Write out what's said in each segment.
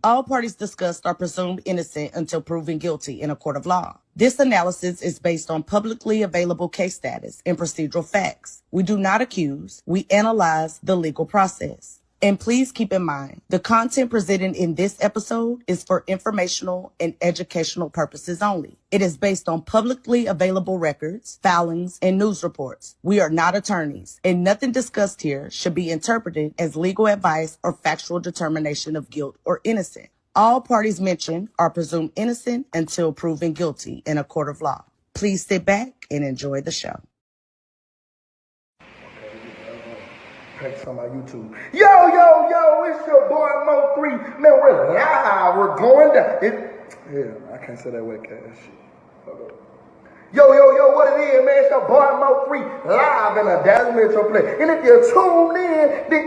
All parties discussed are presumed innocent until proven guilty in a court of law. This analysis is based on publicly available case status and procedural facts. We do not accuse, we analyze the legal process. And please keep in mind, the content presented in this episode is for informational and educational purposes only. It is based on publicly available records, filings, and news reports. We are not attorneys, and nothing discussed here should be interpreted as legal advice or factual determination of guilt or innocence. All parties mentioned are presumed innocent until proven guilty in a court of law. Please sit back and enjoy the show. Practice on my YouTube. Yo, it's your boy MO3. Man, we're live. We're going down. I can't say that wet cash shit. Yo, what it is, man? It's your boy MO3 live in a Dallas Metroplex. And if you're tuned in, then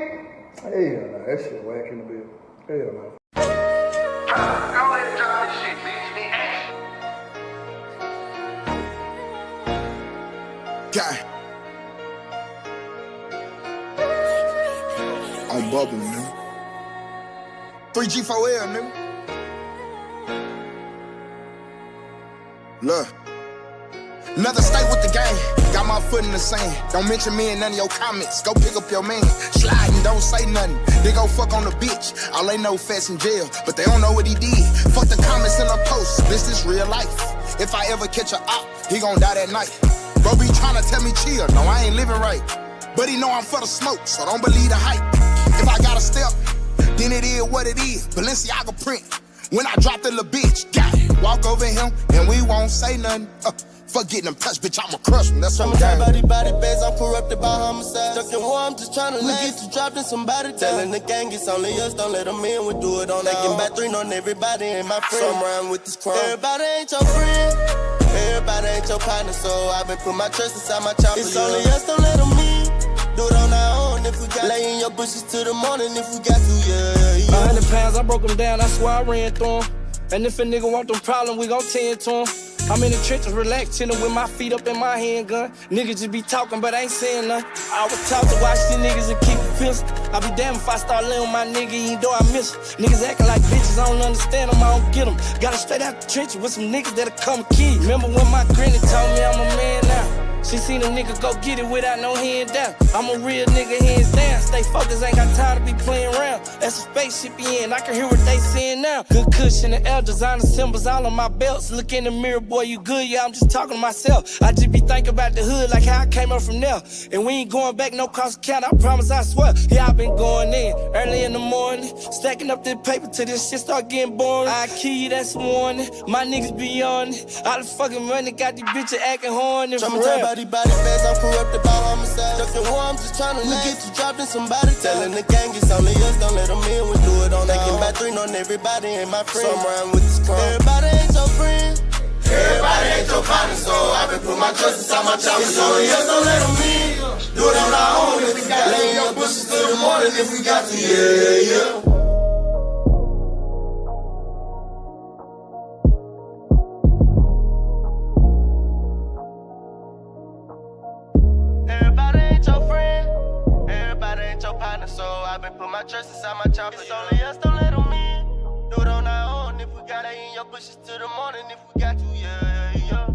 hell no, that shit whack in the bill. Hell no. Go ahead and drop this shit, bitch. God. On bubble, nigga. 3G4L, nigga. Look. Another state with the game. Got my foot in the sand. Don't mention me in none of your comments. Go pick up your man. Slide and don't say nothing. They go fuck on the bitch. All they know Fats in jail, but they don't know what he did. Fuck the comments in the post. This is real life. If I ever catch a op, he gon' die that night. Bro be tryna tell me chill. No, I ain't living right. But he know I'm for the smoke, so don't believe the hype. If I got a step, then it is what it is. Balenciaga print. When I drop the little bitch, got it. Walk over him, and we won't say nothing. Fuck getting them touch, bitch, I'ma crush him. That's what I'm saying. Body bags, I'm corrupted by homicide. Stuck in war, I'm just trying to get you dropped in somebody. Telling the gang it's only us, don't let them in. We do it on taking back 3 on everybody ain't my friend. So I'm riding with this crime. Everybody ain't your friend. Everybody ain't your partner, so I've been putting my trust inside my chopper. It's only us, don't let them in. Do it on our own if we got lay in your bushes till the morning if we got to, yeah. 100 pounds, I broke them down, I swear I ran through them. And if a nigga want them problems, we gon' tend to them. I'm in the trenches, relaxed, chillin' with my feet up in my handgun. Niggas just be talking, but I ain't saying nothing. I was taught to watch these niggas and keep it pistol. I be damned if I start laying with my nigga, even though I miss him. Niggas acting like bitches, I don't understand them, I don't get them. Got it straight out the trenches with some niggas that'll come kill you. Remember when my granny told me I'm a man now? She seen a nigga go get it without no hand down. I'm a real nigga, hands down. Stay focused, ain't got time to be playing around. That's a spaceship in, I can hear what they saying now. Good cushion and L, designer symbols all on my belts. Look in the mirror, boy, you good, yeah, I'm just talking to myself. I just be thinking about the hood, like how I came up from there. And we ain't going back, no cost account, I promise, I swear. Yeah, I been going in, early in the morning, stacking up this paper till this shit start getting boring. I kill you, that's a warning, my niggas be on it. All the fucking money got these bitches acting horny. Body bags, I'm corrupted by homicide. Stuck in war, I'm just trying to get you dropped in somebody. Telling the gang it's only us, don't let them in. We do it on taking back 3 on everybody ain't my friend. So I'm riding with this crime. Everybody ain't your friend. Everybody ain't your partner, so I've been putting my trust inside my chopper. It's only us, don't let them in. Do it on our own if we got lay in your bushes till the morning if we got to, yeah. So I've been putting my trust inside my chopper. It's only us, don't let them in. Do it on our own if we got it in your bushes till the morning if we got to, yeah.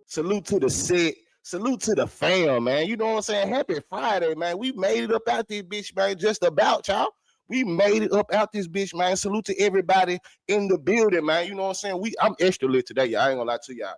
Salute to the set. Salute to the fam, man. You know what I'm saying? Happy Friday, man. We made it up out this bitch, man. Just about, y'all. We made it up out this bitch, man. Salute to everybody in the building, man. You know what I'm saying? I'm extra lit today, y'all. I ain't gonna lie to y'all.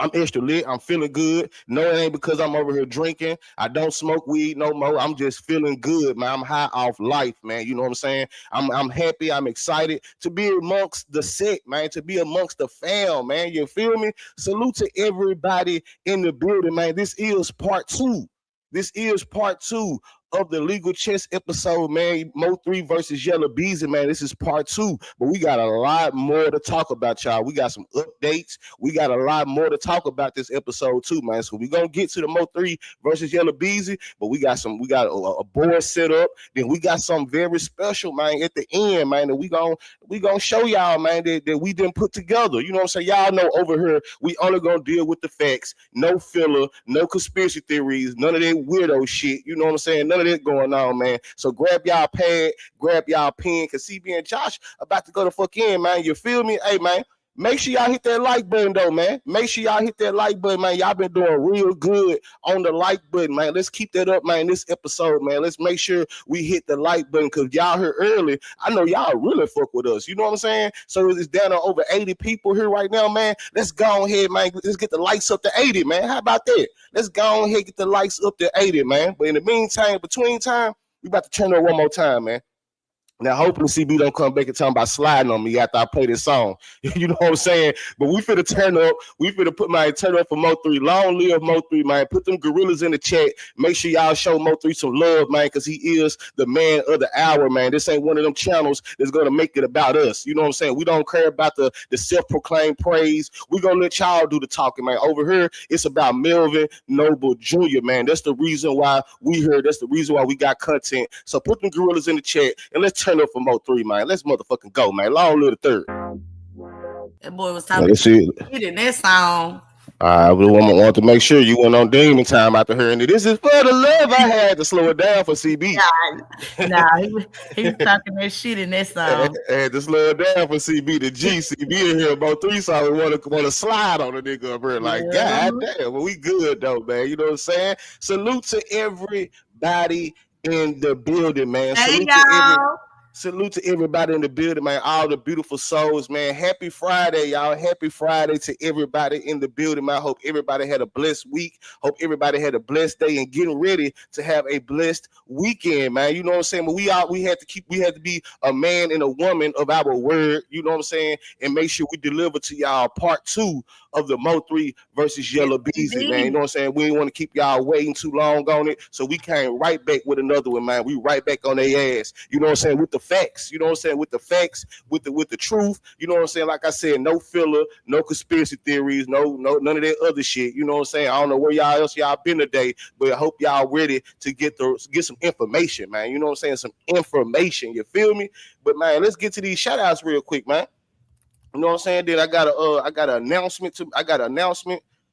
I'm extra lit. I'm feeling good. No, it ain't because I'm over here drinking. I don't smoke weed no more. I'm just feeling good, man. I'm high off life, man. You know what I'm saying? I'm happy. I'm excited to be amongst the set, man, to be amongst the fam, man. You feel me? Salute to everybody in the building, man. This is part 2. This is part 2 of the Legal Chess episode, man. MO3 versus Yella Beezy, man. This is part 2, but we got a lot more to talk about, y'all. We got some updates. We got a lot more to talk about this episode too, man. So we're gonna get to the MO3 versus Yella Beezy, but we got a board set up. Then we got something very special, man, at the end, man, that we gonna show y'all, man, that we didn't put together. You know what I'm saying? Y'all know over here, we only gonna deal with the facts, no filler, no conspiracy theories, none of that weirdo shit. You know what I'm saying? None none of that going on, man. So grab y'all pad, grab y'all pen, because CB and Josh about to go the fuck in, man. You feel me? Hey, man. Make sure y'all hit that like button, though, man. Make sure y'all hit that like button, man. Y'all been doing real good on the like button, man. Let's keep that up, man, this episode, man. Let's make sure we hit the like button, because y'all heard early. I know y'all really fuck with us. You know what I'm saying? So it's down to over 80 people here right now, man. Let's go ahead, man. Let's get the likes up to 80, man. How about that? Let's go ahead and get the likes up to 80, man. But in the meantime, between time, we about to turn it one more time, man. Now, hopefully, CB don't come back and talk about sliding on me after I play this song. You know what I'm saying? But we finna turn up. We finna put my turn up for MO3. Long live MO3, man. Put them gorillas in the chat. Make sure y'all show MO3 some love, man, because he is the man of the hour, man. This ain't one of them channels that's gonna make it about us. You know what I'm saying? We don't care about the self-proclaimed praise. We gonna let y'all do the talking, man. Over here, it's about Melvin Noble Jr., man. That's the reason why we here. That's the reason why we got content. So put them gorillas in the chat and let's turn up for MO3, man. Let's motherfucking go, man. Long live the third. That boy was talking in that song. I want to make sure you went on demon time after hearing it. This is for the love. I had to slow it down for CB. Nah, he was talking that shit in that song. I had to slow it down for CB. The CB in here about 3, so we want to slide on the nigga up here. Like, God damn, well, we good though, man. You know what I'm saying? Salute to everybody in the building, man. Salute to everybody in the building, man. All the beautiful souls, man. Happy Friday, y'all. Happy Friday to everybody in the building, man. I hope everybody had a blessed week. Hope everybody had a blessed day and getting ready to have a blessed weekend, man. You know what I'm saying? But we had to be a man and a woman of our word, you know what I'm saying? And make sure we deliver to y'all part 2 of the MO3 versus Yella Beezy, man. You know what I'm saying? We didn't want to keep y'all waiting too long on it. So we came right back with another one, man. We right back on their ass. You know what I'm saying? With the facts. You know what I'm saying? With the facts, with the truth. You know what I'm saying? Like I said, no filler, no conspiracy theories, no none of that other shit. You know what I'm saying? I don't know where y'all been today, but I hope y'all ready to get some information, man. You know what I'm saying? Some information. You feel me? But man, let's get to these shout outs real quick, man. You know what I'm saying? Then I got an announcement.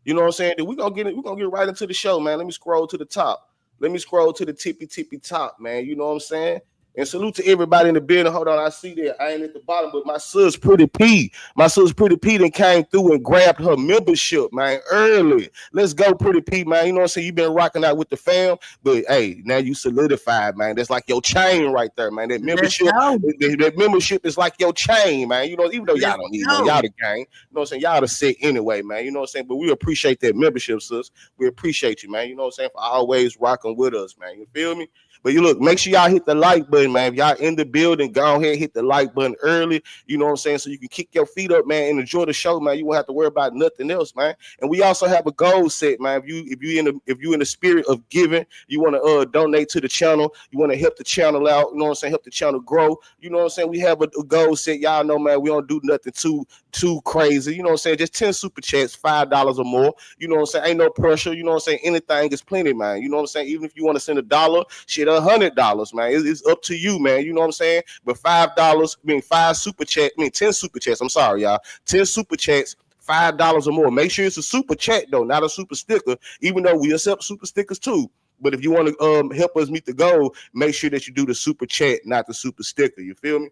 You know what I'm saying? Then we're gonna get right into the show, man. Let me scroll to the top. Let me scroll to the tippy top, man. You know what I'm saying? And salute to everybody in the building. Hold on, I see that. I ain't at the bottom, but my sis Pretty P. My sis Pretty P then came through and grabbed her membership, man, early. Let's go, Pretty P, man. You know what I'm saying? You've been rocking out with the fam, but hey, now you solidified, man. That's like your chain right there, man. That membership is like your chain, man. You know, even though y'all don't need no, y'all the gang. You know what I'm saying? Y'all the set anyway, man. You know what I'm saying? But we appreciate that membership, sis. We appreciate you, man. You know what I'm saying? For always rocking with us, man. You feel me? But you look, make sure y'all hit the like button, man. If y'all in the building, go ahead and hit the like button early. You know what I'm saying? So you can kick your feet up, man, and enjoy the show, man. You won't have to worry about nothing else, man. And we also have a goal set, man. If you in the spirit of giving, you want to donate to the channel, you want to help the channel out, you know what I'm saying? Help the channel grow. You know what I'm saying? We have a goal set. Y'all know, man, we don't do nothing too crazy. You know what I'm saying? Just 10 super chats, $5 or more. You know what I'm saying? Ain't no pressure. You know what I'm saying? Anything is plenty, man. You know what I'm saying? Even if you want to send $1, shit, $100, man. It's up to you, man. You know what I'm saying? But $5, 10 super chats. I'm sorry, y'all. 10 super chats, $5 or more. Make sure it's a super chat though, not a super sticker. Even though we accept super stickers too. But if you want to help us meet the goal, make sure that you do the super chat, not the super sticker. You feel me?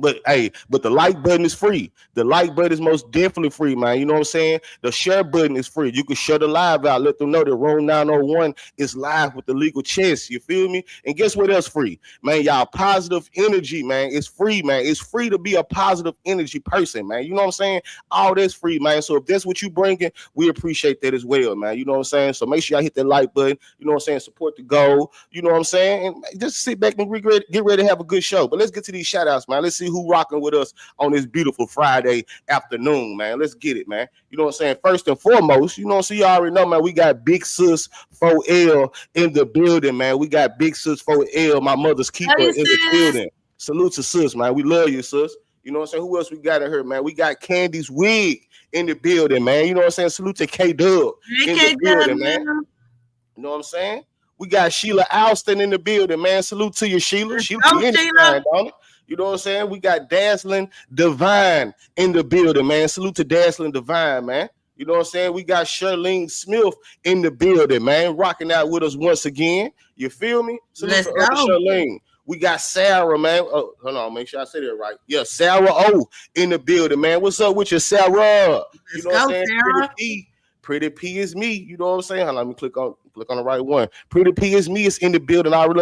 But hey, the like button is free. The like button is most definitely free, man. You know what I'm saying? The share button is free. You can share the live out. Let them know that Room 901 is live with the legal chess. You feel me? And guess what else free? Man, y'all, positive energy, man. It's free, man. It's free to be a positive energy person, man. You know what I'm saying? All that's free, man. So if that's what you bringing, we appreciate that as well, man. You know what I'm saying? So make sure y'all hit that like button. You know what I'm saying? Support the goal. You know what I'm saying? And just sit back and get ready to have a good show. But let's get to these shout outs, man. Let's see who rocking with us on this beautiful Friday afternoon, man. Let's get it, man. You know what I'm saying? First and foremost, you know, so you already know, man, we got Big Sis 4L in the building, man. We got Big Sis 4L, my mother's keeper, in the building. Salute to sis, man. We love you, sis. You know what I'm saying? Who else we got in here, man? We got Candy's Wig in the building, man. You know what I'm saying? Salute to K-Dub in the building, man. You know what I'm saying? We got Sheila Alston in the building, man. Salute to you, Sheila. Sheila. You know what I'm saying? We got Dazzling Divine in the building, man. Salute to Dazzling Divine, man. You know what I'm saying? We got Shirlene Smith in the building, man, rocking out with us once again. You feel me? Salute Let's to go. Shirlene. We got Sarah, man. Oh, hold on, make sure I say that right. Yeah, Sarah O in the building, man. What's up with you, Sarah? You know what I'm saying? Sarah. Pretty P is me. You know what I'm saying? Hold on, let me click on the right one. Pretty P is me. Is in the building. I already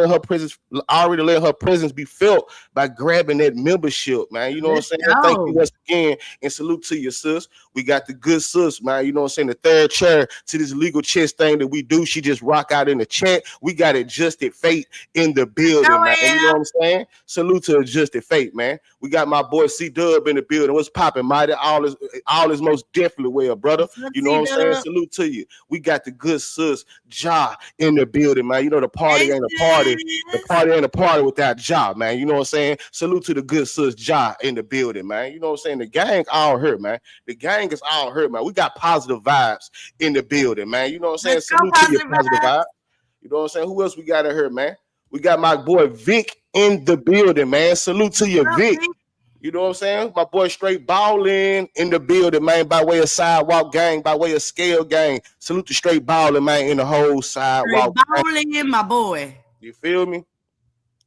let her presence be felt by grabbing that membership, man. You know what I'm saying? Go. Thank you once again, and salute to you, sis. We got the good sis, man. You know what I'm saying? The third chair to this legal chess thing that we do. She just rock out in the chat. We got Adjusted Fate in the building, Go, man. yeah. You know what I'm saying? Salute to Adjusted Fate, man. We got my boy C Dub in the building. What's popping, mighty? All is most definitely well, brother. You know what I'm saying? Salute to you. We got the good sis Ja in the building, man. You know the party ain't a party. The party ain't a party without Ja, man. You know what I'm saying? Salute to the good sis Ja in the building, man. You know what I'm saying? The gang all hurt, man. The gang is all hurt, man. We got positive vibes in the building, man. You know what I'm saying? Let's go, Salute to your positive positive vibes. vibe. You know what I'm saying? Who else we got in here, man? We got my boy Vic in the building, man. Salute to you, Vic. You know what I'm saying? My boy Straight Ballin' in the building, man, by way of sidewalk gang, by way of scale gang. Salute to Straight Ballin', man, in the whole sidewalk gang. Ballin', my boy. You feel me?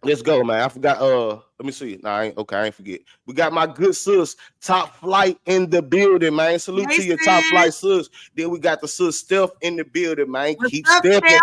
Let's go, man. I forgot. Let me see. Nah, I ain't forget. We got my good sis, Top Flight in the building, man. Salute to your Top Flight sis. Then we got the sis Steph in the building, man. Keep stepping.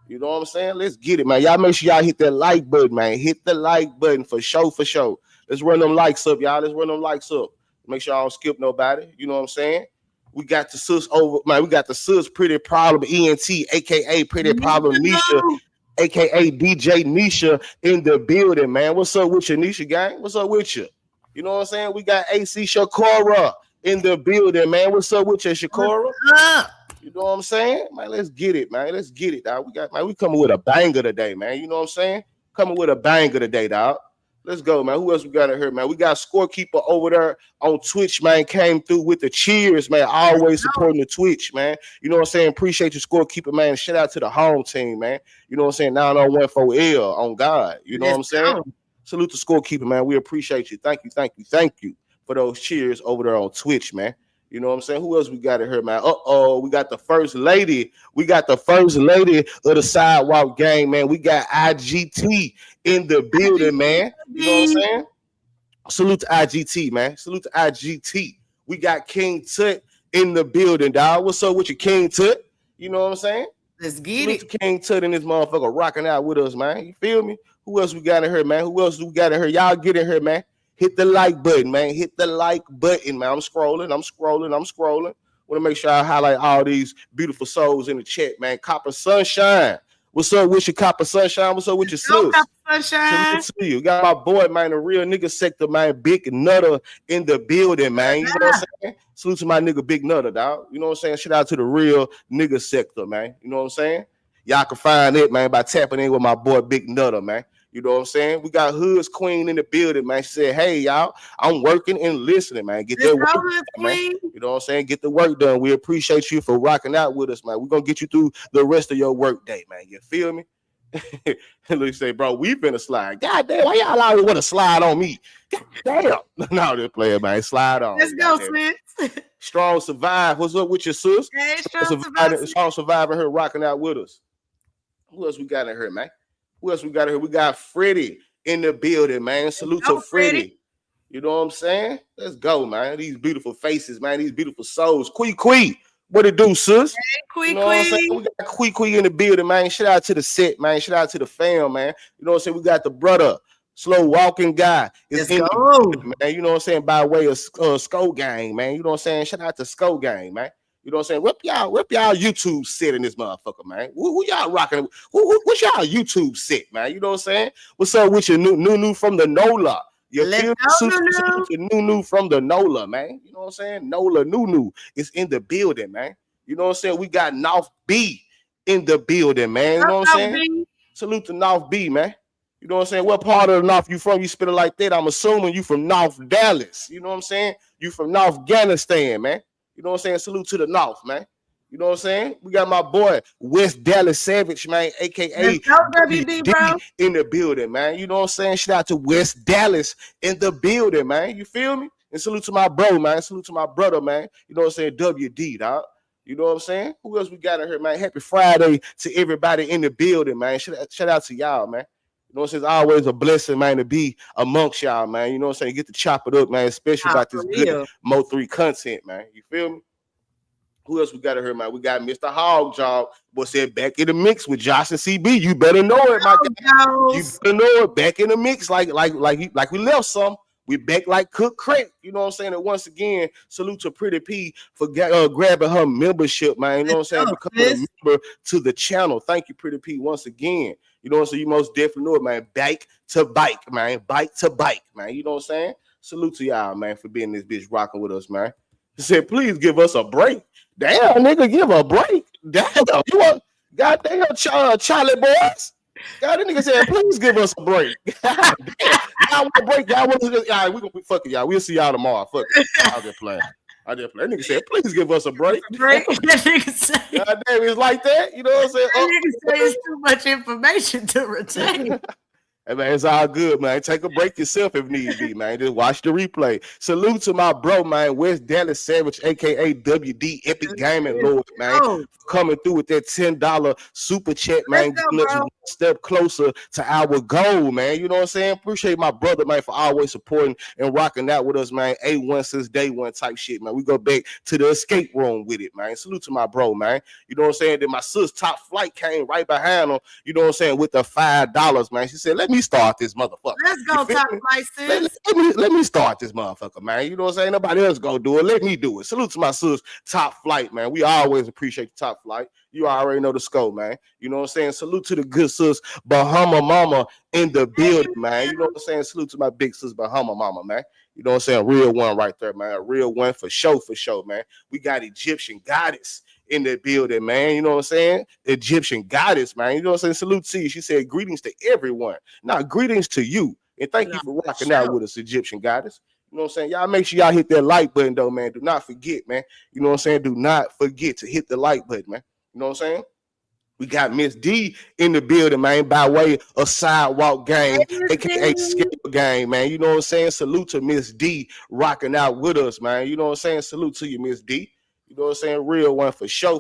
You know what I'm saying? Let's get it, man. Y'all make sure y'all hit that like button, man. Hit the like button for sure, for sure. Let's run them likes up, y'all. Let's run them likes up. Make sure I don't skip nobody. You know what I'm saying? We got the sis over, man. We got the sis Pretty Problem ENT, aka Pretty Problem Nisha, aka DJ Nisha in the building, man. What's up with you, Nisha gang? What's up with you? You know what I'm saying? We got AC Shakora in the building, man. What's up with you, Shakora? You know what I'm saying? Man, let's get it, man. Let's get it, dog. We coming with a banger today, man. You know what I'm saying? Coming with a banger today, dog. Let's go, man. Who else we got in here, man? We got Scorekeeper over there on Twitch, man. Came through with the cheers, man. Always supporting the Twitch, man. You know what I'm saying? Appreciate your Scorekeeper, man. Shout out to the home team, man. You know what I'm saying? 901-4L on God. You know what I'm saying? Salute to Scorekeeper, man. We appreciate you. Thank you for those cheers over there on Twitch, man. You know what I'm saying? Who else we got in here, man? We got the first lady. We got the first lady of the sidewalk gang, man. We got IGT in the building, man. You know what I'm saying? Salute to IGT, man. Salute to IGT. We got King Tut in the building, dog. What's up with your King Tut? You know what I'm saying? Let's get Salute to King Tut and this motherfucker rocking out with us, man. You feel me? Who else we got in here, man? Who else we got in here? Y'all get in here, man. Hit the like button, man. Hit the like button, man. I'm scrolling. Want to make sure I highlight all these beautiful souls in the chat, man. Copper Sunshine. What's up with your Copper Sunshine? What's up with your sis? Copper Sunshine. Salute to you. Got my boy, man, the real nigga sector, man. Big Nutter in the building, man. You know what I'm saying? Salute to my nigga Big Nutter, dog. You know what I'm saying? Shout out to the real nigga sector, man. You know what I'm saying? Y'all can find it, man, by tapping in with my boy Big Nutter, man. You know what I'm saying? We got Hood's Queen in the building, man. She said, hey, y'all, I'm working and listening, man. Get that work done, man. You know what I'm saying? Get the work done. We appreciate you for rocking out with us, man. We're going to get you through the rest of your work day, man. You feel me? Look, say, bro, we finna slide. God damn, why y'all always want to slide on me? God damn. No, this player, man. Slide on. Let's go, sis. Strong Survive. What's up with your sis? Hey, Strong Survivor here rocking out with us. Who else we got in here, man? Who else we got here? We got Freddie in the building, man. Salute to Freddie. You know what I'm saying? Let's go, man. These beautiful faces, man. These beautiful souls. Quee. What it do, sis? Hey, you know what I'm saying? We got Quee in the building, man. Shout out to the set, man. Shout out to the fam, man. You know what I'm saying? We got the brother, slow walking guy. Is in the building, man. You know what I'm saying? By way of Skull Gang, man. You know what I'm saying? Shout out to Skull Gang, man. You know what I'm saying? Whip y'all YouTube set in this motherfucker, man. Who y'all rocking? What's y'all YouTube set, man? You know what I'm saying? What's up with your new from the NOLA? You feel new from the NOLA, man. You know what I'm saying? NOLA new is in the building, man. You know what I'm saying? We got North B in the building, man. You know what I'm saying? Salute to North B, man. You know what I'm saying? What part of the North you from? You spit it like that. I'm assuming you from North Dallas. You know what I'm saying? You from North Afghanistan, man. You know what I'm saying? Salute to the North, man. You know what I'm saying? We got my boy West Dallas Savage, man, aka WD, bro, in the building, man. You know what I'm saying? Shout out to West Dallas in the building, man. You feel me? And salute to my bro, man. Salute to my brother, man. You know what I'm saying? WD, dog. You know what I'm saying? Who else we got in here, man? Happy Friday to everybody in the building, man. Shout out to y'all, man. You know what I'm saying? It's always a blessing, man, to be amongst y'all, man. You know what I'm saying? Get to chop it up, man, especially about this good MO3 content, man. You feel me? Who else we got in here, man? We got Mr. Hog Job, but said back in the mix with Josh and CB. You better know it, my guy. You better know it. Back in the mix, like we left some. We back like Cook Crack. You know what I'm saying? And once again, salute to Pretty P for grabbing her membership, man. You know what I'm saying? Becoming a member to the channel. Thank you, Pretty P, once again. You know what I'm saying? You most definitely know it, man. Bike to bike, man. Bike to bike, man. You know what I'm saying? Salute to y'all, man, for being this bitch rocking with us, man. He said, please give us a break. Damn, nigga, give a break. Damn, you want goddamn Charlie boys? God, that nigga said, please give us a break. Y'all want a break? Y'all want to just, all right, we're gonna be fucking y'all. We'll see y'all tomorrow. Fuck it. I'll just play. That nigga said, please give us a break. That nigga say, God damn, it's like that. You know what I'm saying? that nigga say it's too much information to retain. Hey, man, it's all good, man. Take a break yourself if need be, man. Just watch the replay. Salute to my bro, man, West Dallas Savage, a.k.a. WD Epic Gaming Lord, man. Coming through with that $10 super chat, man. Getting us one step closer to our goal, man. You know what I'm saying? Appreciate my brother, man, for always supporting and rocking out with us, man. A1 since day one type shit, man. We go back to the escape room with it, man. Salute to my bro, man. You know what I'm saying? Then my sis Top Flight came right behind him, you know what I'm saying, with the $5, man. She said, let me start this motherfucker. Let's go, Top Flight, sis. Let me start this motherfucker, man. You know what I'm saying? Nobody else gonna do it. Let me do it. Salute to my sis Top Flight, man. We always appreciate the Top Flight. You already know the scope, man. You know what I'm saying? Salute to the good sis Bahama Mama in the building, man. You know what I'm saying? Salute to my big sis Bahama Mama, man. You know what I'm saying? Real one right there, man. A real one for sure, man. We got Egyptian goddess in the building, man. You know what I'm saying? Egyptian goddess, man. You know what I'm saying? Salute to you. She said, greetings to everyone. Now, greetings to you. And thank you for rocking out with us, Egyptian goddess. You know what I'm saying? Y'all make sure y'all hit that like button, though, man. Do not forget, man. You know what I'm saying? Do not forget to hit the like button, man. You know what I'm saying? We got Miss D in the building, man, by way of Sidewalk Gang, a.k.a. Scale Gang, man. You know what I'm saying? Salute to Miss D rocking out with us, man. You know what I'm saying? Salute to you, Miss D. You know what I'm saying? Real one for sure.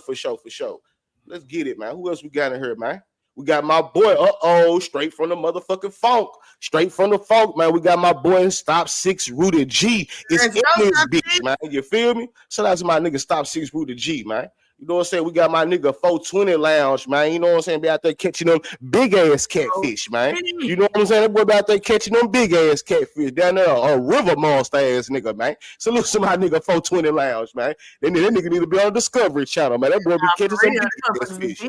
Let's get it, man. Who else we got in here, man? We got my boy, straight from the motherfucking funk. Straight from the funk, man. We got my boy, Stop 6 Rooted G. It's in this bitch, man. You feel me? Shout out to my nigga, Stop 6 Rooted G, man. You know what I'm saying? We got my nigga 420 Lounge, man. You know what I'm saying? Be out there catching them big ass catfish, man. You know what I'm saying? That boy be out there catching them big ass catfish down there, a river monster ass nigga, man. Salute to my nigga 420 Lounge, man. That nigga need to be on Discovery Channel, man. That boy be catching some big ass fish.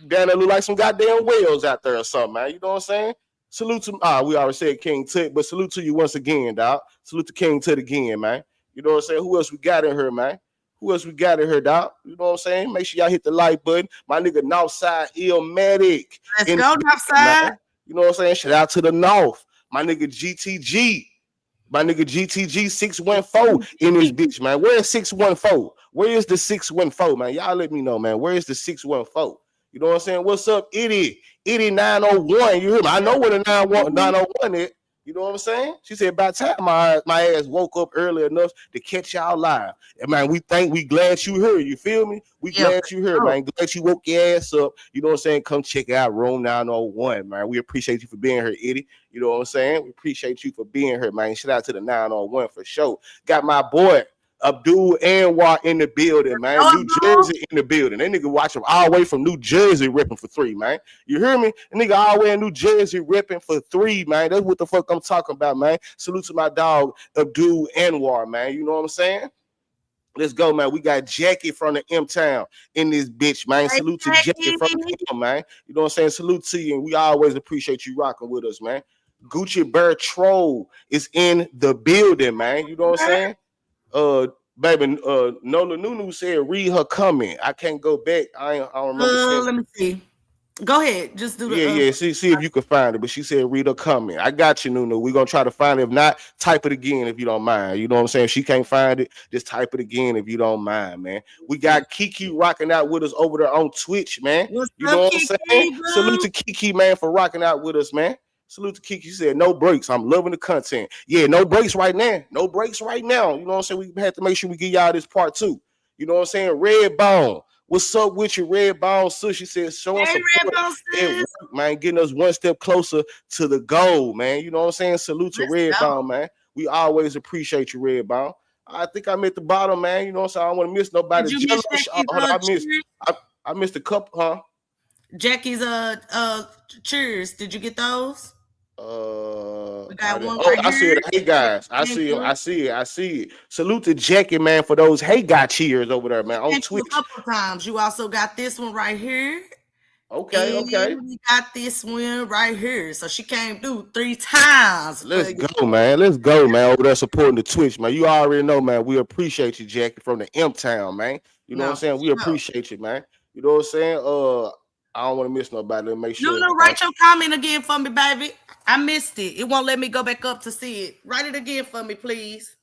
Down there look like some goddamn whales out there or something, man. You know what I'm saying? Salute to we already said King Tut, but salute to you once again, dog. Salute to King Tut again, man. You know what I'm saying? Who else we got in here, man? Who else we got in here, dog? You know what I'm saying? Make sure y'all hit the like button. My nigga Northside Illmatic. Let's go, Northside. You know what I'm saying? Shout out to the North. My nigga GTG. My nigga GTG 614 in this bitch, man. Where is 614? Where is the 614, man? Y'all let me know, man. Where is the 614? You know what I'm saying? What's up, Itty 901? You hear me? I know where the 901 is. You know what I'm saying? She said, by the time my ass woke up early enough to catch y'all live. And man, we glad you here. You feel me? We glad you here, man. Glad you woke your ass up. You know what I'm saying? Come check out Room 901, man. We appreciate you for being here, Eddie. You know what I'm saying? We appreciate you for being here, man. Shout out to the 901 for sure. Got my boy Abdul Anwar in the building, man. New Jersey in the building. That nigga watch him all the way from New Jersey ripping for 3, man. You hear me? That nigga all the way in New Jersey ripping for 3, man. That's what the fuck I'm talking about, man. Salute to my dog, Abdul Anwar, man. You know what I'm saying? Let's go, man. We got Jackie from the M-Town in this bitch, man. Salute to Jackie from the M, man. You know what I'm saying? Salute to you, and we always appreciate you rocking with us, man. Gucci Bear Troll is in the building, man. You know what I'm saying? Baby, Nola Nunu said read her comment. I can't go back. I don't remember. Let me see. Go ahead. Just do the See if you can find it. But she said read her comment. I got you, Nunu. We're gonna try to find it. If not, type it again if you don't mind. You know what I'm saying? If she can't find it, just type it again if you don't mind, man. We got Kiki rocking out with us over there on Twitch, man. You know what I'm saying? Bro? Salute to Kiki, man, for rocking out with us, man. Salute to Kiki. She said, no breaks. I'm loving the content. Yeah, no breaks right now. No breaks right now. You know what I'm saying? We had to make sure we give y'all this part 2. You know what I'm saying? Red Bone. What's up with you, Red Bone? So she said, showing Hey, support Red Bone at sis. work, man, getting us one step closer to the goal, man. You know what I'm saying? Salute to Let's Red go. Bone, man. We always appreciate you, Red Bone. I think I'm at the bottom, man. You know what I'm saying? I don't want to miss nobody. Did you miss Jackie's I missed a couple, huh? Jackie's cheers? Did you get those? We I got didn't. one Oh, right I see here. it. Hey guys, I see him. I see it. I see it. Salute to Jackie, man, for those hey guy cheers over there, man, on Thank you a Twitch. couple of times. You also got this one right here. Okay, okay. And we got this one right here. So she came through 3 times for Let's you. go, man. Let's go, man. Over there supporting the Twitch, man. You already know, man. We appreciate you, Jackie, from the M Town, man. You know what I'm No, saying? We sure. appreciate you, man. You know what I'm saying? I don't want to miss nobody. Let's make sure. No, write your comment again for me, baby. I missed it. It won't let me go back up to see it. Write it again for me, please.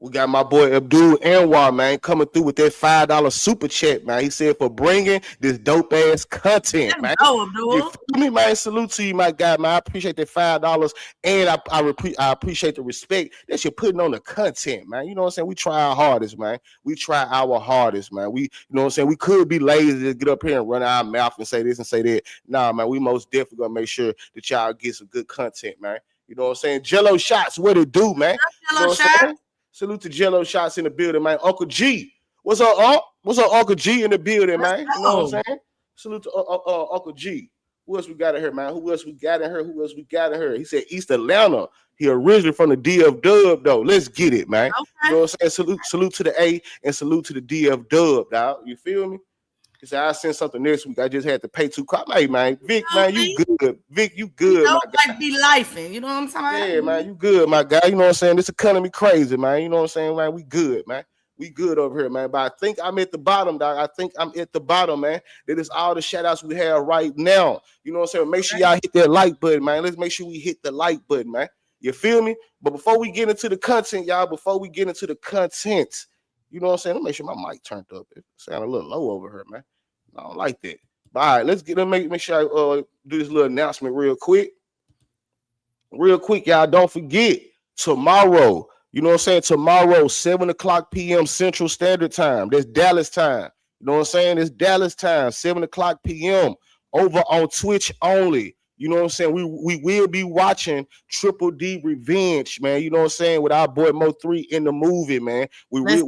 We got my boy Abdul Anwar, man, coming through with that $5 super chat, man. He said for bringing this dope ass content, man. Oh, You Abdul. feel me, man? Salute to you, my guy, man. I appreciate that $5, and I appreciate the respect that you're putting on the content, man. You know what I'm saying? We try our hardest, man. We try our hardest, man. We, you know what I'm saying? We could be lazy to get up here and run our mouth and say this and say that. Nah, man. We most definitely gonna make sure that y'all get some good content, man. You know what I'm saying? Jello shots, what it do, man? You know what I'm saying? Salute to Jello shots in the building, man. Uncle G. What's up, Unc? What's up, Uncle G in the building, man? You know what I'm saying? Salute to Uncle G. Who else we got in here, man? Who else we got in here? Who else we got in here? He said East Atlanta. He originally from the DF Dub, though. Let's get it, man. Okay. You know what I'm saying? Salute to the A and salute to the DF Dub, dog. You feel me? He said, I'll send something next week. I just had to pay 2 calls. Hey, man. Vic, man, you good. Vic, you good, my guy. Like be lifing. You know what I'm talking about? Yeah, man, you good, my guy. You know what I'm saying? This economy crazy, man. You know what I'm saying, man? We good, man. We good over here, man. But I think I'm at the bottom, dog. I think I'm at the bottom, man. That is all the shout outs we have right now. You know what I'm saying? Make sure y'all hit that like button, man. Let's make sure we hit the like button, man. You feel me? But before we get into the content, y'all, you know what I'm saying? Let me make sure my mic turned up. It sound a little low over here, man. I don't like that. But all right, let's make sure I do this little announcement real quick. Real quick, y'all, don't forget tomorrow. You know what I'm saying? Tomorrow, 7:00 p.m. Central Standard Time. That's Dallas time. You know what I'm saying? It's Dallas time, 7:00 p.m. over on Twitch only. You know what I'm saying? We will be watching Triple D Revenge, man. You know what I'm saying? With our boy MO3 in the movie, man. We will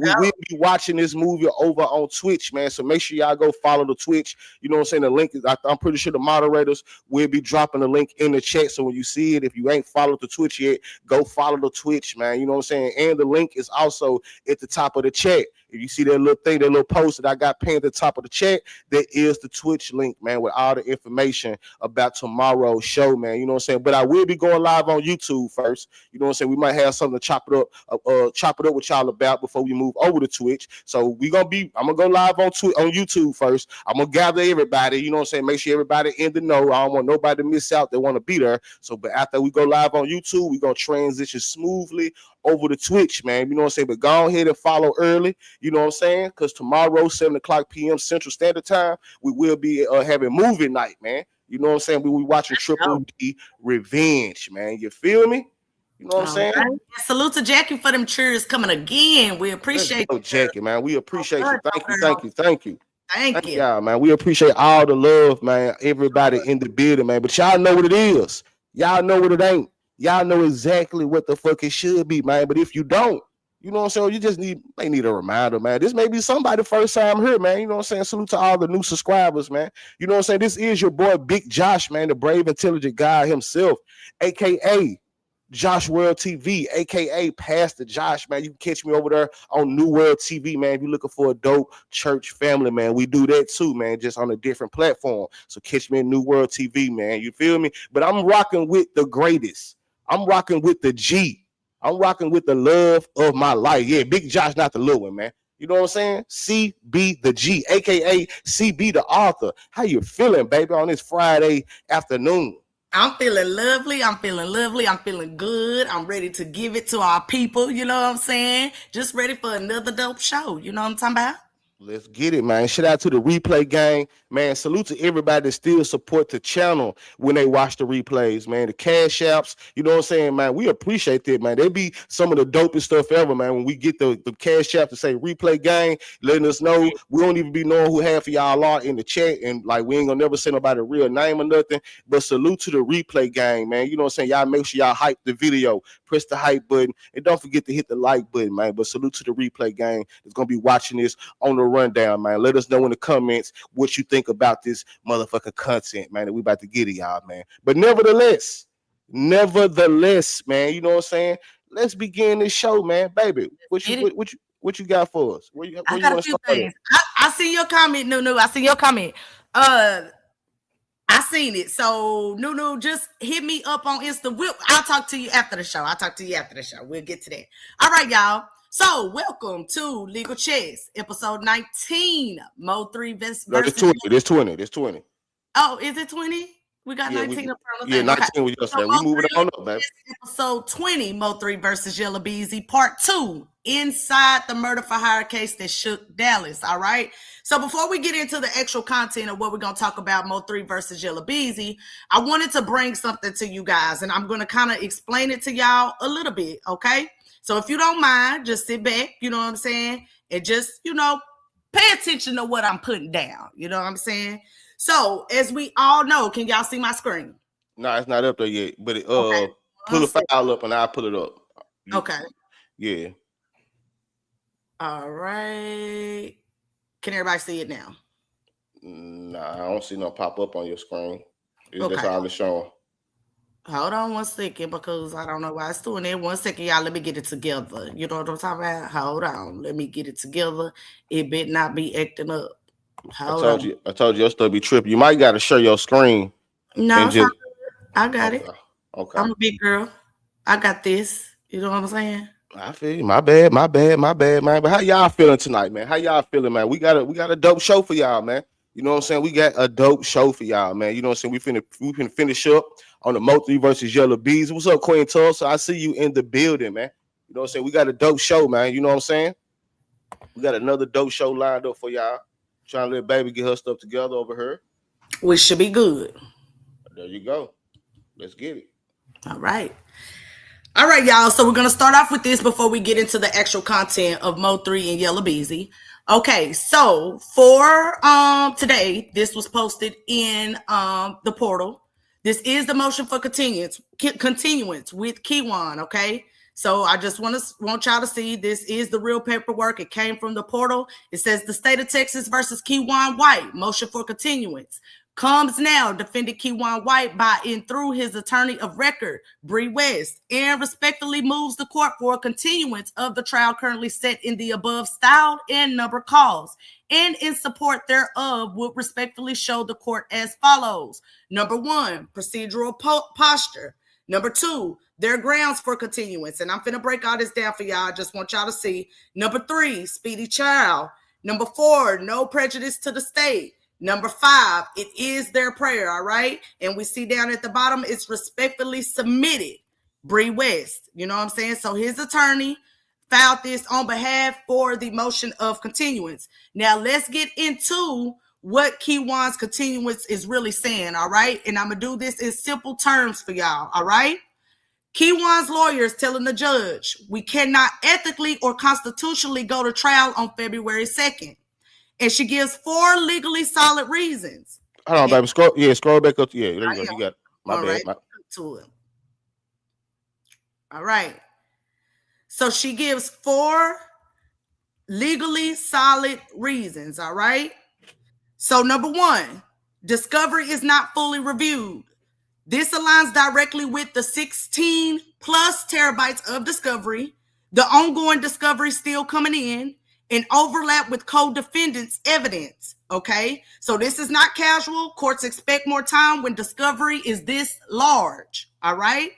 be watching this movie over on Twitch, man. So make sure y'all go follow the Twitch. You know what I'm saying? The link is, I'm pretty sure the moderators will be dropping the link in the chat. So when you see it, if you ain't followed the Twitch yet, go follow the Twitch, man. You know what I'm saying? And the link is also at the top of the chat. If you see that little thing, that little post that I got pinned at the top of the chat, that is the Twitch link, man, with all the information about tomorrow's show, man. You know what I'm saying? But I will be going live on YouTube first. You know what I'm saying? We might have something to chop it up with y'all about before we move over to Twitch. So I'm gonna go live on YouTube first. I'm gonna gather everybody, you know what I'm saying? Make sure everybody in the know. I don't want nobody to miss out that want to be there. So, but after we go live on YouTube, we're gonna transition smoothly over to Twitch, man. You know what I'm saying? But go ahead and follow early. You know what I'm saying? Because tomorrow, 7:00 p.m. Central Standard Time, we will be having movie night, man. You know what I'm saying? We will be watching Triple D Revenge, man. You feel me? You know what I'm saying? Right. Salute to Jackie for them cheers coming again. We appreciate you, Jackie, man. We appreciate you. Thank you. Thank you. Y'all, man. We appreciate all the love, man. Everybody in the building, man. But y'all know what it is. Y'all know what it ain't. Y'all know exactly what the fuck it should be, man. But if you don't, you know what I'm saying? You just may need a reminder, man. This may be somebody first time here, man. You know what I'm saying? Salute to all the new subscribers, man. You know what I'm saying? This is your boy, Big Josh, man, the brave, intelligent guy himself, a.k.a. Josh World TV, a.k.a. Pastor Josh, man. You can catch me over there on New World TV, man. If you're looking for a dope church family, man, we do that too, man, just on a different platform. So catch me in New World TV, man. You feel me? But I'm rocking with the greatest. I'm rocking with the G. I'm rocking with the love of my life. Yeah, Big Josh, not the little one, man. You know what I'm saying? CB the G, a.k.a. CB the author. How you feeling, baby, on this Friday afternoon? I'm feeling lovely. I'm feeling good. I'm ready to give it to our people. You know what I'm saying? Just ready for another dope show. You know what I'm talking about? Let's get it, man. Shout out to the replay gang, man. Salute to everybody that still support the channel when they watch the replays, man. The cash apps, you know what I'm saying, man. We appreciate that, man. They be some of the dopest stuff ever, man. When we get the cash app to say replay gang, letting us know we don't even be knowing who half of y'all are in the chat, and like we ain't gonna never say nobody real name or nothing. But salute to the replay gang, man. You know what I'm saying? Y'all make sure y'all hype the video, press the hype button, and don't forget to hit the like button, man. But salute to the replay gang that's gonna be watching this on the rundown, man. Let us know in the comments what you think about this motherfucking content, man, that we about to get it, y'all, man. But nevertheless, man, you know what I'm saying? Let's begin this show, man. Baby, what you got for us? Where you I want got a to few start things. I see your comment, Nunu. I see your comment. I seen it. So, Nunu, just hit me up on Insta. I'll talk to you after the show. We'll get to that. All right, y'all. So, welcome to Legal Chess, episode 19. MO3 versus. No, there's 20. Oh, is it 20? We got 19 up on the thing. 19 was yesterday. We moving on up, baby. Episode 20, MO3 versus Yella Beezy, part 2, inside the murder for hire case that shook Dallas. All right. So before we get into the actual content of what we're going to talk about, MO3 versus Yella Beezy, I wanted to bring something to you guys, and I'm going to kind of explain it to y'all a little bit. Okay. So if you don't mind, just sit back, you know what I'm saying? And just, pay attention to what I'm putting down. You know what I'm saying? So, as we all know, can y'all see my screen? No, it's not up there yet. But okay. Pull the file up and I'll pull it up. Okay. Yeah. All right. Can everybody see it now? Nah, I don't see no pop up on your screen. Okay. That's all it's showing. Hold on 1 second, because I don't know why it's doing it. 1 second, y'all. Let me get it together. You know what I'm talking about? Hold on. Let me get it together. It better not be acting up. I told you your stuff be tripping. You might got to share your screen. No, I got it. Okay. I'm a big girl. I got this. You know what I'm saying? I feel you. My bad, man. But how y'all feeling tonight, man? How y'all feeling, man? We got a dope show for y'all, man. You know what I'm saying? We got a dope show for y'all, man. You know what I'm saying? We finna finish up on the MO3 versus Yella Beezy. What's up, Queen Tulsa? I see you in the building, man. You know what I'm saying? We got a dope show, man. You know what I'm saying? We got another dope show lined up for y'all. Trying to let baby get her stuff together over here. We should be good. There you go. Let's get it. All right, y'all. So we're going to start off with this before we get into the actual content of MO3 and Yella Beezy. Okay, so for today, this was posted in the portal. This is the motion for continuance with Kiwan, okay? So I just want y'all to see this is the real paperwork. It came from the portal. It says the state of Texas versus Kiwan White, motion for continuance. Comes now, defendant Kiwan White by and through his attorney of record, Bree West, and respectfully moves the court for a continuance of the trial currently set in the above styled and number calls, and in support thereof would respectfully show the court as follows. Number 1, procedural posture. Number 2, their grounds for continuance. And I'm finna break all this down for y'all. I just want y'all to see. Number 3, speedy trial. Number 4, no prejudice to the state. Number 5, it is their prayer, all right? And we see down at the bottom, it's respectfully submitted, Bree West. You know what I'm saying? So his attorney filed this on behalf for the motion of continuance. Now let's get into what Kiwan's continuance is really saying, all right? And I'm going to do this in simple terms for y'all, all right? Kiwan's lawyer is telling the judge, we cannot ethically or constitutionally go to trial on February 2nd. And she gives 4 legally solid reasons. Hold on, baby. Scroll back up. Yeah, there you go. You got it. My bad. Right. To it. All right. So she gives 4 legally solid reasons. All right. So number 1, discovery is not fully reviewed. This aligns directly with the 16 plus terabytes of discovery, the ongoing discovery still coming in, and overlap with co-defendants' evidence, okay? So this is not casual. Courts expect more time when discovery is this large, all right?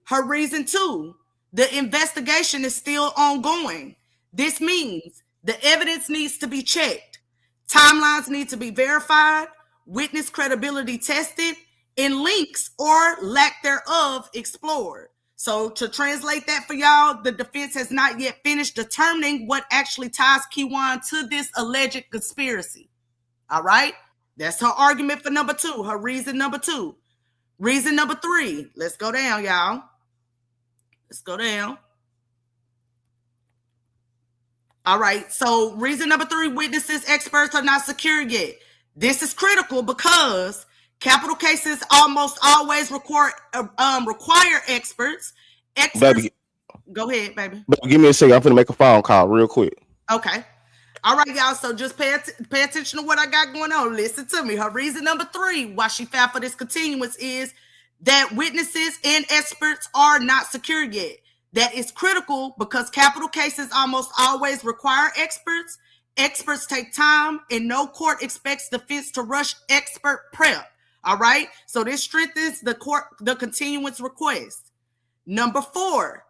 Her reason 2, the investigation is still ongoing. This means the evidence needs to be checked. Timelines need to be verified, witness credibility tested, and links or lack thereof explored. So to translate that for y'all, the defense has not yet finished determining what actually ties Kiwan to this alleged conspiracy. All right? That's her argument for number 2, her reason number 2. Reason number 3. Let's go down, y'all. Let's go down. All right. So reason number 3, witnesses, experts are not secure yet. This is critical because capital cases almost always require experts. Baby, go ahead, baby. Give me a second. I'm finna make a phone call real quick. Okay. All right, y'all. So just pay attention to what I got going on. Listen to me. Her reason number 3 why she filed for this continuance is that witnesses and experts are not secure yet. That is critical because capital cases almost always require experts. Experts take time, and no court expects defense to rush expert prep. All right. So this strengthens the continuance request. Number 4,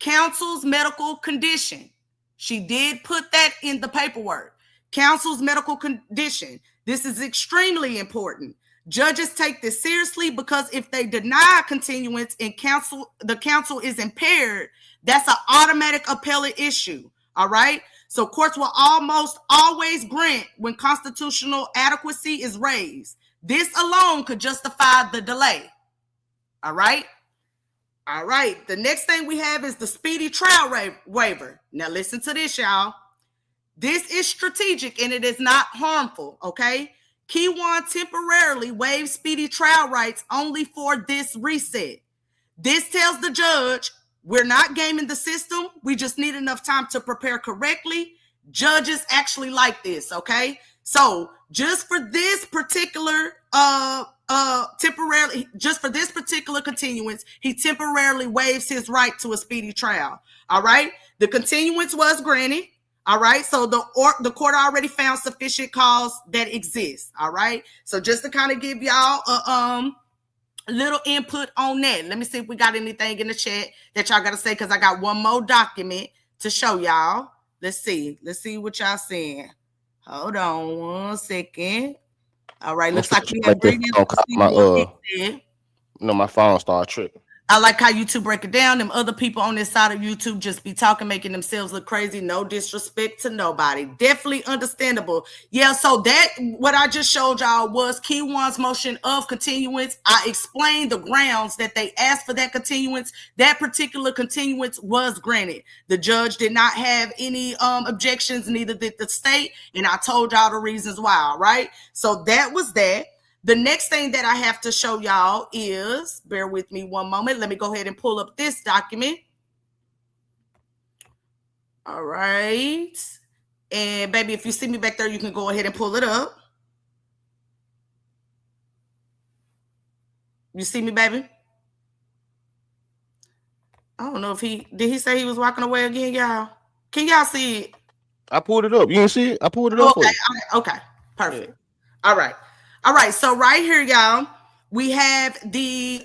counsel's medical condition. She did put that in the paperwork. Counsel's medical condition. This is extremely important. Judges take this seriously because if they deny continuance and the counsel is impaired, that's an automatic appellate issue. All right. So courts will almost always grant when constitutional adequacy is raised. This alone could justify the delay. All right. All right. The next thing we have is the speedy trial waiver. Now listen to this, y'all. This is strategic and it is not harmful. Okay. Kiwan temporarily waives speedy trial rights only for this reset. This tells the judge, we're not gaming the system. We just need enough time to prepare correctly. Judges actually like this, okay? So just for this particular continuance, he temporarily waives his right to a speedy trial. All right. The continuance was granted. All right. So the court already found sufficient cause that exists. All right. So just to kind of give y'all a little input on that. Let me see if we got anything in the chat that y'all got to say, because I got one more document to show y'all. Let's see what y'all saying. Hold on 1 second. All right. Looks like we have my phone started tripping. I like how YouTube break it down. Them other people on this side of YouTube just be talking, making themselves look crazy. No disrespect to nobody. Definitely understandable. Yeah, so that, what I just showed y'all was Kiwan's motion of continuance. I explained the grounds that they asked for that continuance. That particular continuance was granted. The judge did not have any objections, neither did the state. And I told y'all the reasons why, all right? So that was that. The next thing that I have to show y'all is, bear with me one moment. Let me go ahead and pull up this document. All right. And baby, if you see me back there, you can go ahead and pull it up. You see me, baby? I don't know if did he say he was walking away again, y'all? Can y'all see it? I pulled it up. You didn't see it? I pulled it up. Okay. Perfect. Yeah. All right. So right here, y'all, we have the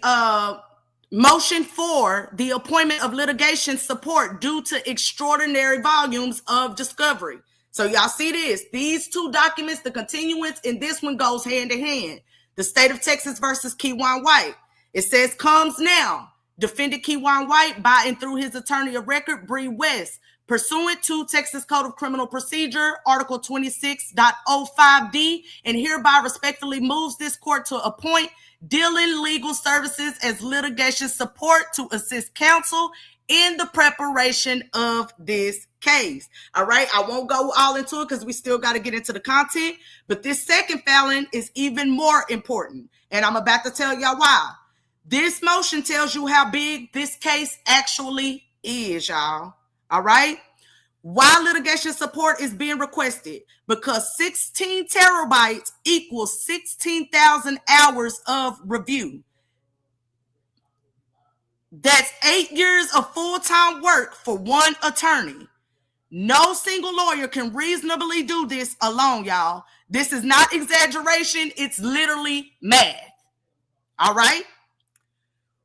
motion for the appointment of litigation support due to extraordinary volumes of discovery. So y'all see this. These two documents, the continuance and this one goes hand in hand. The state of Texas versus Kiwan White. It says comes now. Defendant Kiwan White by and through his attorney of record, Bree West, pursuant to Texas Code of Criminal Procedure, Article 26.05D, and hereby respectfully moves this court to appoint Dillon Legal Services as litigation support to assist counsel in the preparation of this case. All right, I won't go all into it because we still got to get into the content, but this second filing is even more important, and I'm about to tell y'all why. This motion tells you how big this case actually is, y'all. All right. Why litigation support is being requested? Because 16 terabytes equals 16,000 hours of review. That's 8 years of full-time work for one attorney. No single lawyer can reasonably do this alone, y'all. This is not exaggeration. It's literally math. All right.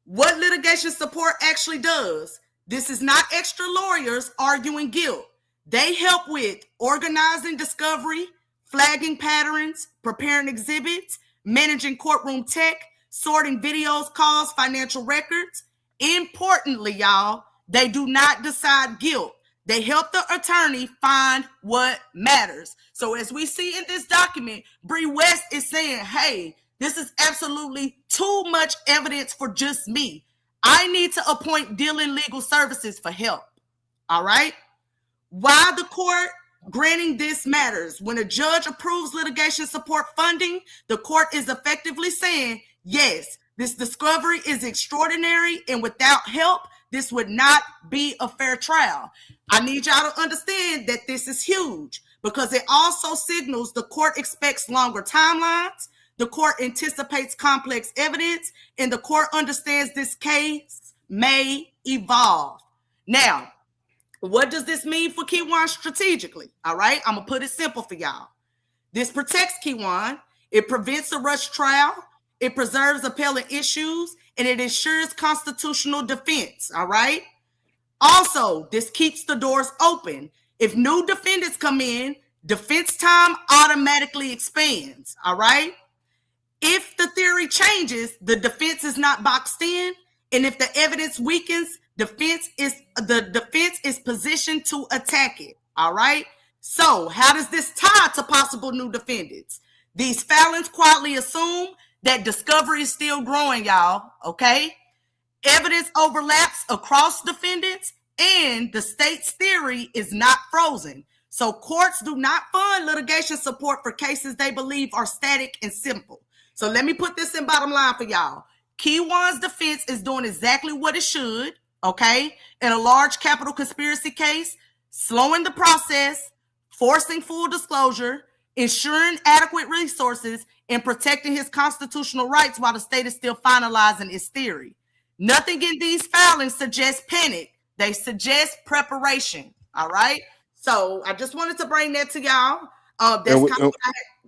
What litigation support actually does? This is not extra lawyers arguing guilt. They help with organizing discovery, flagging patterns, preparing exhibits, managing courtroom tech, sorting videos, calls, financial records, Importantly, y'all, they do not decide guilt. They help the attorney find what matters. So as we see in this document, Bree West is saying, hey, this is absolutely too much evidence for just me. I need to appoint Dealing Legal Services for help. All right? Why the court granting this matters. When a judge approves litigation support funding, the court is effectively saying, yes, this discovery is extraordinary, and without help, this would not be a fair trial. I need y'all to understand that this is huge because it also signals the court expects longer timelines, the court anticipates complex evidence, and the court understands this case may evolve. Now, what does this mean for Kiwan strategically? All right, I'm gonna put it simple for y'all. This protects Kiwan. It prevents a rushed trial. It preserves appellate issues, and it ensures constitutional defense. All right. Also, this keeps the doors open. If new defendants come in, defense time automatically expands. All right. If the theory changes, the defense is not boxed in, and if the evidence weakens, the defense is positioned to attack it. All right. So, how does this tie to possible new defendants? These felons quietly assume that discovery is still growing, y'all. Okay. Evidence overlaps across defendants, and the state's theory is not frozen. So, courts do not fund litigation support for cases they believe are static and simple. So, let me put this in bottom line for y'all. Kiwan's defense is doing exactly what it should. Okay, in a large capital conspiracy case, slowing the process, forcing full disclosure, ensuring adequate resources, and protecting his constitutional rights while the state is still finalizing its theory. Nothing in these filings suggests panic. They suggest preparation. All right. So I just wanted to bring that to y'all.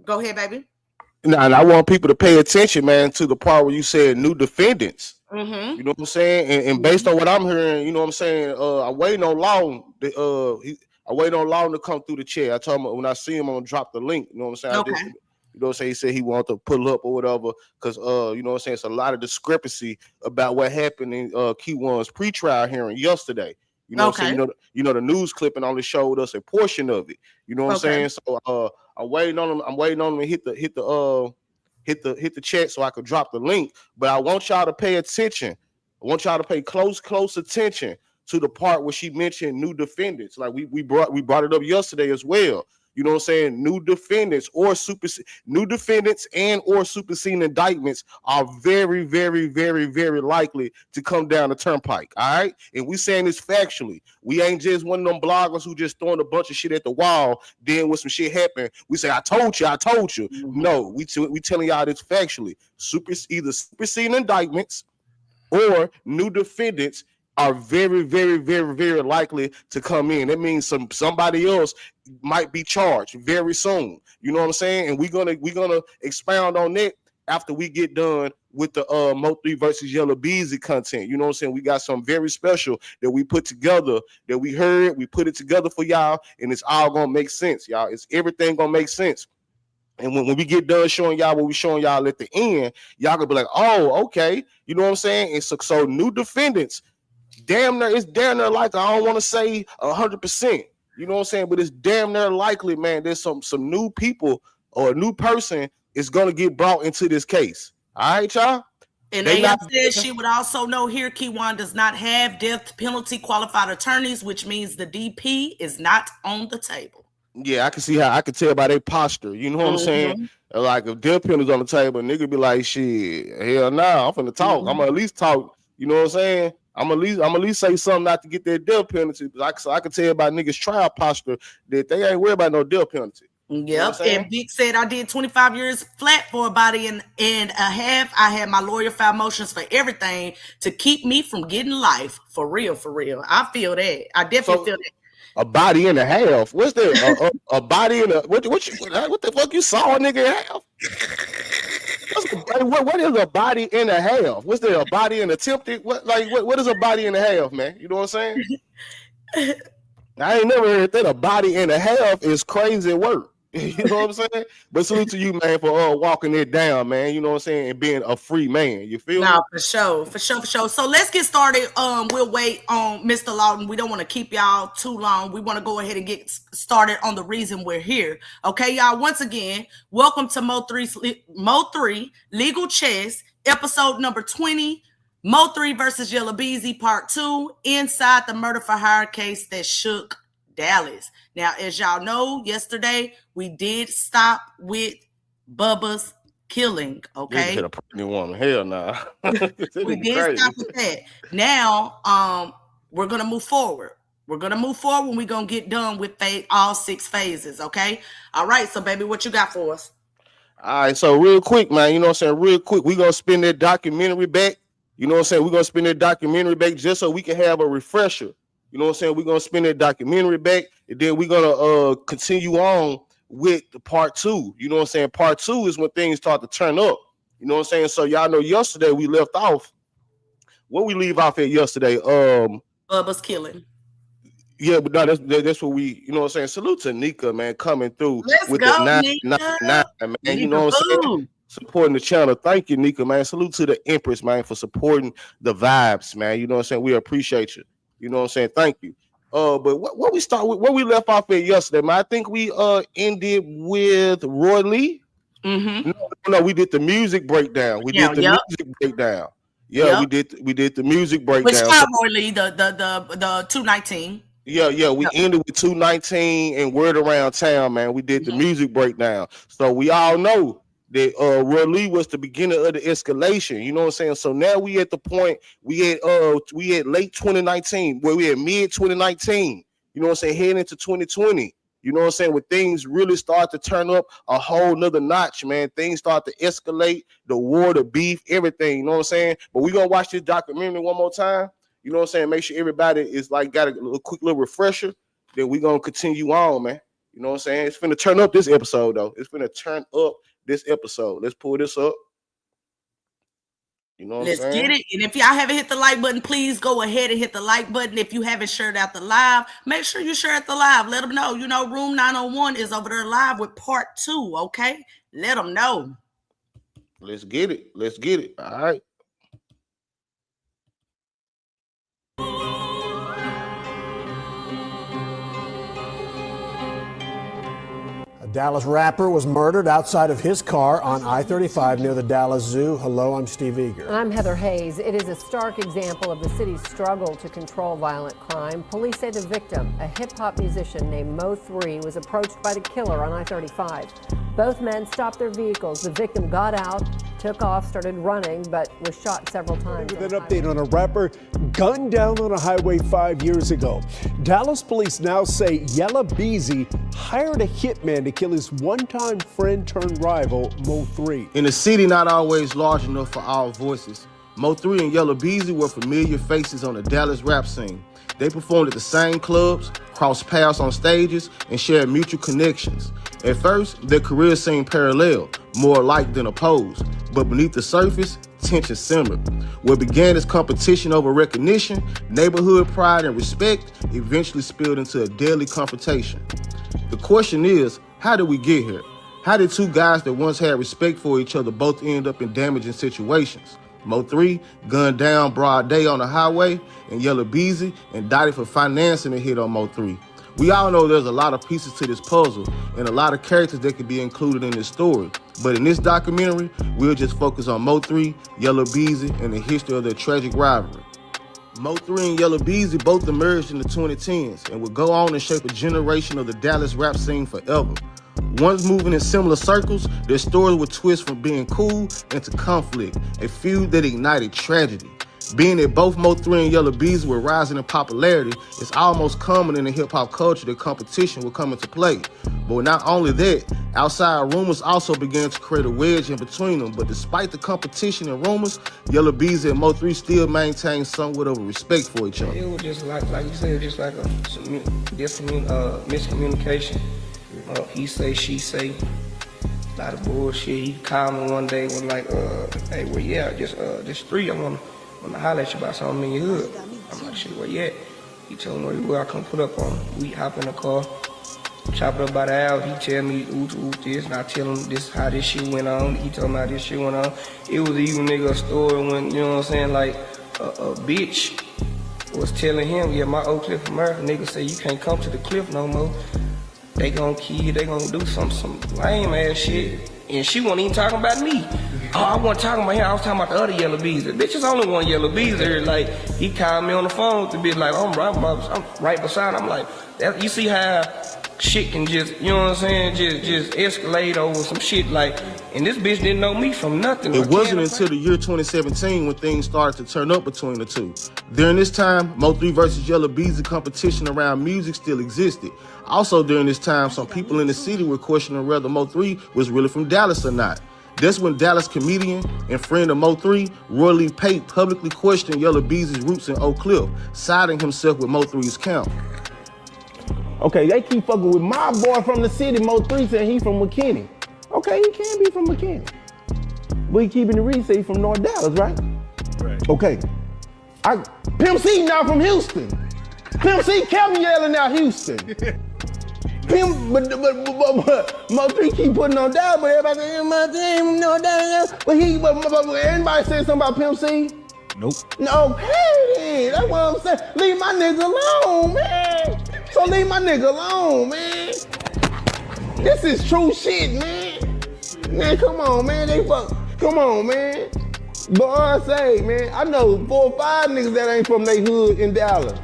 Go ahead, baby. Now, and I want people to pay attention, man, to the part where you said new defendants. Mm-hmm. You know what I'm saying? And based on what I'm hearing, you know what I'm saying? I'm waiting on Long. I waiting on Long to come through the chair. I told him when I see him, I'm gonna drop the link. You know what I'm saying? Okay. You know what I'm saying? He said he wanted to pull up or whatever, because you know what I'm saying, it's a lot of discrepancy about what happened in Kiwan's pretrial hearing yesterday. You know what I'm saying? You know the news clipping only showed us a portion of it. You know what I'm saying? So I'm waiting on him. I'm waiting on him to hit the chat so I could drop the link. But I want y'all to pay attention. I want y'all to pay close attention to the part where she mentioned new defendants. Like we brought it up yesterday as well. You know what I'm saying? New defendants and or superseding indictments are very, very, very, very likely to come down the turnpike. All right. And we saying this factually. We ain't just one of them bloggers who just throwing a bunch of shit at the wall. Then when some shit happen, we say, I told you. Mm-hmm. No, we telling y'all this factually. Either superseding indictments or new defendants are very, very, very, very likely to come in. That means somebody else might be charged very soon. You know what I'm saying? And we're gonna expound on that after we get done with the MO3 versus Yella Beezy content. You know what I'm saying? We got something very special that we put together, that we heard, we put it together for y'all, and it's all gonna make sense, y'all. It's everything gonna make sense. And when we get done showing y'all what we're showing y'all at the end, y'all gonna be like, oh, okay. You know what I'm saying? And so new defendants, it's damn near likely. I don't want to say 100%. You know what I'm saying? But it's damn near likely, man. There's some new people or a new person is gonna get brought into this case. All right, y'all. And AF said she would also know here Kiwan does not have death penalty qualified attorneys, which means the DP is not on the table. Yeah, I can see how I can tell by their posture. You know what I'm saying? Like if death penalty's on the table, nigga be like, shit, hell nah, I'm finna talk. I'm gonna at least talk. You know what I'm saying? I'm at least say something not to get that death penalty. So I can tell by niggas' trial posture that they ain't worried about no death penalty. Yep. You know and Vic said I did 25 years flat for a body and a half. I had my lawyer file motions for everything to keep me from getting life. For real. I feel that. I definitely feel that. A body and a half. What's that? A body and a what the fuck you saw a nigga in half? What is a body and a half? What's there? A body and attempted? What is a body and a half, man? You know what I'm saying? I ain't never heard that. A body and a half is crazy work. You know what I'm saying? But salute to you, man, for walking it down, man. You know what I'm saying? And being a free man. You feel me? No, for sure. So let's get started. We'll wait on Mr. Lawton. We don't want to keep y'all too long. We want to go ahead and get started on the reason we're here. Okay, y'all. Once again, welcome to Mo3 Legal Chess, episode number 20. Mo3 versus Yella Beezy, part 2, inside the murder for hire case that shook Dallas. Now, as y'all know, yesterday we did stop with Bubba's killing. Okay, Hit a pregnant woman. Hell nah. we did stop with that. Now, we're gonna move forward. We're gonna get done with all 6 phases. Okay. All right. So, baby, what you got for us? All right. So real quick, man. You know what I'm saying? Real quick, we gonna spin that documentary back. You know what I'm saying? We're gonna spin that documentary back just so we can have a refresher. You know what I'm saying? We're gonna spin that documentary back, and then we're gonna continue on with the part 2. You know what I'm saying? Part 2 is when things start to turn up. You know what I'm saying? So y'all know yesterday we left off. What we leave off at yesterday? Bubba's killing. Yeah, but no, that's what we, you know what I'm saying? Salute to Nika, man, coming through with go, the 999, man. Nika, you know what I'm saying? Supporting the channel. Thank you, Nika, man. Salute to the Empress, man, for supporting the vibes, man. You know what I'm saying? We appreciate you. You know what I'm saying? Thank you. But what we start with, what we left off at yesterday, man. I think we ended with Roy Lee. Mm-hmm. No, we did the music breakdown. We did the music breakdown. Yeah, we did the music breakdown. Which time, Roy Lee? The 219. Yeah, we ended with 219 and Word Around Town, man. We did the music breakdown. So we all know that Roy Lee was the beginning of the escalation. You know what I'm saying? So now we at the point we had late 2019, where we had mid 2019. You know what I'm saying? Heading into 2020. You know what I'm saying? When things really start to turn up a whole nother notch, man. Things start to escalate, the war, the beef, everything. You know what I'm saying? But we're gonna watch this documentary one more time. You know what I'm saying? Make sure everybody is like got a quick little refresher. Then we're gonna continue on, man. You know what I'm saying? It's finna turn up this episode, though. It's finna turn up this episode. Let's pull this up. You know what I'm saying? Let's get it. And if y'all haven't hit the like button, please go ahead and hit the like button. If you haven't shared out the live, make sure you share out the live. Let them know. You know, Room 901 is over there live with part 2. Okay, let them know. Let's get it. Let's get it. All right. A Dallas rapper was murdered outside of his car on I-35 near the Dallas Zoo. Hello, I'm Steve Eager. And I'm Heather Hayes. It is a stark example of the city's struggle to control violent crime. Police say the victim, a hip-hop musician named Mo3, was approached by the killer on I-35. Both men stopped their vehicles. The victim got out, took off, started running, but was shot several times. With an update on a rapper gunned down on a highway 5 years ago. Dallas police now say Yella Beezy hired a hitman to kill his one-time friend turned rival, Mo3. In a city not always large enough for all voices, Mo3 and Yella Beezy were familiar faces on the Dallas rap scene. They performed at the same clubs, crossed paths on stages, and shared mutual connections. At first, their careers seemed parallel, more alike than opposed. But beneath the surface, tension simmered. What began as competition over recognition, neighborhood pride, and respect eventually spilled into a deadly confrontation. The question is, how did we get here? How did two guys that once had respect for each other both end up in damaging situations? Mo3 gunned down broad day on the highway, and Yella Beezy indicted for financing a hit on Mo3. We all know there's a lot of pieces to this puzzle and a lot of characters that could be included in this story. But in this documentary, we'll just focus on Mo3, Yella Beezy, and the history of their tragic rivalry. Mo3 and Yella Beezy both emerged in the 2010s and would go on and shape a generation of the Dallas rap scene forever. Once moving in similar circles, their stories would twist from being cool into conflict, a feud that ignited tragedy. Being that both Mo3 and Yella Beezy were rising in popularity, it's almost common in the hip-hop culture that competition will come into play. But not only that, outside rumors also began to create a wedge in between them. But despite the competition and rumors, Yella Beezy and Mo3 still maintained somewhat of a respect for each other. It was just like you said, just like a miscommunication. He say, she say, a lot of bullshit. He called me one day, was like, hey, well, yeah, just 3, I wanna holler at you about something in your hood. I'm like, shit, where you at? He told me where I come put up on him. We hop in the car, Chop it up by the hour. He tell me, ooh, this, and I tell him this how this shit went on. He told me how this shit went on. It was even nigga a story when, you know what I'm saying, like a bitch was telling him, yeah, my Oak Cliff America nigga said you can't come to the cliff no more. They gonna kill you, they gonna do some lame ass shit. And she wasn't even talking about me. Oh, I wasn't talking about him, I was talking about the other Yella Beezy. Bitch, there's only one Yella Beezy. Like, he called me on the phone to be like, I'm right beside him. I'm like, you see how shit can just, you know what I'm saying, just escalate over some shit, like, and this bitch didn't know me from nothing. It wasn't until the year 2017 when things started to turn up between the two. During this time, MO3 versus Yella Beezy competition around music still existed. Also during this time, some people in the city were questioning whether MO3 was really from Dallas or not. That's when Dallas comedian and friend of MO3, Roy Lee Pate, publicly questioned Yella Beezy's roots in Oak Cliff, siding himself with MO3's camp. Okay, they keep fucking with my boy from the city. MO3 said he from McKinney. Okay, he can be from McKinney. But he keeping the reason he from North Dallas, right? Right. Okay. Pimp C now from Houston. Pimp C kept yelling out Houston. But MO3 keep putting on Dallas, but everybody say, MO3 North Dallas. But anybody say something about Pimp C? Nope. No, hey, that's what I'm saying. Leave my nigga alone, man. So leave my nigga alone, man. This is true shit, man. Man, come on, man. Come on, man. But I say, man, I know 4 or 5 niggas that ain't from they hood in Dallas.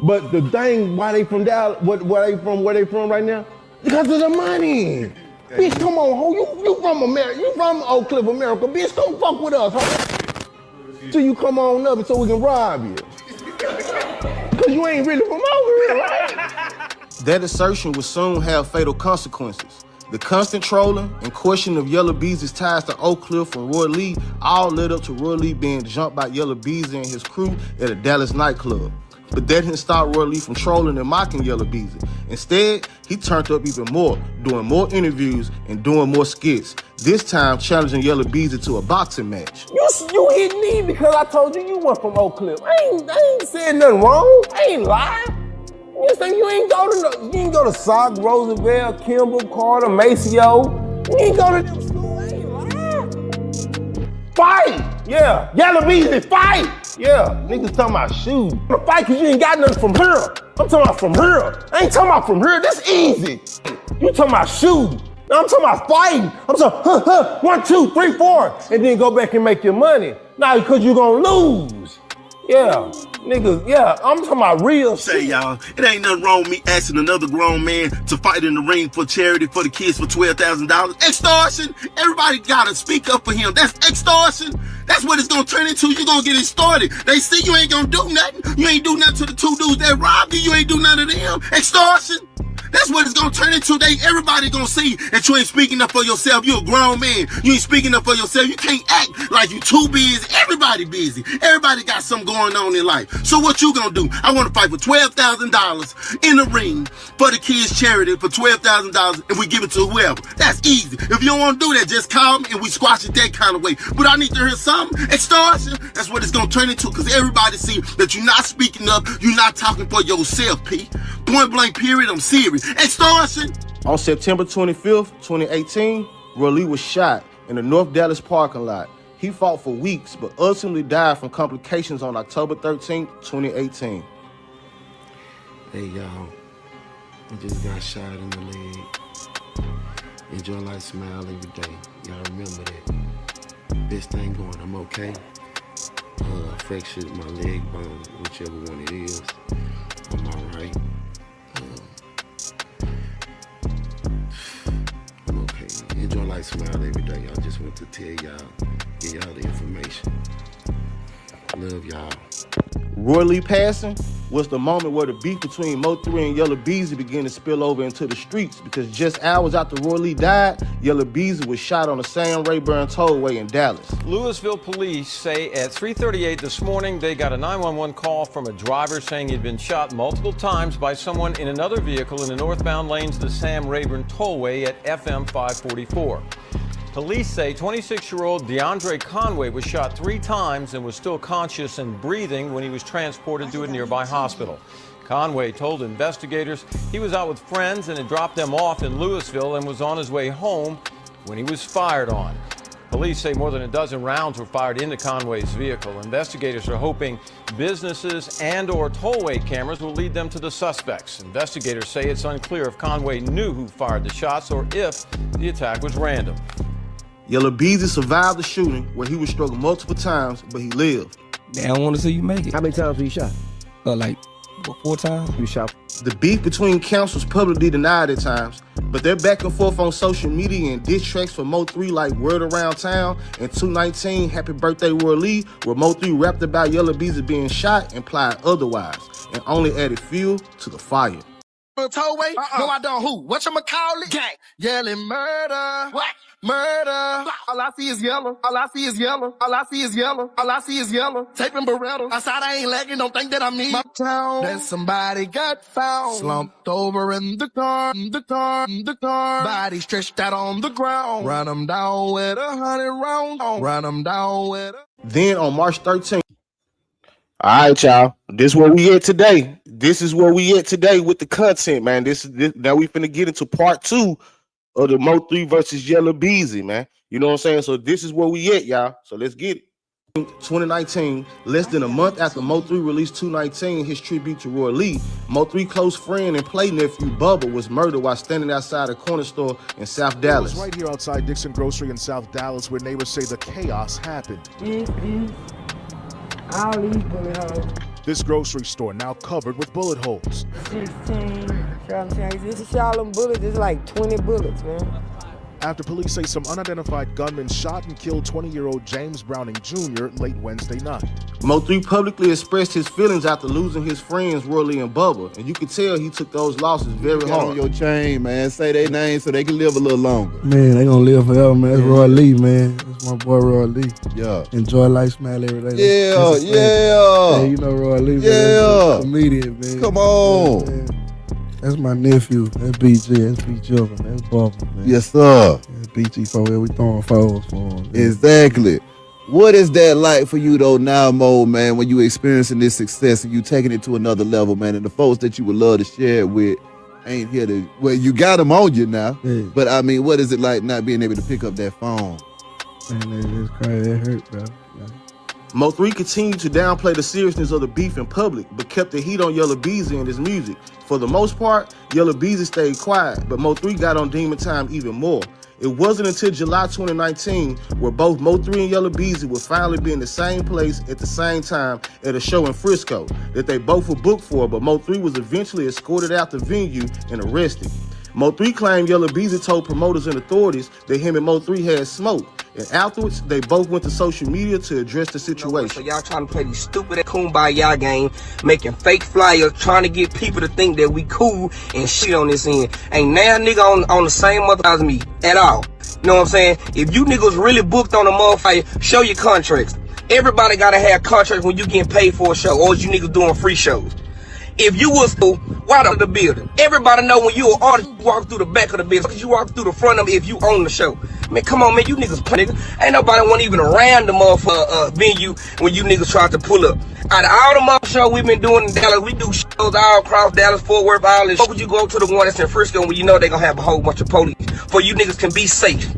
But the thing, why they from Dallas, where they from right now? Because of the money. Bitch, come on, ho. You from America. You from Oak Cliff, America. Bitch, come fuck with us, ho. Till you come on up so we can rob you. Cause you ain't really from over here, right? That assertion would soon have fatal consequences. The constant trolling and questioning of Yella Beezy's ties to Oak Cliff from Roy Lee all led up to Roy Lee being jumped by Yella Beezy and his crew at a Dallas nightclub. But that didn't stop Roy Lee from trolling and mocking Yella Beezy. Instead, he turned up even more, doing more interviews and doing more skits, this time challenging Yella Beezy to a boxing match. You hit me because I told you weren't from Oak Cliff. I ain't said nothing wrong. I ain't lying. You think you ain't go to Sock, Roosevelt, Kimball, Carter, Maceo. You ain't go to them schools. I ain't lying. Fight! Yeah. Yella Beezy, fight! Yeah. Niggas talking about shoes. Fight because you ain't got nothing from here. I'm talking about from here. I ain't talking about from here. This easy. You talking about shoes. Now I'm talking about fighting. I'm talking 1, 2, 3, 4, and then go back and make your money. Now because you gonna lose. Yeah, niggas, yeah, I'm talking about real shit. Say y'all, it ain't nothing wrong with me asking another grown man to fight in the ring for charity for the kids for $12,000. Extortion, everybody gotta speak up for him. That's extortion. That's what it's gonna turn into. You're gonna get extorted. They see you ain't gonna do nothing. You ain't do nothing to the 2 dudes that robbed you. You ain't do nothing to them. Extortion. That's what it's gonna turn into. Everybody gonna see that you ain't speaking up for yourself. You a grown man. You ain't speaking up for yourself. You can't act like you too busy. Everybody busy. Everybody got something going on in life. So what you gonna do? I wanna fight for $12,000 in the ring for the kids' charity for $12,000 and we give it to whoever. That's easy. If you don't wanna do that, just call me and we squash it that kind of way. But I need to hear something. Extortion. That's what it's gonna turn into because everybody see that you're not speaking up. You're not talking for yourself, P. Point blank period. I'm serious. Extortion. On September 25th, 2018, Roy Lee was shot in the North Dallas parking lot. He fought for weeks, but ultimately died from complications on October 13th, 2018. Hey, y'all. I just got shot in the leg. Enjoy life, smile every day. Y'all remember that. Best thing going, I'm okay. Fractured my leg bone, whichever one it is. I'm all right. I'm okay. Enjoy life, smile every day. I just want to tell y'all, give y'all the information. Love y'all. Roy Lee passing was the moment where the beef between MO3 and Yella Beezy began to spill over into the streets because just hours after Roy Lee died, Yella Beezy was shot on the Sam Rayburn Tollway in Dallas. Louisville police say at 3:38 this morning they got a 911 call from a driver saying he'd been shot multiple times by someone in another vehicle in the northbound lanes of the Sam Rayburn Tollway at FM 544. Police say 26-year-old DeAndre Conway was shot 3 times and was still conscious and breathing when he was transported to a nearby hospital. Conway told investigators he was out with friends and had dropped them off in Louisville and was on his way home when he was fired on. Police say more than a dozen rounds were fired into Conway's vehicle. Investigators are hoping businesses and/or tollway cameras will lead them to the suspects. Investigators say it's unclear if Conway knew who fired the shots or if the attack was random. Yella Beezy survived the shooting where he was struck multiple times, but he lived. They don't want to see you make it. How many times were you shot? Like 4 times. You shot. The beef between camps was publicly denied at times, but they're back and forth on social media and diss tracks for MO3 like Word Around Town and 219 Happy Birthday World Lee, where MO3 rapped about Yella Beezy being shot and implied otherwise, and only added fuel to the fire. Tollway? No, I don't. Who? Whatchamacallit? Gang. Yelling murder. What? Murder. All I see is yellow. All I see is yellow. All I see is yellow. All I see is yellow. Taping Beretta. Outside I ain't lagging. Don't think that I'm me. My town. Then somebody got found. Slumped over in the car. Body stretched out on the ground. Run them down with 100 rounds. Run them down with a... Then on March 13th. All right, y'all. This is where we at today. This is where we at today with the content, man. This now we finna get into part 2 of the MO3 versus Yella Beezy, man. You know what I'm saying? So this is where we at, y'all. So let's get it. 2019, less than a month after MO3 released 219, his tribute to Roy Lee, MO3 close friend and play nephew Bubba was murdered while standing outside a corner store in South Dallas. It was right here outside Dixon Grocery in South Dallas where neighbors say the chaos happened. All these bullet holes. This grocery store now covered with bullet holes. 16, 17, this is all them bullets, it's like 20 bullets, man. After police say some unidentified gunmen shot and killed 20-year-old James Browning Jr. late Wednesday night. MO3 publicly expressed his feelings after losing his friends Roy Lee and Bubba, and you could tell he took those losses very hard. On your chain, man. Say their name so they can live a little longer. Man, they gonna live forever, man. That's Roy Lee, man. That's my boy Roy Lee. Yeah. Enjoy life, smile every day. Yeah. Hey, you know Roy Lee, man. Yeah. Comedian, man. Come on. Yeah, that's my nephew. That's BG. That's B. Children. That's Bubba, man. Yes, sir. That's BG for where we throwing foes for him. Man. Exactly. What is that like for you though now, Mo, man, when you experiencing this success and you taking it to another level, man, and the folks that you would love to share it with ain't here to, well, you got them on you now, yeah. But I mean, what is it like not being able to pick up that phone? Man, it's crazy. It hurt, bro. MO3 continued to downplay the seriousness of the beef in public, but kept the heat on Yella Beezy and his music. For the most part, Yella Beezy stayed quiet, but MO3 got on Demon Time even more. It wasn't until July 2019 where both MO3 and Yella Beezy would finally be in the same place at the same time at a show in Frisco that they both were booked for, but MO3 was eventually escorted out the venue and arrested. MO3 claimed Yella Beezy told promoters and authorities that him and MO3 had smoke, and afterwards they both went to social media to address the situation. So y'all trying to play these stupid kumbaya game, making fake flyers, trying to get people to think that we cool and shit on this end. Ain't now nigga on the same mother as me at all. You know what I'm saying? If you niggas really booked on a motherfucker, show your contracts. Everybody gotta have contracts when you getting paid for a show, or is you niggas doing free shows. If you was right up the building, everybody know when you an artist, you walk through the back of the building, you walk through the front of it if you own the show. Man, come on, man, you niggas nigga. Ain't nobody want even around the motherfucker venue when you niggas try to pull up. Out of all the mother shows we've been doing in Dallas, we do shows all across Dallas, Fort Worth, all this. Why would you go to the one that's in Frisco when you know they gonna have a whole bunch of police? For you niggas can be safe.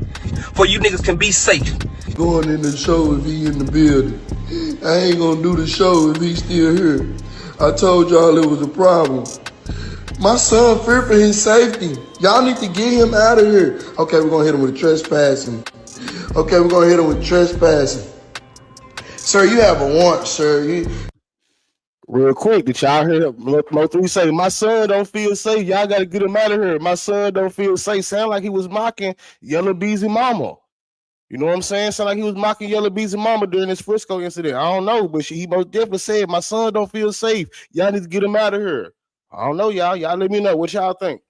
For you niggas can be safe. Going in the show if he in the building. I ain't gonna do the show if he still here. I told y'all it was a problem. My son feared for his safety. Y'all need to get him out of here. Okay, we're gonna hit him with trespassing. Okay, we're gonna hit him with trespassing. Sir, you have a warrant, sir. Real quick, did y'all hear MO3 say, my son don't feel safe, y'all gotta get him out of here. My son don't feel safe. Sound like he was mocking Yella Beezy mama. You know what I'm saying? Sound like he was mocking Yella Beezy mama during this Frisco incident. I don't know, but he most definitely said, my son don't feel safe. Y'all need to get him out of here. I don't know, y'all. Y'all let me know what y'all think.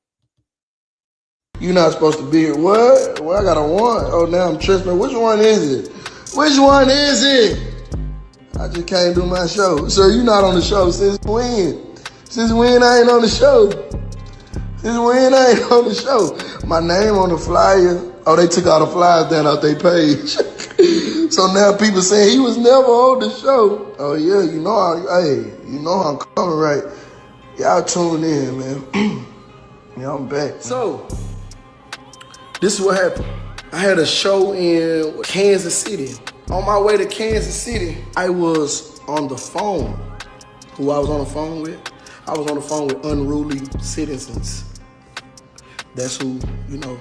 You're not supposed to be here. What? Well, I got a warrant. Oh, now I'm trespassing. Which one is it? Which one is it? I just can't do my show. Sir, you're not on the show since when? Since when I ain't on the show? Since when I ain't on the show? My name on the flyer. Oh, they took all the flyers down out their page. So now people saying he was never on the show. Oh yeah, you know how I'm coming, right? Y'all tune in, man. Yeah, I'm back. So, this is what happened. I had a show in Kansas City. On my way to Kansas City, I was on the phone. Who I was on the phone with? I was on the phone with unruly citizens. That's who, you know,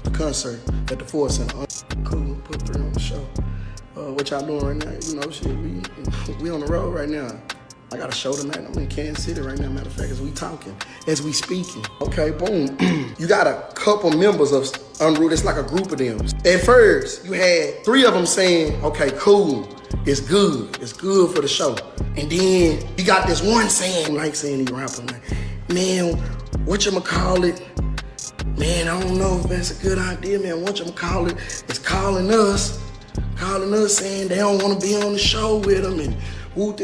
the concert at the Ford Center. Cool, put 3 on the show. What y'all doing right now? You know, shit, we on the road right now. I got a show tonight. I'm in Kansas City right now, matter of fact, as we talking, as we speaking. Okay, boom. You got a couple members of Unruly. It's like a group of them. At first, you had 3 of them saying, okay, cool, it's good for the show. And then you got this one saying, like saying he rapping, like, man, whatchamacallit, man, I don't know if that's a good idea, man. Whatchamacallit is calling us saying they don't want to be on the show with them and whoop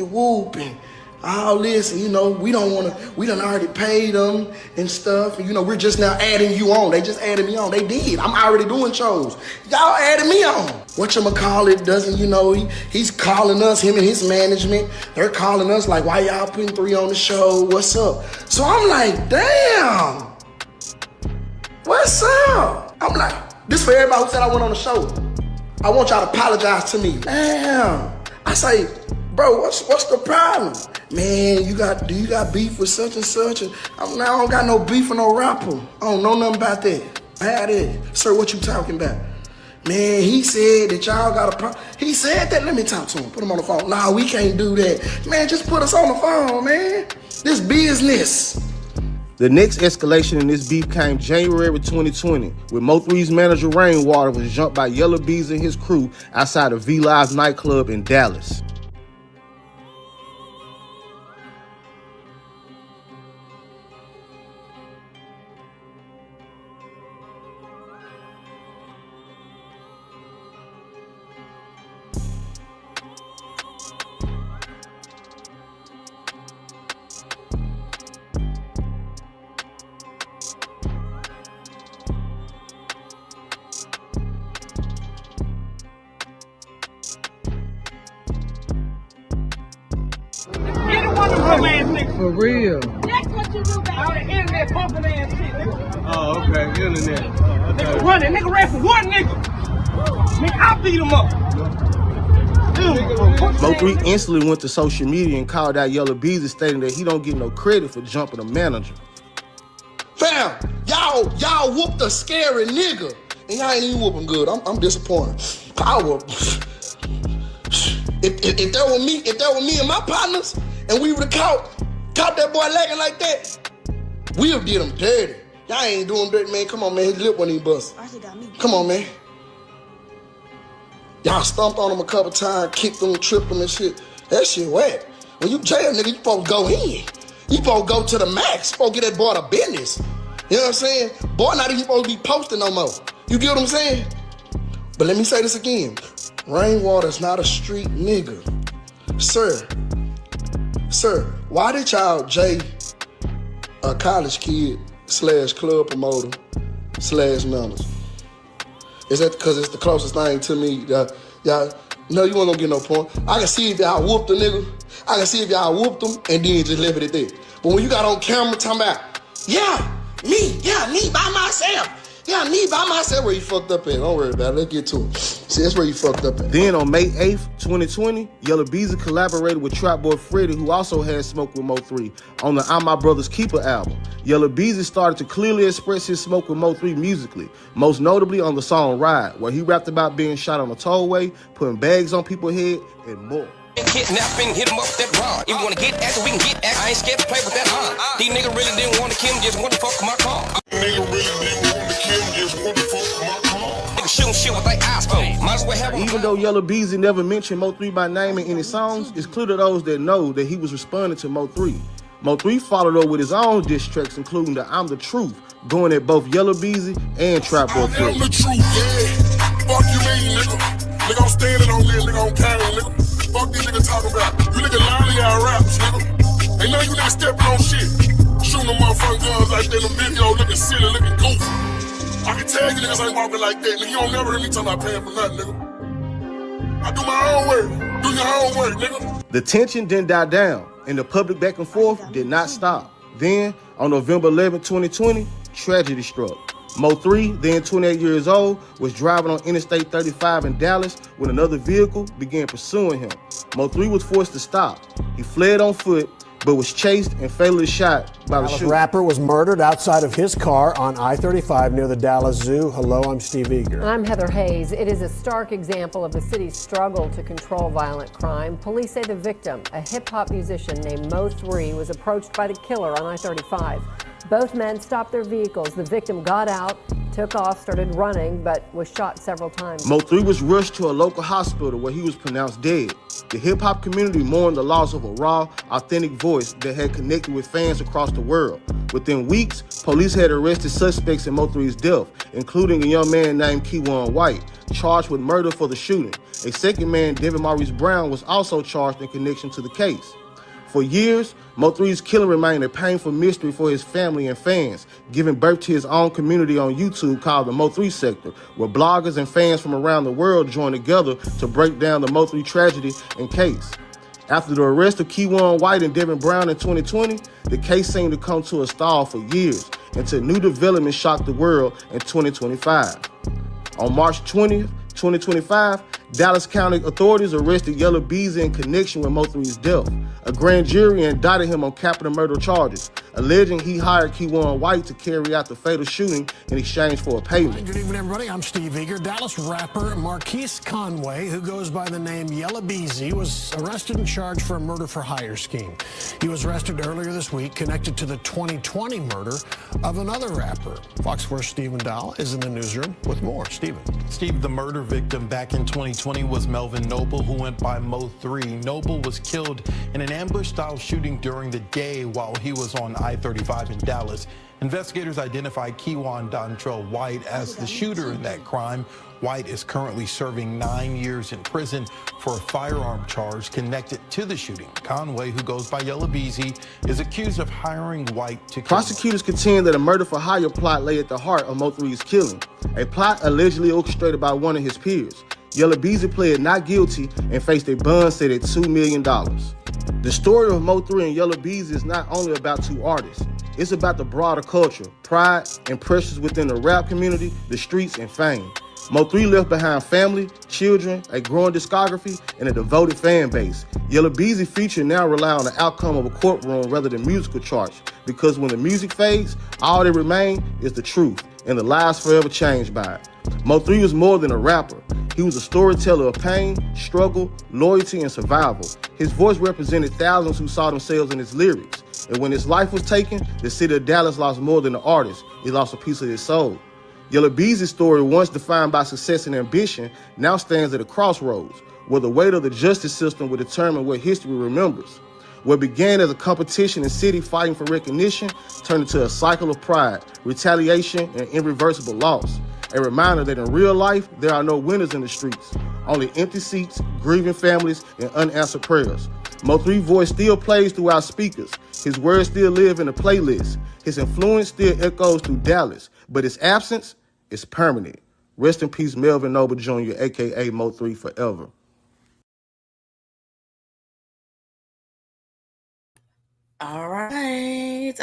and all this, and you know, we done already paid them and stuff, and you know, we're just now adding you on. They just added me on. They did. I'm already doing shows. Y'all added me on. Whatchamacallit doesn't, you know, he's calling us, him and his management, they're calling us like, why y'all putting 3 on the show? What's up? So I'm like, damn, what's up? I'm like, this for everybody who said I went on the show. I want y'all to apologize to me. Damn. I say, bro, what's the problem? Man, do you got beef with such and such? And I don't got no beef with no rapper. I don't know nothing about that. I had it. Sir, what you talking about? Man, he said that y'all got a problem. He said that. Let me talk to him. Put him on the phone. Nah, we can't do that. Man, just put us on the phone, man. This business. The next escalation in this beef came January 2020, when Mo3's manager Rainwater was jumped by Yella Beezy and his crew outside of V-Live nightclub in Dallas. For real. That's what you do, baby. All the internet bumping ass shit, nigga. Oh, okay, internet. Okay. Nigga running, nigga ran for one nigga. Nigga, I beat him up. Mo3 instantly went to social media and called out Yella Beezy, stating that he don't get no credit for jumping a manager. Fam, y'all whooped a scary nigga. And y'all ain't even whooping good. I'm disappointed. If that were me and my partners, and we would've caught that boy lagging like that, we would've did him dirty. Y'all ain't doing dirty, man. Come on, man. His lip when he bust. Come on, man. Y'all stomped on him a couple times, kicked him, tripped him and shit. That shit whack. When you jail, nigga, you supposed to go in. You supposed to go to the max. You supposed to get that boy to business. You know what I'm saying? Boy not even supposed to be posting no more. You get what I'm saying? But let me say this again. Rainwater's not a street nigga. Sir, why did y'all J a college kid / club promoter / numbers? Is that because it's the closest thing to me? Y'all, no, you ain't gonna get no point. I can see if y'all whooped the nigga. I can see if y'all whooped him and then just left it at that. But when you got on camera talking about, me by myself. Yeah, me by myself, where you fucked up at. Don't worry about it. Let's get to it. See, that's where you fucked up at. Then on May 8th, 2020, Yella Beezy collaborated with Trap Boy Freddy, who also had smoke with Mo3, on the I'm My Brother's Keeper album. Yella Beezy started to clearly express his smoke with Mo3 musically, most notably on the song Ride, where he rapped about being shot on a tollway, putting bags on people's head, and more. Kidnapping, hit him up with that rod. If you wanna get active, we can get active. I ain't scared to play with that hard. These niggas really didn't want to kill him, just want to fuck with my car. Nigga really didn't want to kill him, just want to fuck with my car. Niggas shooting shit with their eyes closed. Might as well have Even though Yella Beezy never mentioned Mo3 by name in any songs, it's clear to those that know that he was responding to Mo3. Mo3 followed up with his own diss tracks, including the I'm the Truth, going at both Yella Beezy and Trap Boy Freddy. I'm the truth, yeah. Fuck you mean, nigga. Nigga, I'm standing on this, nigga, I'm carrying, nigga. Fuck these niggas talking about. You niggas lying to y'all raps, nigga. Ain't none of you niggas stepping on shit. Shooting them motherfucking guns like that in the video, looking silly, looking goofy. I can tell you niggas ain't walking like that, nigga. You don't never hear me talking about paying for nothing, nigga. I do my own work. Do your own work, nigga. The tension didn't die down, and the public back and forth did not stop. Then, on November 11, 2020, tragedy struck. MO3, then 28 years old, was driving on Interstate 35 in Dallas when another vehicle began pursuing him. MO3 was forced to stop. He fled on foot, but was chased and fatally shot by the Dallas shooter. rapper was murdered outside of his car on I-35 near the Dallas Zoo. Hello, I'm Steve Eager. I'm Heather Hayes. It is a stark example of the city's struggle to control violent crime. Police say the victim, a hip-hop musician named MO3, was approached by the killer on I-35. Both men stopped their vehicles. The victim got out, took off, started running, but was shot several times. MO3 was rushed to a local hospital where he was pronounced dead. The hip-hop community mourned the loss of a raw, authentic voice that had connected with fans across the world. Within weeks, police had arrested suspects in MO3's death, including a young man named Keywan White, charged with murder for the shooting. A second man, Devin Maurice Brown, was also charged in connection to the case. For years, MO3's killing remained a painful mystery for his family and fans, giving birth to his own community on YouTube called the MO3 Sector, where bloggers and fans from around the world joined together to break down the MO3 tragedy and case. After the arrest of Keywan White and Devin Brown in 2020, the case seemed to come to a stall for years until new developments shocked the world in 2025. On March 20th, 2025, Dallas County authorities arrested Yella Beezy in connection with MO3's death. A grand jury indicted him on capital murder charges, alleging he hired Keywan White to carry out the fatal shooting in exchange for a payment. Good evening, everybody. I'm Steve Eager. Dallas rapper Marquise Conway, who goes by the name Yella Beezy, was arrested and charged for a murder-for-hire scheme. He was arrested earlier this week, connected to the 2020 murder of another rapper. Fox 4's Stephen Dahl is in the newsroom with more. Stephen. Steve, the murder victim back in 2020 was Melvin Noble, who went by MO3. Noble was killed in an ambush-style shooting during the day while he was on I-35 in Dallas. Investigators identified Keywan Dontrell White as the shooter in that crime. White is currently serving 9 years in prison for a firearm charge connected to the shooting. Conway, who goes by Yella Beezy, is accused of hiring White to kill. Prosecutors contend that a murder-for-hire plot lay at the heart of MO3's killing, a plot allegedly orchestrated by one of his peers. Yella Beezy pled not guilty and faced a bond set at $2 million. The story of MO3 and Yella Beezy is not only about two artists. It's about the broader culture, pride, and pressures within the rap community, the streets, and fame. MO3 left behind family, children, a growing discography, and a devoted fan base. Yella Beezy feature now rely on the outcome of a courtroom rather than musical charts, because when the music fades, all that remains is the truth, and the lives forever changed by it. MO3 was more than a rapper. He was a storyteller of pain, struggle, loyalty, and survival. His voice represented thousands who saw themselves in his lyrics. And when his life was taken, the city of Dallas lost more than an artist. He lost a piece of his soul. Yella Beezy's story, once defined by success and ambition, now stands at a crossroads, where the weight of the justice system will determine what history remembers. What began as a competition in city fighting for recognition turned into a cycle of pride, retaliation, and irreversible loss. A reminder that in real life, there are no winners in the streets, only empty seats, grieving families, and unanswered prayers. MO3's voice still plays through our speakers. His words still live in the playlist. His influence still echoes through Dallas, but his absence is permanent. Rest in peace, Melvin Noble Jr., a.k.a. MO3 forever. All right.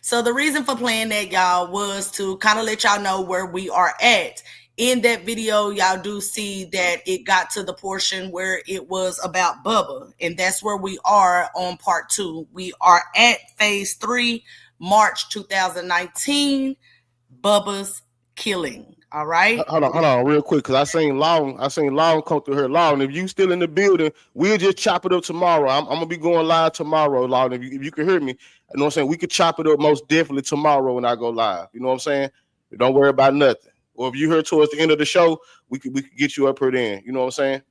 So the reason for playing that, y'all, was to kind of let y'all know where we are at. In that video, y'all do see that it got to the portion where it was about Bubba, and that's where we are on part 2. We are at phase 3, March 2019, Bubba's killing. All right. Hold on, real quick, because I seen Long come through here. Long, if you still in the building, we'll just chop it up tomorrow. I'm gonna be going live tomorrow, Long. If you can hear me, you know what I'm saying? We could chop it up most definitely tomorrow when I go live. You know what I'm saying? Don't worry about nothing. Or if you heard towards the end of the show, we could get you up here then. You know what I'm saying?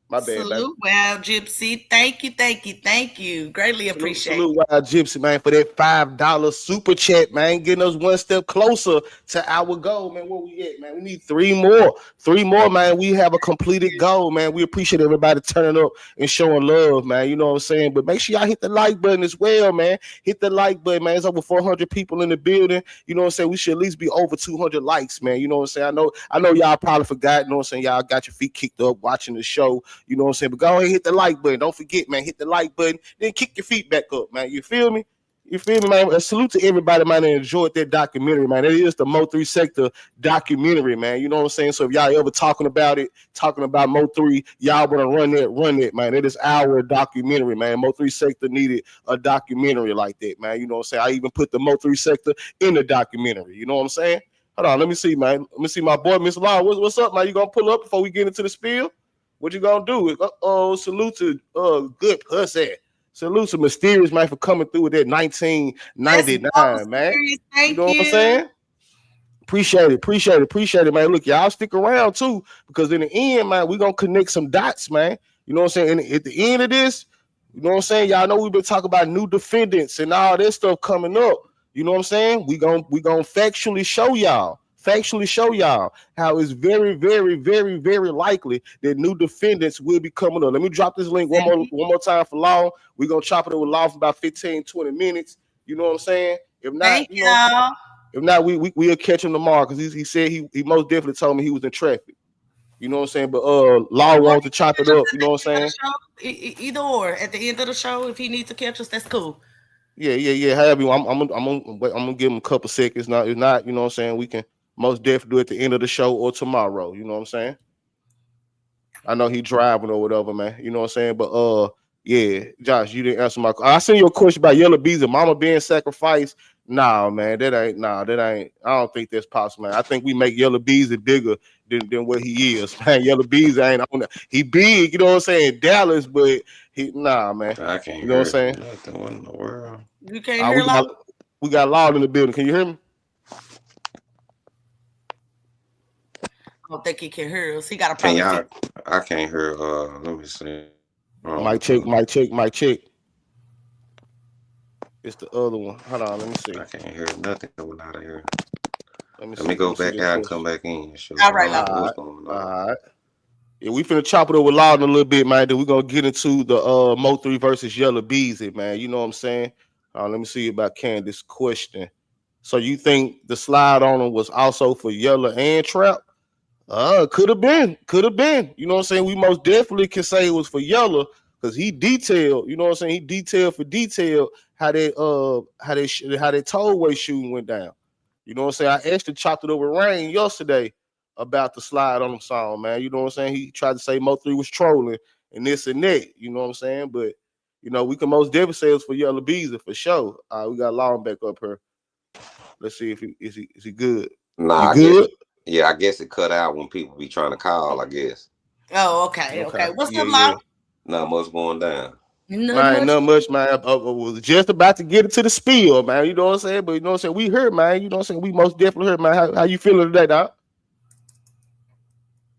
My bad, Salute, baby. Wild Gypsy. Thank you. Greatly appreciate it. Salute, Wild Gypsy, man, for that $5 super chat, man, getting us one step closer to our goal, man. Where we at, man? We need 3 more. 3 more, man. We have a completed goal, man. We appreciate everybody turning up and showing love, man. You know what I'm saying? But make sure y'all hit the like button as well, man. Hit the like button, man. It's over 400 people in the building. You know what I'm saying? We should at least be over 200 likes, man. You know what I'm saying? I know y'all probably forgot. You know what I'm saying? Y'all got your feet kicked up watching the show. You know what I'm saying? But go ahead and hit the like button. Don't forget, man. Hit the like button. Then kick your feet back up, man. You feel me? You feel me, man? A salute to everybody, man, that enjoyed that documentary, man. It is the Mo3 Sector documentary, man. You know what I'm saying? So if y'all ever talking about Mo3, y'all want to run that, man. It is our documentary, man. Mo3 Sector needed a documentary like that, man. You know what I'm saying? I even put the Mo3 Sector in the documentary. You know what I'm saying? Hold on, let me see, man. Let me see my boy, Miss Law. What's up, man? You gonna pull up before we get into the spiel? What you gonna do? Salute to good pussy. Salute to Mysterious, man, for coming through with that 1999, man. Thank you know what I'm saying? Appreciate it, man. Look, y'all stick around too, because in the end, man, we're gonna connect some dots, man. You know what I'm saying? And at the end of this, you know what I'm saying? Y'all know we've been talking about new defendants and all this stuff coming up. You know what I'm saying? We gonna factually show y'all how it's very, very, very, very likely that new defendants will be coming up. Let me drop this link one more time for Law. We're gonna chop it up with Law for about 15-20 minutes. You know what I'm saying? If not, if not, we'll catch him tomorrow, because he said he most definitely told me he was in traffic. You know what I'm saying? But Law wants to chop it up. You know what I'm saying? Either or, at the end of the show, if he needs to catch us, that's cool. Yeah. However, I'm gonna give him a couple seconds. Now, if not, you know what I'm saying, we can most definitely do it at the end of the show or tomorrow. You know what I'm saying? I know he driving or whatever, man. You know what I'm saying? But yeah, Josh, you didn't answer my. I seen your question about Yella Beezy mama being sacrificed. Nah, man, that ain't. I don't think that's possible, man. I think we make Yella Beezy bigger than what he is, man. Yella Beezy ain't on that. He big, you know what I'm saying, Dallas, but man. I can't you know what I'm saying? Nothing. What in the world? You can't hear Law? We got Law in the building. Can you hear me? I don't think he can hear us. He got a problem. I can't hear. Let me see. Mic check. It's the other one. Hold on, let me see. I can't hear nothing coming out of here. Let me go back out and come back in. All right, what's going on? All right. Yeah, we finna chop it over with Law in a little bit, man. Then we're gonna get into the Mo3 versus Yella Beezy, man. You know what I'm saying? Let me see about Candace's question. So you think the slide on him was also for Yella and Trap? Could have been. You know what I'm saying? We most definitely can say it was for Yella, because he detailed, you know what I'm saying? He detailed how that tollway shooting went down. You know what I'm saying? I actually chopped it over Rain yesterday about the slide on him song, man. You know what I'm saying? He tried to say Mo3 was trolling and this and that. You know what I'm saying? But you know, we can most definitely say it was for Yella Beezy for sure. We got Long back up here. Let's see if is he good. Nah, you good? I guess it cut out when people be trying to call, I guess. Oh, okay. What's up, Law? Not much going down. Not much, man. I was just about to get into the spiel, man. You know what I'm saying? But you know what I'm saying? We heard, man. You know what I'm saying? We most definitely heard, man. How you feeling today, dog?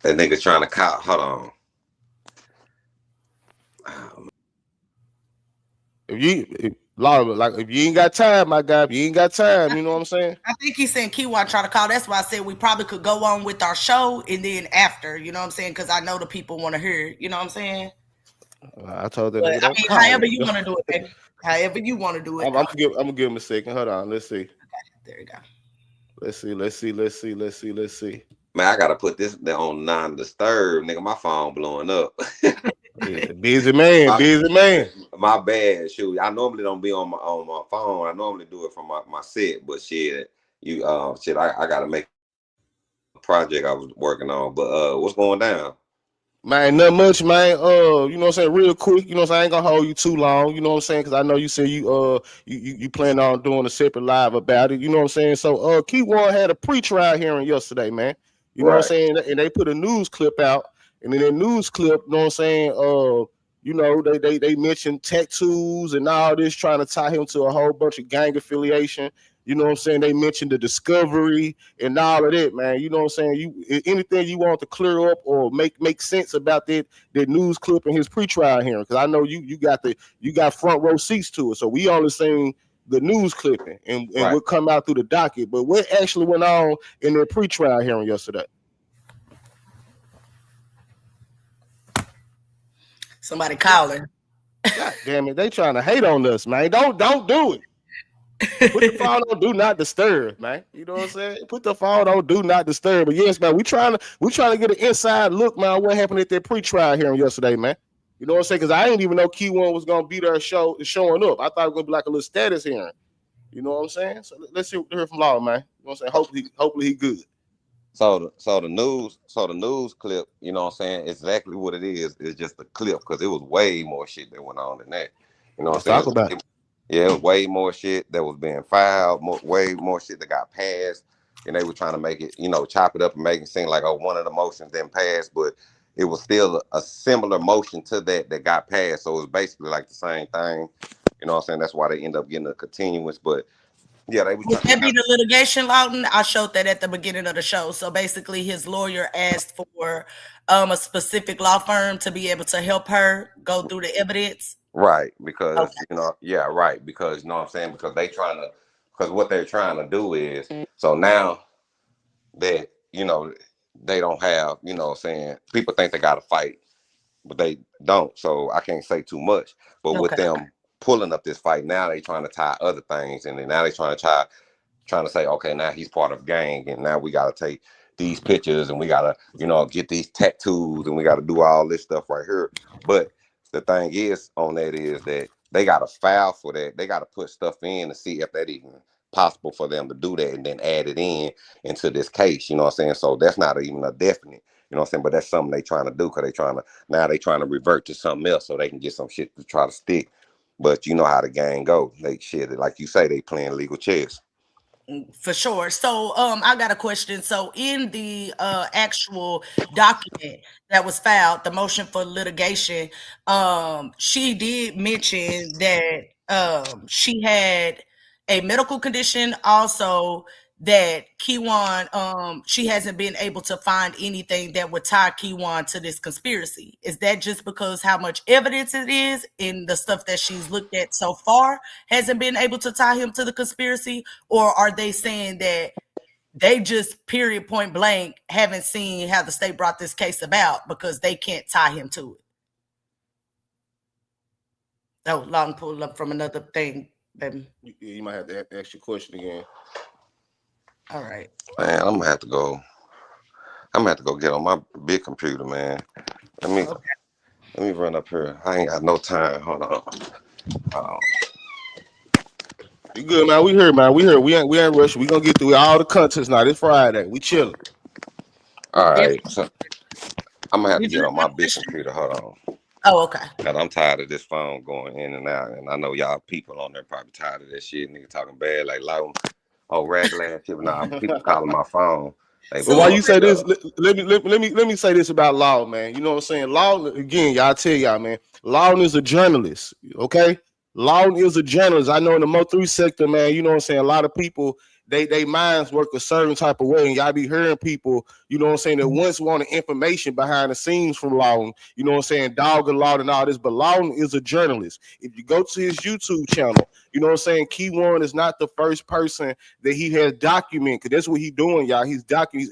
That nigga trying to call. Hold on. If you ain't got time, my guy, if you ain't got time, you know what I'm saying? I think he's saying Kiwan trying to call. That's why I said we probably could go on with our show and then after, you know what I'm saying? Because I know the people want to hear it, you know what I'm saying? I told that nigga, don't call. however you want to do it, baby. However you want to do it. I'm gonna give him a second. Hold on, let's see. Okay, there you go. Let's see. Man, I gotta put this on non-disturb, nigga. My phone blowing up. Busy man. My bad. Shoot, I normally don't be on my phone. I normally do it from my set, but shit, I gotta make a project I was working on. But what's going down? Man, not much, man. You know what I'm saying? Real quick, you know what I'm saying? I ain't gonna hold you too long, you know what I'm saying? Because I know you said you plan on doing a separate live about it, you know what I'm saying? So Key1 had a pre-trial hearing yesterday, man. You know what I'm saying? And they put a news clip out, and in that news clip, you know what I'm saying? You know, they mentioned tattoos and all this, trying to tie him to a whole bunch of gang affiliation. You know what I'm saying? They mentioned the discovery and all of that, man. You know what I'm saying? Anything you want to clear up or make sense about that news clip in his pretrial hearing, because I know you got front row seats to it. So we only seen the news clipping and what come out through the docket. But what actually went on in their pretrial hearing yesterday? Somebody calling. God damn it, they trying to hate on us, man. Don't do it. Put the phone on do not disturb, man. You know what I'm saying? Put the phone on do not disturb. But yes, man, we trying to get an inside look, man, what happened at that pre-trial hearing yesterday, man. You know what I'm saying? Because I didn't even know Key1 was gonna be there showing up. I thought it was gonna be like a little status hearing. You know what I'm saying? So let's hear from Law, man. You know what I'm saying? Hopefully he good. So the news clip, you know what I'm saying, exactly what it is. It's just a clip because it was way more shit that went on than that. You know what I'm saying? Talk about it. Yeah, it was way more shit that was being filed, way more shit that got passed. And they were trying to make it, you know, chop it up and make it seem like, oh, one of the motions didn't pass, but it was still a similar motion to that got passed. So it was basically like the same thing. You know what I'm saying? That's why they end up getting a continuance. But yeah, they were Would trying that be the litigation, Lawton? I showed that at the beginning of the show. So basically, his lawyer asked for a specific law firm to be able to help her go through the evidence. Right, because you know, yeah, right, because you know what I'm saying, because what they're trying to do is, so now that, you know, they don't have, you know what I'm saying, people think they got to fight, but they don't, so I can't say too much, but with them pulling up this fight, now they trying to tie other things, and then now they trying to say, okay, now he's part of gang, and now we got to take these pictures, and we got to, you know, get these tattoos, and we got to do all this stuff right here. But the thing is on that is that they got to file for that. They got to put stuff in to see if that even possible for them to do that, and then add it into this case. You know what I'm saying? So that's not even a definite. You know what I'm saying? But that's something they trying to do, because they trying to revert to something else so they can get some shit to try to stick. But you know how the gang go. They shit, like you say, they playing legal chess. For sure. So I got a question. So in the actual document that was filed, the motion for litigation, she did mention that she had a medical condition, also that Key1, she hasn't been able to find anything that would tie Key1 to this conspiracy. Is that just because how much evidence it is in the stuff that she's looked at so far hasn't been able to tie him to the conspiracy? Or are they saying that they just period point blank haven't seen how the state brought this case about because they can't tie him to it? Oh, Long pulled up from another thing, baby. You might have to ask your question again. All right. Man, I'm gonna have to go get on my big computer, man. Let me run up here. I ain't got no time. Hold on. You good, man? We here, man. We here. We ain't rushing. We gonna get through all the contents now. It's Friday. We chilling. All right. So I'm gonna have to Did you get have on my my big question? computer. Hold on. Oh, okay. Cause I'm tired of this phone going in and out, and I know y'all people on there probably tired of that shit. Nigga talking bad like loud. Oh, regular shit. Nah, people calling my phone. But why you say this? Let me say this about Law, man. You know what I'm saying? Law, again, y'all tell y'all, man. Law is a journalist, okay? Law is a journalist. I know in the Mo3 sector, man. You know what I'm saying? A lot of people, they minds work a certain type of way, and y'all be hearing people, you know what I'm saying, that once wanted information behind the scenes from Law, you know what I'm saying, dog and Law and all this. But Law is a journalist. If you go to his YouTube channel, you know what I'm saying, Key1 is not the first person that he has documented, because that's what he's doing, y'all. He's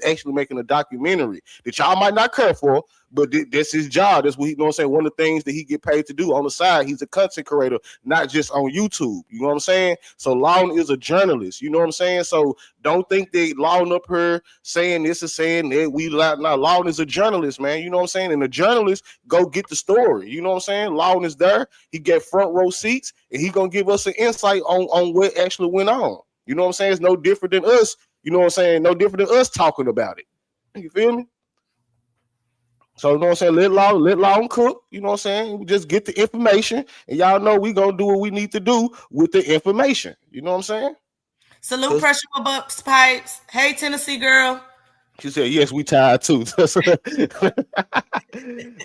actually making a documentary that y'all might not care for, but that's his job. That's what he, you know what I'm saying, one of the things that he get paid to do on the side. He's a content creator, not just on YouTube. You know what I'm saying? So Lawton is a journalist. You know what I'm saying? So don't think they Lawton up here saying this and saying that. Now Lawton is a journalist, man. You know what I'm saying? And the journalist go get the story. You know what I'm saying? Lawton is there. He get front row seats, and he gonna give us an insight on what actually went on. You know what I'm saying? It's no different than us. You know what I'm saying? No different than us talking about it. You feel me? So you know what I'm saying? Let Law cook. You know what I'm saying? We just get the information, and y'all know we gonna do what we need to do with the information. You know what I'm saying? Salute Pressure Bucks Pipes. Hey, Tennessee girl. She said, yes, we tired too.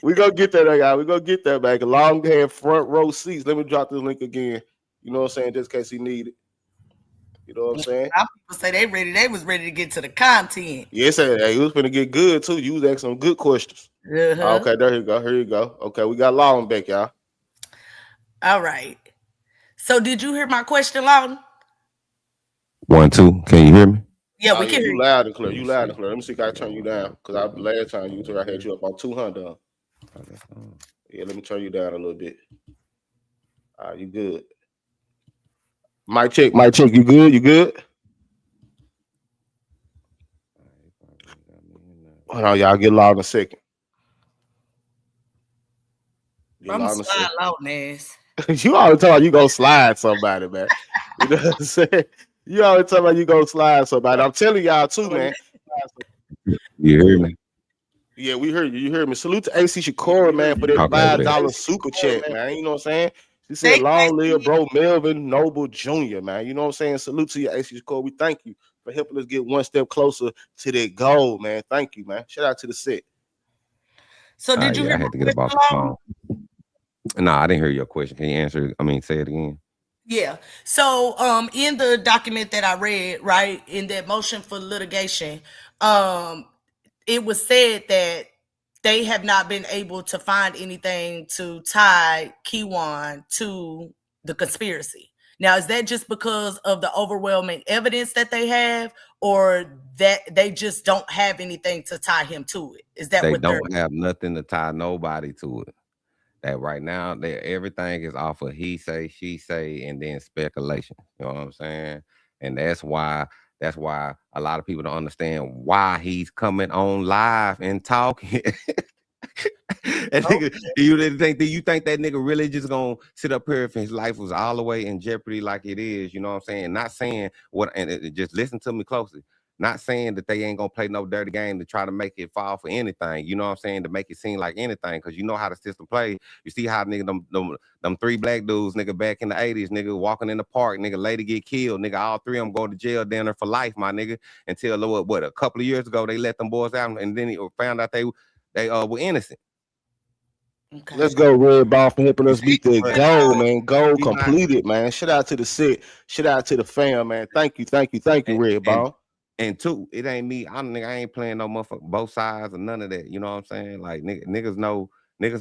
We gonna get that, guy. We gonna get that back. Long had front row seats. Let me drop this link again. You know what I'm saying? Just in case he need it. You know what I'm saying? Some people say they was ready to get to the content. Yes, hey, he was finna get good too. You was asking some good questions. Uh-huh. Okay, there you go. Here you go. Okay, we got Lawton back, y'all. All right. So did you hear my question, Lawton? 1, 2. Can you hear me? Yeah, we can hear you. Loud and clear. You loud and clear. Let me see if I can turn you down. Because last time you I had you up on 200. Yeah, let me turn you down a little bit. All right, you good. Mic check. You good? You good? Hold on, y'all. Get loud in a second. I'm a slide low, Ness. You always talking about you gonna slide somebody, man. You know what I'm saying? You always talking about you gonna slide somebody. I'm telling y'all too, man. You hear me? Yeah, we heard you. You heard me. Salute to AC Shakora, man, for that Okay, $5 super chat, man. You know what I'm saying? She said, Thank long you. live bro Melvin Noble Jr., man. You know what I'm saying? Salute to you, AC Shakora. We thank you for helping us get one step closer to that goal, man. Thank you, man. Shout out to the set. So did you hear I had to my get up off the question, phone. No, I didn't hear your question. Can you answer? I mean, say it again. Yeah. So in the document that I read, right, in that motion for litigation, it was said that they have not been able to find anything to tie Kiwan to the conspiracy. Now, is that just because of the overwhelming evidence that they have, or that they just don't have anything to tie him to it? Is that They what they're don't have nothing to tie nobody to it. That right now, everything is off of he say, she say, and then speculation. You know what I'm saying? And that's why a lot of people don't understand why he's coming on live and talking. That nigga, you think that nigga really just gonna sit up here if his life was all the way in jeopardy like it is? You know what I'm saying? Not saying what, and just listen to me closely. Not saying that they ain't gonna play no dirty game to try to make it fall for anything. You know what I'm saying? To make it seem like anything, because you know how the system plays. You see how nigga them three black dudes, nigga, back in the 80s, nigga, walking in the park, nigga, lady get killed, nigga, all three of them go to jail down there for life, my nigga. Until what a couple of years ago they let them boys out, and then he found out they were innocent. Okay. Let's go, Red Ball, for helping us beat that goal, man. Goal He not- completed, man. Shout out to the set. Shout out to the fam, man. Thank you, Red Ball. And two, it ain't me. I ain't playing no motherfucker both sides or none of that. You know what I'm saying? Like niggas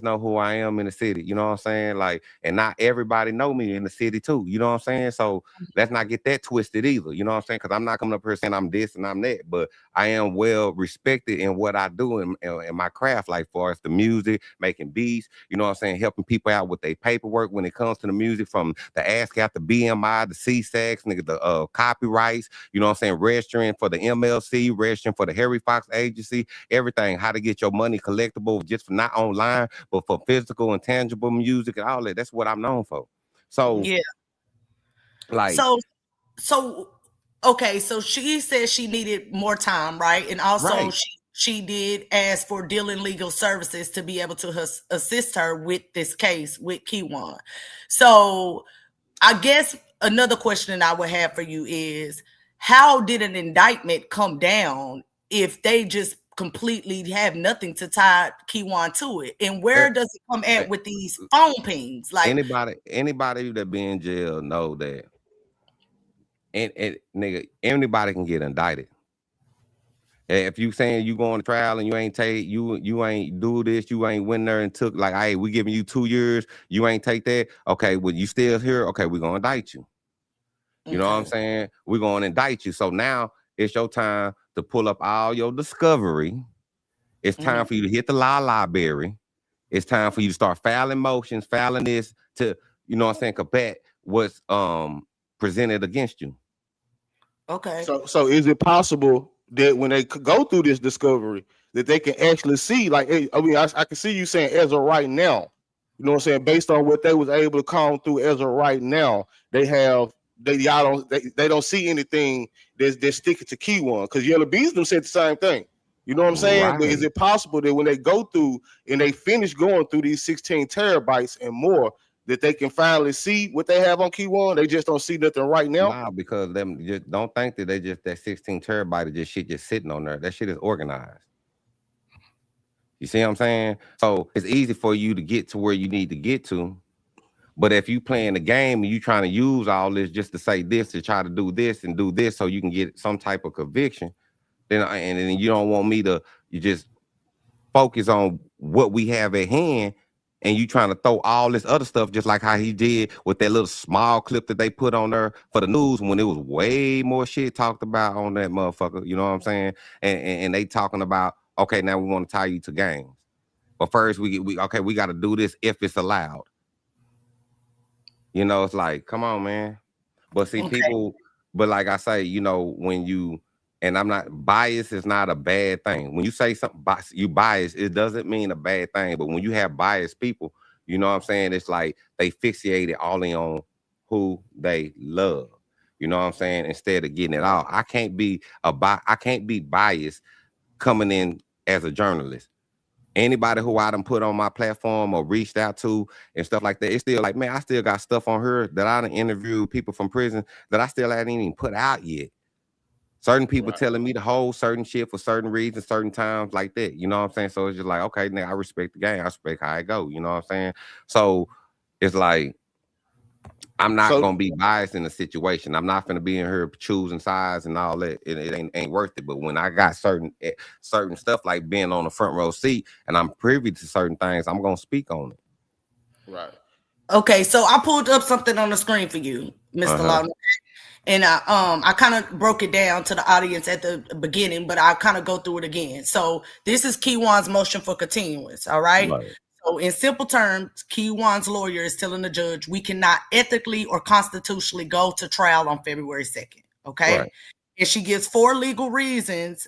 know who I am in the city. You know what I'm saying? Like, and not everybody know me in the city too. You know what I'm saying? So let's not get that twisted either. You know what I'm saying? Because I'm not coming up here saying I'm this and I'm that, but I am well respected in what I do in my craft, like far as the music, making beats. You know what I'm saying? Helping people out with their paperwork when it comes to the music, from the ASCAP, the BMI, the CSACs, nigga, the copyrights. You know what I'm saying? Registering for the MLC, registering for the Harry Fox Agency, everything. How to get your money collectible, just for not online, but for physical and tangible music and all that. That's what I'm known for. So Yeah. like So okay, so she said she needed more time, right? And also Right. she did ask for dealing legal services to be able to assist her with this case with Kiwan. So I guess another question I would have for you is, how did an indictment come down if they just completely have nothing to tie Kiwan to it? And where does it come at with these phone pings? Like, anybody that be in jail know that, and nigga, anybody can get indicted. If you saying you going to trial and you ain't you ain't do this, you ain't went there and took, like, hey, we giving you 2 years, you ain't take that. Okay, well, you still here. Okay, we're gonna indict you. You know what I'm saying? We're gonna indict you. So now it's your time to pull up all your discovery. It's time for you to hit the law library. It's time for you to start filing motions, filing this to, you know what I'm saying, combat what's presented against you. Okay. So is it possible that when they go through this discovery, that they can actually see, like, I mean, I can see you saying as of right now, you know what I'm saying, based on what they was able to come through as of right now, they don't see anything that's sticking to Kiwan, because Yella Beezy said the same thing. You know what I'm saying? But is it possible that when they go through and they finish going through these 16 terabytes and more, that they can finally see what they have on Kiwan? They just don't see nothing right now. Nah, because them just don't think that they just, that 16 terabyte of just shit just sitting on there. That shit is organized. You see what I'm saying? So it's easy for you to get to where you need to get to. But if you playing the game and you trying to use all this just to say this, to try to do this and do this so you can get some type of conviction, then you don't want me to, you just focus on what we have at hand, and you trying to throw all this other stuff, just like how he did with that little small clip that they put on there for the news, when it was way more shit talked about on that motherfucker. You know what I'm saying? And they talking about, okay, now we want to tie you to games. But first we got to do this if it's allowed. You know, it's like, come on, man. But see, people, but like I say, you know, when you, and I'm not, bias is not a bad thing. When you say something, you bias, it doesn't mean a bad thing. But when you have biased people, You know what I'm saying? It's like they fixated all in on who they love. You know what I'm saying? Instead of getting it all. I can't be biased coming in as a journalist. Anybody who I done put on my platform or reached out to and stuff like that, it's still like, man, I still got stuff on her that I done interviewed people from prison that I still haven't even put out yet. Certain people telling me to hold certain shit for certain reasons, certain times like that. You know what I'm saying? So it's just like, okay, now I respect the game. I respect how it go. You know what I'm saying? So it's like, I'm not gonna be biased in the situation. I'm not gonna be in here choosing sides and all that. It ain't worth it. But when I got certain stuff like being on the front row seat and I'm privy to certain things, I'm gonna speak on it. Right. Okay, so I pulled up something on the screen for you, Mr. Lawton. And I kind of broke it down to the audience at the beginning, but I'll kind of go through it again. So this is Keywan's motion for continuance, all right? So in simple terms, Keywan's lawyer is telling the judge we cannot ethically or constitutionally go to trial on February 2nd, okay? Right. And she gives 4 legal reasons,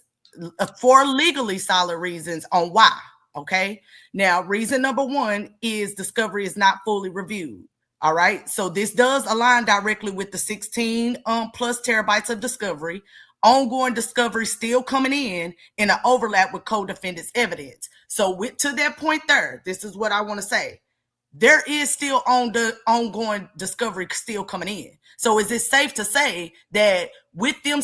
4 legally solid reasons on why, okay? Now, reason number 1 is discovery is not fully reviewed. All right, so this does align directly with the 16 plus terabytes of discovery. Ongoing discovery still coming in an overlap with co-defendants' evidence. So to that point there, this is what I want to say. There is still ongoing discovery still coming in. So is it safe to say that with them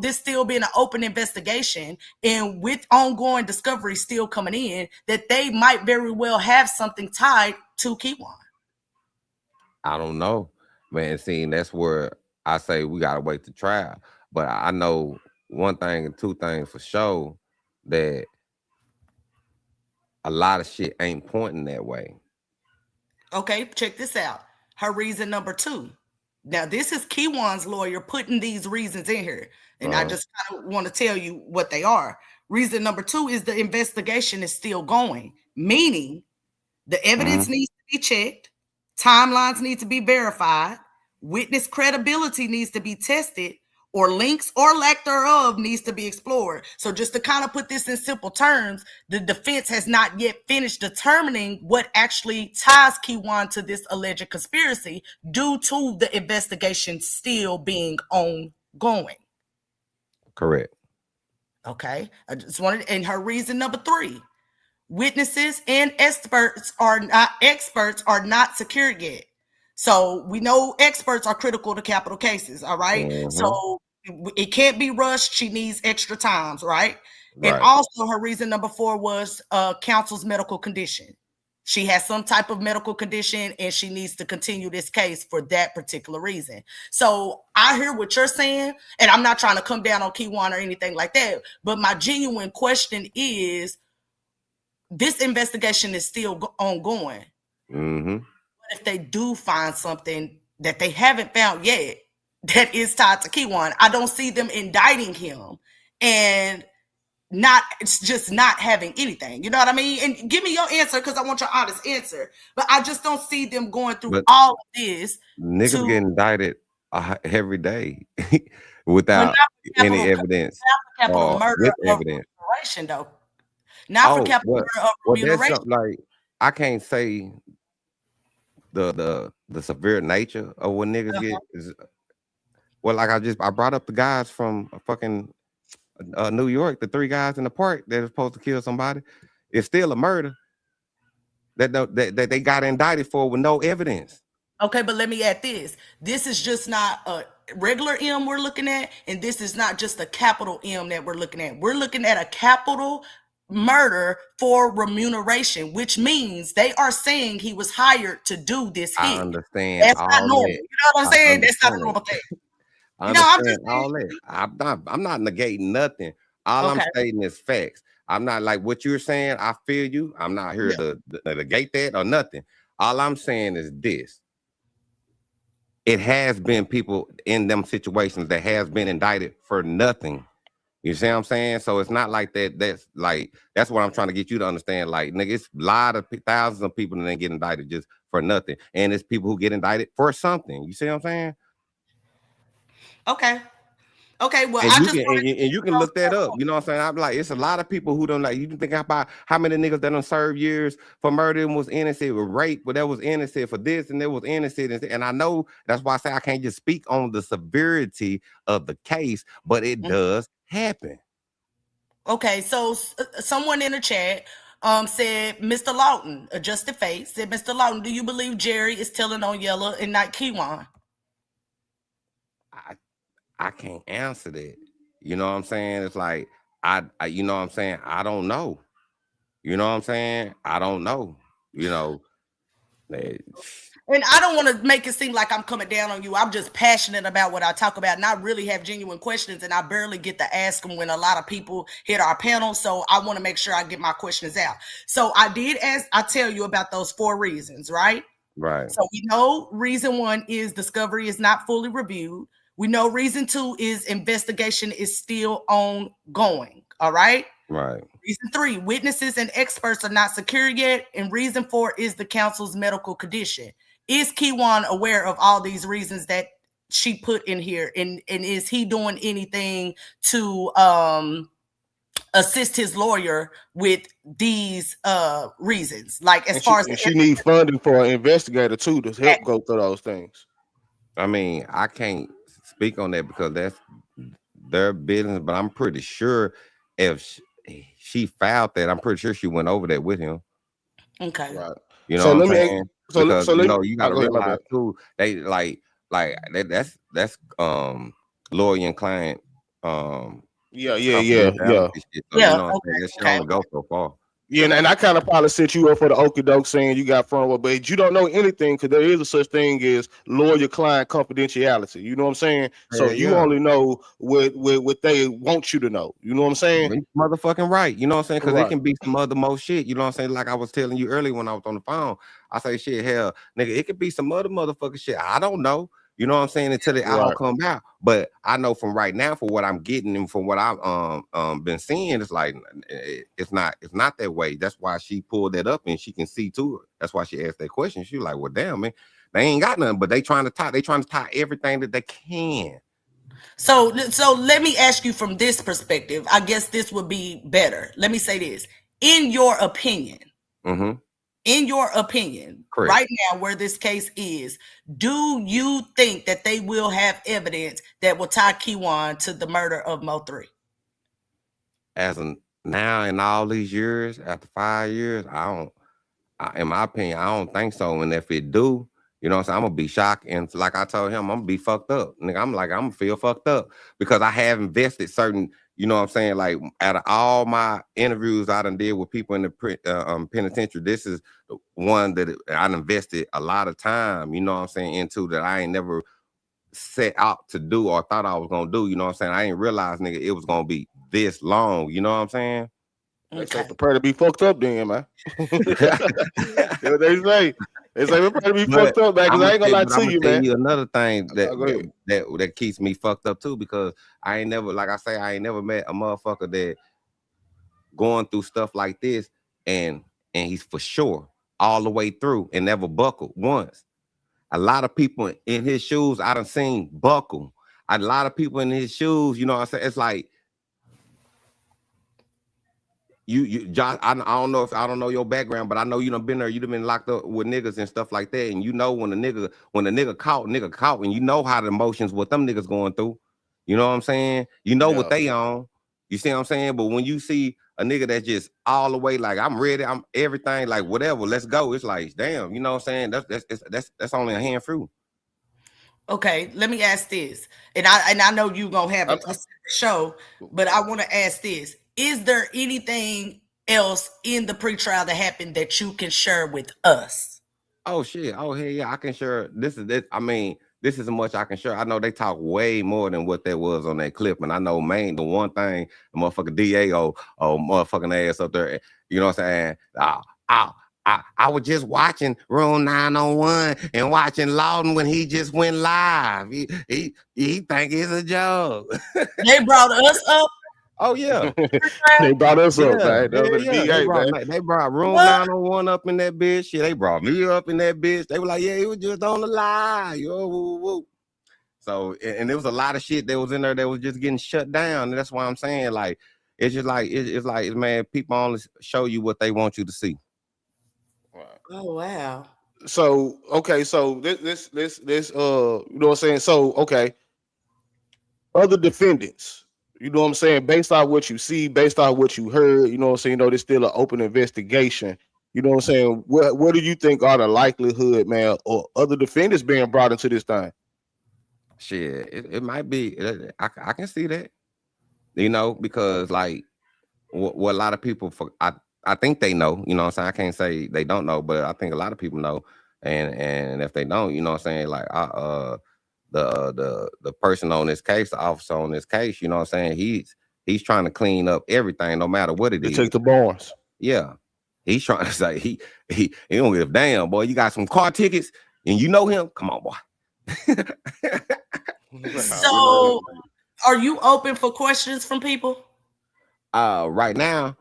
this still being an open investigation and with ongoing discovery still coming in, that they might very well have something tied to Keywan? I don't know, man. See, that's where I say we gotta wait to trial. But I know one thing and two things for sure, that a lot of shit ain't pointing that way. Okay, check this out. Her reason number 2. Now, this is Keywan's lawyer putting these reasons in here. And I just kind of want to tell you what they are. Reason number 2 is the investigation is still going, meaning the evidence needs to be checked, timelines need to be verified, witness credibility needs to be tested, or links or lack thereof needs to be explored. So just to kind of put this in simple terms, the defense has not yet finished determining what actually ties Keywan to this alleged conspiracy due to the investigation still being ongoing. Correct. Okay. I just wanted, and her reason number 3, witnesses and experts are not secured yet. So we know experts are critical to capital cases, all right? So it can't be rushed. She needs extra times, right? And also her reason number 4 was counsel's medical condition. She has some type of medical condition and she needs to continue this case for that particular reason. So I hear what you're saying, and I'm not trying to come down on Keywan or anything like that, but my genuine question is, this investigation is still ongoing. But if they do find something that they haven't found yet that is tied to Keywan, I don't see them indicting him and it's just not having anything. You know what I mean? And give me your answer, because I want your honest answer. But I just don't see them going through all of this. Niggas get indicted every day without any evidence. Not for capital murder with of evidence. remuneration, though. Not for capital murder of remuneration. That's like, I can't say the severe nature of what niggas get is. Well, like I brought up the guys from fucking New York, the 3 guys in the park that are supposed to kill somebody. It's still a murder that they got indicted for with no evidence. Okay, but let me add this. This is just not a regular M we're looking at, and this is not just a capital M that we're looking at. We're looking at a capital murder for remuneration, which means they are saying he was hired to do this hit. I understand. That's not normal. You know what I'm saying? That's not a normal thing. I understand all that. I'm not negating nothing. All I'm stating is facts. I'm not like what you're saying. I feel you. I'm not here to negate that or nothing. All I'm saying is this. It has been people in them situations that has been indicted for nothing. You see what I'm saying? So it's not like that. That's what I'm trying to get you to understand. Like, nigga, it's a lot of thousands of people that then get indicted just for nothing. And it's people who get indicted for something. You see what I'm saying? Okay. Okay, well, And I you just can and you can look that up. You know what I'm saying? I'm like, it's a lot of people who don't like. You can think about how many niggas that done served years for murder and was innocent, with rape, but that was innocent for this and that was innocent. And I know that's why I say I can't just speak on the severity of the case, but it does happen. Okay, so someone in the chat said, Mr. Lawton, adjusted face, said, Mr. Lawton, do you believe Jerry is telling on Yella and not Keywan? I can't answer that. You know what I'm saying? It's like I you know what I'm saying? I don't know. You know what I'm saying? I don't know. You know, and I don't want to make it seem like I'm coming down on you. I'm just passionate about what I talk about, and I really have genuine questions, and I barely get to ask them when a lot of people hit our panel. So I want to make sure I get my questions out. So I did ask, I tell you about those 4 reasons, right? Right. So we know reason 1 is discovery is not fully reviewed. We know reason 2 is investigation is still ongoing. All right. Right. Reason 3, witnesses and experts are not secure yet. And reason 4 is the counsel's medical condition. Is Keywan aware of all these reasons that she put in here? And is he doing anything to assist his lawyer with these reasons? Like as far as she needs funding for an investigator too to help go through those things. I mean, I can't speak on that because that's their business, but I'm pretty sure if she filed that, I'm pretty sure she went over that with him. Okay. Right. You know what I'm saying? Because you know, you gotta go ahead, realize too, they like that's lawyer and client Yeah. confidentiality shit. So, you know what I'm saying? That shit only go so far. Yeah, and I kind of probably set you up for the okie doke saying you got front, but you don't know anything because there is a such thing as lawyer-client confidentiality. You know what I'm saying? So you only know what they want you to know. You know what I'm saying? Motherfucking right. You know what I'm saying? Because Right. it can be some other more shit. You know what I'm saying? Like I was telling you earlier when I was on the phone, I say shit, hell, nigga, it could be some other motherfucking shit. I don't know. You know what I'm saying? Until it all come out. But I know from right now, for what I'm getting and from what I've been seeing, it's like it's not that way. That's why she pulled that up and she can see to it. That's why she asked that question. She like, well, damn, man, they ain't got nothing, but they trying to tie everything that they can. So let me ask you from this perspective. I guess this would be better. Let me say this. In your opinion, Correct. right now where this case is, do you think that they will have evidence that will tie Keywan to the murder of MO3? As of now, in all these years, after 5 years, in my opinion, I don't think so. And if it do, you know what I'm saying, I'm gonna be shocked. And like I told him, I'm gonna be fucked up. Nigga, I'm gonna feel fucked up because I have invested certain, you know what I'm saying, like out of all my interviews I done did with people in the penitentiary, this is the one that I invested a lot of time, you know what I'm saying, into that I ain't never set out to do or thought I was gonna do. You know what I'm saying? I ain't realized, nigga, it was gonna be this long. You know what I'm saying? They say prepare to be fucked up, then, man. That's what they say. They say prepare to be fucked up, man. Because I ain't gonna lie to you, man. Another thing that keeps me fucked up too, because I ain't never, like I say, I ain't never met a motherfucker that going through stuff like this and he's for sure all the way through and never buckled once. A lot of people in his shoes, I done seen buckle. A lot of people in his shoes, you know what I'm saying? It's like you Josh, I don't know your background, but I know you done been there, you done been locked up with niggas and stuff like that. And you know when the nigga caught, and you know how the emotions, what them niggas going through. You know what I'm saying? You know what they on. You see what I'm saying? But when you see a nigga that's just all the way like, I'm ready, I'm everything, like whatever, let's go. It's like, damn, you know what I'm saying? That's only a handful. Okay, let me ask this. And I know you gonna have a show, but I want to ask this. Is there anything else in the pretrial that happened that you can share with us? Oh shit. Oh hell yeah, I can share. This is as much I can share. I know they talk way more than what that was on that clip. And I know, man, the one thing the motherfucking DA or motherfucking ass up there, you know what I'm saying? I was just watching Room 901 and watching Lawton when he just went live. He think it's a joke. They brought us up. Oh yeah, they brought us up, man. They brought Room 901 up in that bitch. Yeah, they brought me up in that bitch. They were like, yeah, he was just on the live. Yo, woo, woo. So, and there was a lot of shit that was in there that was just getting shut down. And that's why I'm saying, like, it's just like, it's like, man, people only show you what they want you to see. Oh, wow. So, okay, so this, you know what I'm saying? So, okay, other defendants, you know what I'm saying? Based on what you see, based on what you heard, you know what I'm saying? You know, there's still an open investigation. You know what I'm saying? What do you think are the likelihood, man, or other defendants being brought into this thing? Shit, it might be. I can see that, you know, because like what a lot of people I think they know. You know what I'm saying? I can't say they don't know, but I think a lot of people know. And if they don't, you know what I'm saying? Like the person on this case, the officer on this case, you know what I'm saying? He's trying to clean up everything, no matter what it They is. take the bars. Yeah. He's trying to say he don't give a damn, boy. You got some car tickets and you know him. Come on, boy. So, are you open for questions from people? Right now,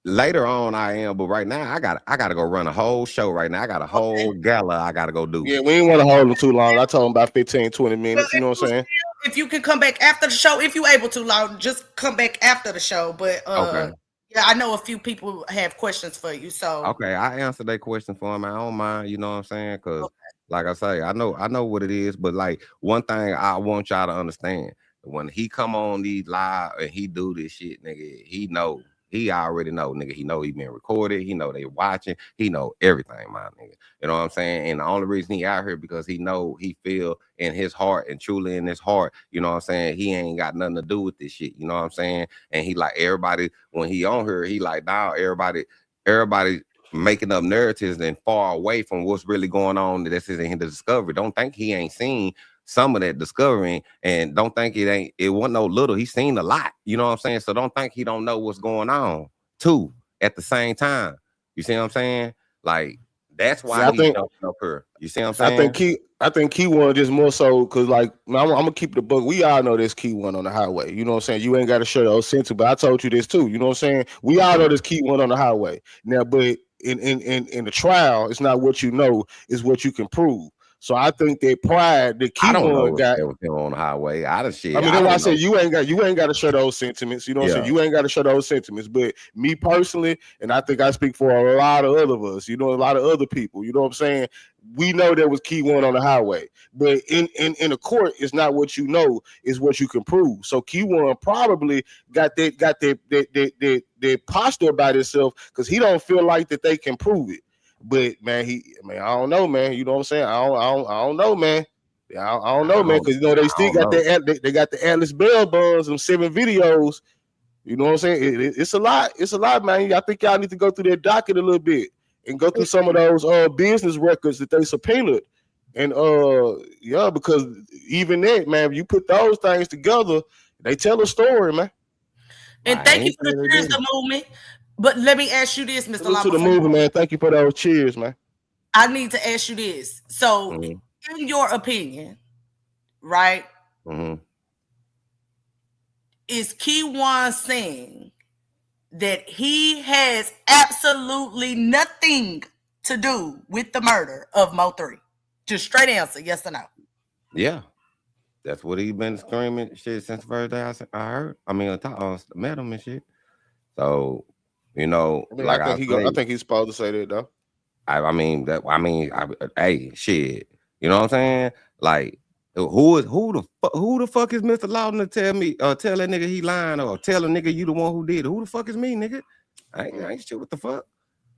later on I am, but right now I gotta go run a whole show right now. I got a whole gala I gotta go do. Yeah, we ain't want to hold them too long. I told them about 15, 20 minutes. You know what I'm saying? If you can come back after the show, if you able to, Loud, just come back after the show. But Okay. yeah, I know a few people have questions for you. So Okay, I answered that question for him. I don't mind, you know what I'm saying? Because like I say, I know what it is, but like one thing I want y'all to understand, when he come on these live and he do this shit, nigga, he already know, nigga. He know he been recorded. He know they watching. He know everything, my nigga. You know what I'm saying? And the only reason he out here because he know, he feel in his heart and truly in his heart, you know what I'm saying? He ain't got nothing to do with this shit. You know what I'm saying? And he like everybody when he on here, he like now everybody making up narratives and far away from what's really going on. This isn't the discovery. Don't think he ain't seen some of that discovering, and don't think it wasn't no little. He's seen a lot, you know what I'm saying? So don't think he don't know what's going on too at the same time. You see what I'm saying? Like that's why I he's think jumping up here. You see what I'm saying? I think key one just more so because like I'm gonna keep the book. We all know there's key one on the highway. You know what I'm saying? You ain't got to show those sense, but I told you this too. You know what I'm saying? We all know there's key one on the highway now, but in the trial, it's not what you know, it's what you can prove. So I think that pride, the key I don't one know got. if him on the highway. I just shit. I mean, that's why I said you ain't got to show those sentiments. You know what I'm saying? You ain't got to show those sentiments. But me personally, and I think I speak for a lot of other of us, you know, a lot of other people, you know what I'm saying? We know there was key one on the highway. But in the court, it's not what you know, it's what you can prove. So key one probably got that posture about himself because he don't feel like that they can prove it. But man, I don't know, man. You know what I'm saying? I don't know, man. I don't know, man, because you know they still got they got the Atlas Bell buns and 7 videos. You know what I'm saying? It's a lot, man. I think y'all need to go through their docket a little bit and go through some of those business records that they subpoenaed. And yeah, because even that, man, if you put those things together, they tell a story, man. And thank you for the cheers, the movement. But let me ask you this, Mr. Salute to the movement, man. Thank you for those cheers, man. I need to ask you this. So, in your opinion, right? Is Key One saying that he has absolutely nothing to do with the murder of MO3? Just straight answer, yes or no? Yeah. That's what he been screaming shit since the first day I heard. I mean, I met him and shit. So, you know, I mean, like I think he's supposed to say that though. Hey, shit. You know what I'm saying? Like, who the fuck is Mr. Lawton to tell that nigga he lying or tell a nigga you the one who did it? Who the fuck is me, nigga? I ain't shit. What the fuck?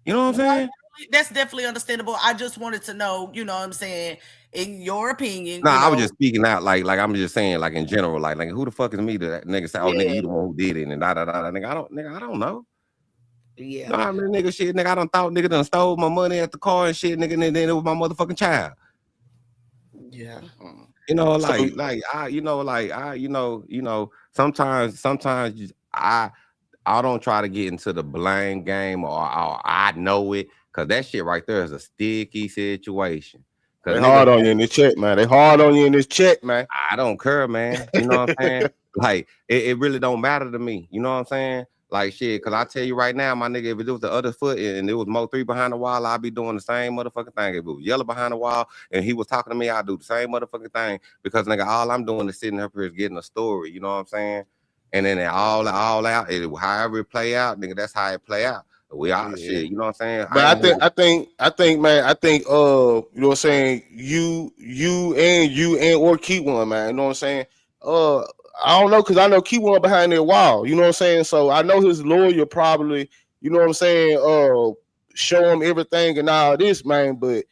You know what I'm saying? That's definitely understandable. I just wanted to know, you know what I'm saying, in your opinion. Nah, I was just speaking out like I'm just saying, like in general, like who the fuck is me to that nigga say, oh nigga, you the one who did it and da da da. Nigga, I don't know. Yeah. No, I mean, nigga, shit, nigga, I thought nigga done stole my money at the car and shit, nigga, and then it was my motherfucking child. Yeah. You know, sometimes I don't try to get into the blame game or I know it, because that shit right there is a sticky situation. They hard on you in this chat, man. They hard on you in this chat, man. I don't care, man. You know what I'm saying? Like, it really don't matter to me. You know what I'm saying? Like shit, cause I tell you right now, my nigga, if it was the other foot and it was MO3 behind the wall, I'd be doing the same motherfucking thing. If it was Yella behind the wall and he was talking to me, I'd do the same motherfucking thing. Because nigga, all I'm doing is sitting up here is getting a story, you know what I'm saying? And then it all out, however it play out, nigga, that's how it play out. We all shit, you know what I'm saying? But I think, man, you know what I'm saying, you and or Key1, man, you know what I'm saying? I don't know, because I know Key1 behind that wall, you know what I'm saying? So I know his lawyer probably, you know what I'm saying, show him everything and all this, man. But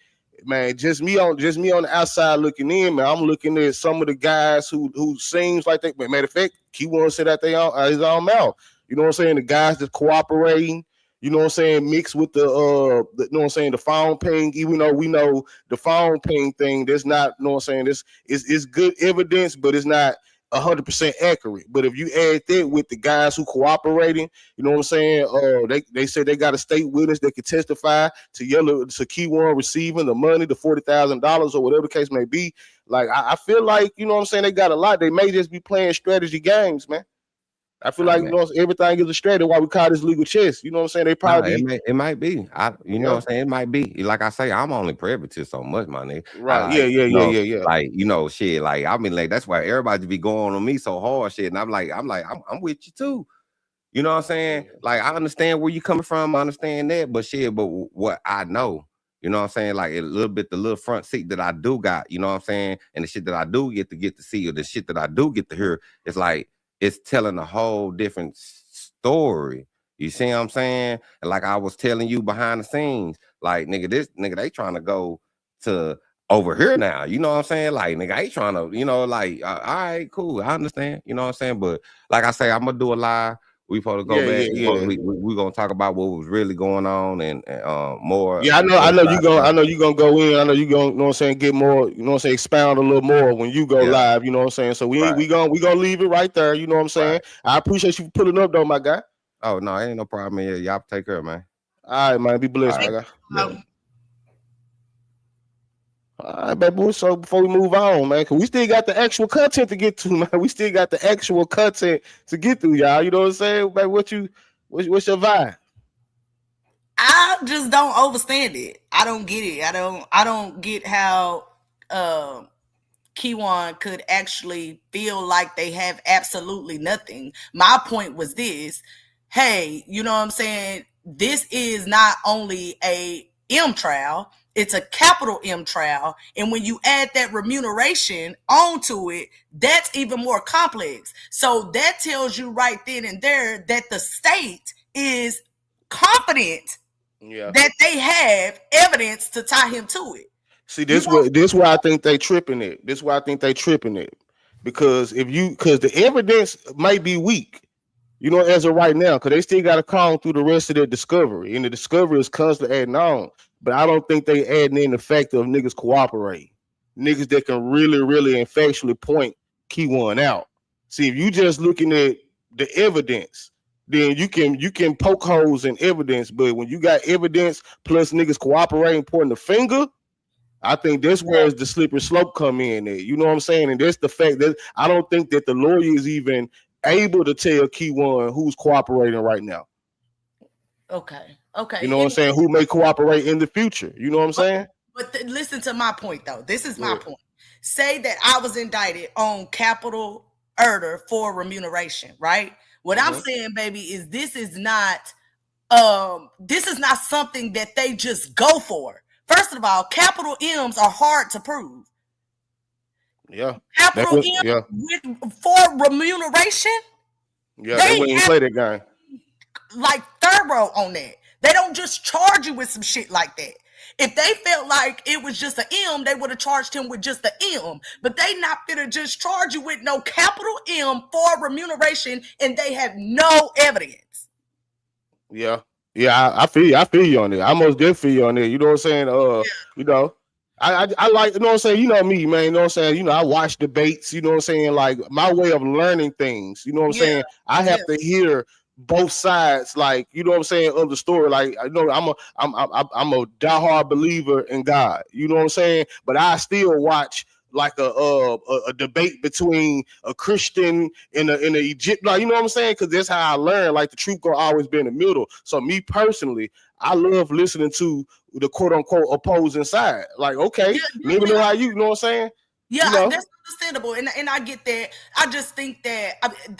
man, just me on the outside looking in, man. I'm looking at some of the guys who seems like they, matter of fact, Key1 said that they on his own mouth. You know what I'm saying? The guys that's cooperating, you know what I'm saying, mixed with the you know what I'm saying, the phone ping, even though we know the phone ping thing, that's not, you know what I'm saying, this is good evidence, but it's not 100% accurate. But if you add that with the guys who cooperating, you know what I'm saying, they said they got a state witness that could testify to Key1 receiving the money, the $40,000 or whatever the case may be. Like I feel like, you know what I'm saying, they got a lot. They may just be playing strategy games, man. I feel like, you know, everything is a strategy. Why we call this legal chess? You know what I'm saying? They probably it might be. You know what I'm saying? It might be. Like I say, I'm only privy to so much, my nigga. Right? Yeah. Like, you know, shit. Like, I mean, like that's why everybody be going on me so hard, shit. And I'm with you too. You know what I'm saying? Like, I understand where you coming from. I understand that, but shit. But what I know, you know what I'm saying? Like a little bit, the little front seat that I do got. You know what I'm saying? And the shit that I do get to see, or the shit that I do get to hear, it's like, it's telling a whole different story. You see what I'm saying? And like I was telling you behind the scenes, like nigga, they trying to go to over here now. You know what I'm saying? Like nigga, I ain't trying to, you know, like all right, cool, I understand. You know what I'm saying? But like I say, I'm gonna do a live. We supposed to go back. We gonna talk about what was really going on and more. Yeah, I know you gonna go in. I know you gonna, you know what I'm saying, get more, you know what I'm saying, expound a little more when you go live, you know what I'm saying? So we gonna leave it right there, you know what I'm saying? Right. I appreciate you pulling up though, my guy. Oh no, ain't no problem. Yeah, y'all take care, man. All right, man. Be blessed, my guy. All right, baby. So before we move on, man, cause we still got the actual content to get to, man. We still got the actual content to get through, y'all. You know what I'm saying? Baby, what's your vibe? I just don't understand it. I don't get it. I don't get how Key1 could actually feel like they have absolutely nothing. My point was this. Hey, you know what I'm saying? This is not only a M trial, it's a capital M trial. And when you add that remuneration onto it, that's even more complex. So that tells you right then and there that the state is confident that they have evidence to tie him to it. See, this where I think they tripping it. This is why I think they tripping it. Because the evidence might be weak, you know, as of right now, because they still got to call through the rest of their discovery. And the discovery is constantly adding on. But I don't think they adding in the fact of niggas cooperate. Niggas that can really, really and factually point Key1 out. See, if you just looking at the evidence, then you can poke holes in evidence. But when you got evidence plus niggas cooperating, pointing the finger, I think that's where the slippery slope come in there. You know what I'm saying? And that's the fact that I don't think that the lawyer is even able to tell Key1 who's cooperating right now. Okay. You know what I'm saying? Who may cooperate in the future. You know what I'm saying? But listen to my point, though. This is my point. Say that I was indicted on capital murder for remuneration, right? What I'm saying, baby, is this is not something that they just go for. First of all, capital M's are hard to prove. Yeah. Capital M for remuneration? Yeah, they wouldn't even play that game. Like thorough on that. They don't just charge you with some shit like that. If they felt like it was just an M, they would have charged him with just the M. But they not gonna just charge you with no capital M for remuneration, and they have no evidence. Yeah. Yeah, I feel you on it. I most definitely feel you on it. You know what I'm saying? You know, I like, you know what I'm saying? You know me, man. You know what I'm saying? You know, I watch debates, you know what I'm saying? Like my way of learning things, you know what I'm saying? I have to hear both sides, like, you know what I'm saying, of the story. Like, I know I'm a diehard believer in God, you know what I'm saying? But I still watch like a debate between a Christian and an Egypt. Like, you know what I'm saying? Because that's how I learned. Like the truth gonna always be in the middle. So me personally, I love listening to the quote unquote opposing side. Like, okay, let me know how you know what I'm saying? Yeah, you know? that's understandable, and I get that. I just think that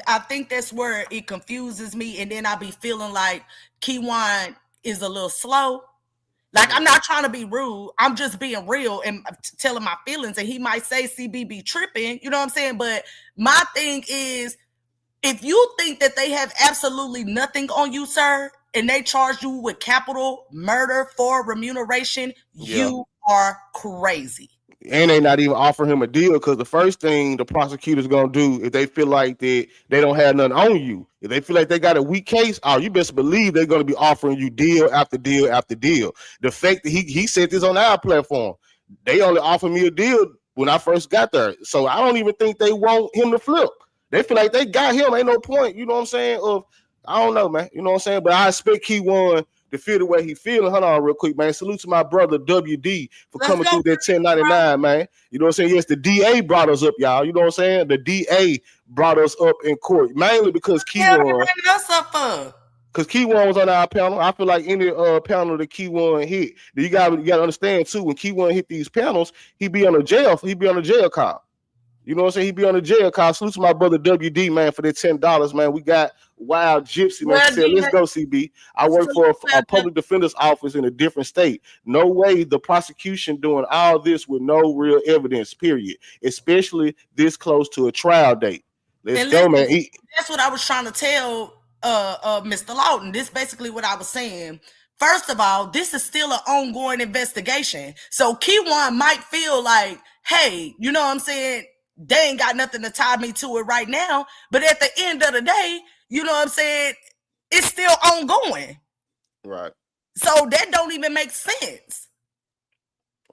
I think that's where it confuses me, and then I be feeling like Keywan is a little slow. Like, I'm not trying to be rude. I'm just being real and telling my feelings. And he might say CB tripping, you know what I'm saying? But my thing is, if you think that they have absolutely nothing on you, sir, and they charge you with capital murder for remuneration, you are crazy. And they not even offering him a deal, because the first thing the prosecutor's gonna do, if they feel like they don't have nothing on you, if they feel like they got a weak case, you best believe they're gonna be offering you deal after deal after deal. The fact that he said this on our platform, they only offered me a deal when I first got there, so I don't even think they want him to flip. They feel like they got him. Ain't no point, you know what I'm saying? I don't know, man. You know what I'm saying? But I expect Keywan to feel the way he feeling. Hold on real quick, man. Salute to my brother WD for coming through that 1099, man. You know what I'm saying? Yes, the DA brought us up, y'all. You know what I'm saying? The DA brought us up in court, mainly because Keywan. Because Keywan was on our panel. I feel like any panel that Keywan hit, you gotta understand too, when Keywan hit these panels, he be on a jail call. You know what I'm saying? He be on the jail call. Salute to my brother WD, man, for that $10, man. We got Wild Gypsy, man. She said, let's go, CB. I work for a public defender's office in a different state. No way the prosecution doing all this with no real evidence, period. Especially this close to a trial date. Let's go, man. That's what I was trying to tell Mr. Lawton. This is basically what I was saying. First of all, this is still an ongoing investigation. So Keywan might feel like, hey, you know what I'm saying? They ain't got nothing to tie me to it right now. But at the end of the day, you know what I'm saying? It's still ongoing. Right. So that don't even make sense.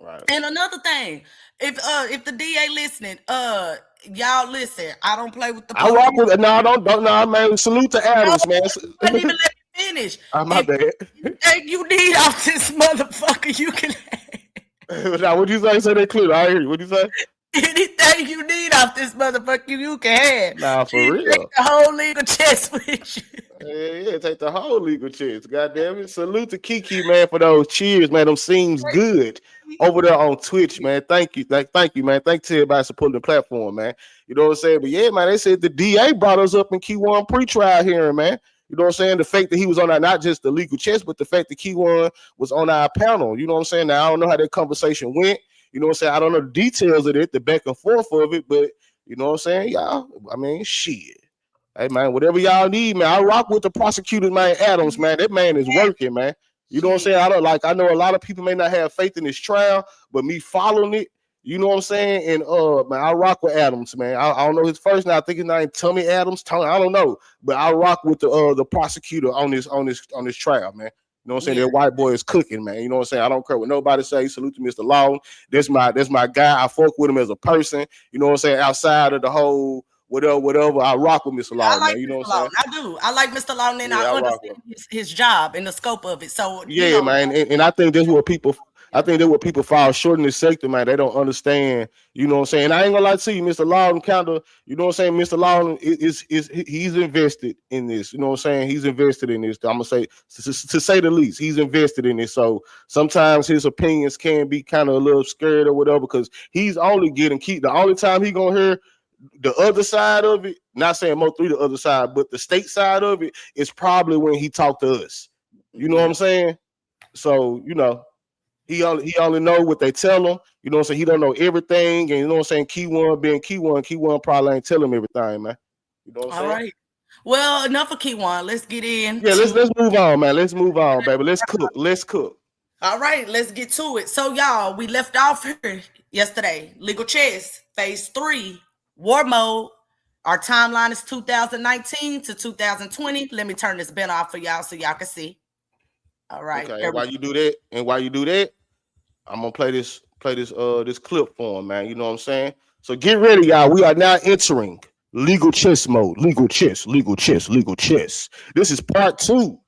Right. And another thing, if the DA listening, y'all listen, I don't play with the police. I rock with no, man. Salute to Adams, man. I didn't even let me finish. My bad. If you need off this motherfucker, you can. Now, what'd you say? Say that clear. I hear you. What'd you say? Anything you need off this motherfucker, you can have. Nah, for real. Take the whole legal chest with you. Yeah, take the whole legal chest. Goddamn it. Salute to Kiki, man, for those cheers, man. Them seems good over there on Twitch, man. Thank you. Thank you, man. Thanks to everybody supporting the platform, man. You know what I'm saying? But yeah, man, they said the DA brought us up in Keywan pre-trial hearing, man. You know what I'm saying? The fact that he was on our, not just the legal chest, but the fact that Keywan was on our panel. You know what I'm saying? Now, I don't know how that conversation went. You know what I'm saying? I don't know the details of it, the back and forth of it, but you know what I'm saying, y'all? I mean, shit. Hey, man, whatever y'all need, man. I rock with the prosecutor, man, Adams, man. That man is working, man. You know what I'm saying? I know a lot of people may not have faith in this trial, but me following it, you know what I'm saying? And man, I rock with Adams, man. I don't know his first name. I think his name Tommy Adams. I don't know, but I rock with the prosecutor on this trial, man. You know what I'm saying? That white boy is cooking, man. You know what I'm saying? I don't care what nobody say. Salute to Mr. Lawton. That's my guy. I fuck with him as a person. You know what I'm saying? Outside of the whole whatever, I rock with Mr. Lawton, man. You know what I'm saying? I do. I like Mr. Lawton, and I understand his job and the scope of it. So yeah, man. And I think that's what people fall short in this sector, man. They don't understand, you know what I'm saying? And I ain't gonna lie to you, Mr. Lawton kind of, you know what I'm saying? Mr. Lawton he's invested in this, you know what I'm saying? He's invested in this. I'm gonna say, to say the least, he's invested in this. So sometimes his opinions can be kind of a little scared or whatever, because he's only the only time he gonna hear the other side of it, not saying MO3 the other side, but the state side of it, is probably when he talked to us. You know what I'm saying? So, you know, he only know what they tell him. You know what I'm saying? He don't know everything. And you know what I'm saying? Keywan being Keywan probably ain't tell him everything, man. You know what I'm saying? All right. Well, enough of Keywan. Let's get in. Yeah, let's move on, man. Let's move on, baby. Let's cook. All right, let's get to it. So, y'all, we left off here yesterday. Legal Chess, Phase 3, War Mode. Our timeline is 2019 to 2020. Let me turn this bin off for y'all so y'all can see. All right. Okay. And while you do that, I'm gonna play this clip for him, man. You know what I'm saying? So get ready, y'all. We are now entering legal chess mode. Legal chess. This is part 2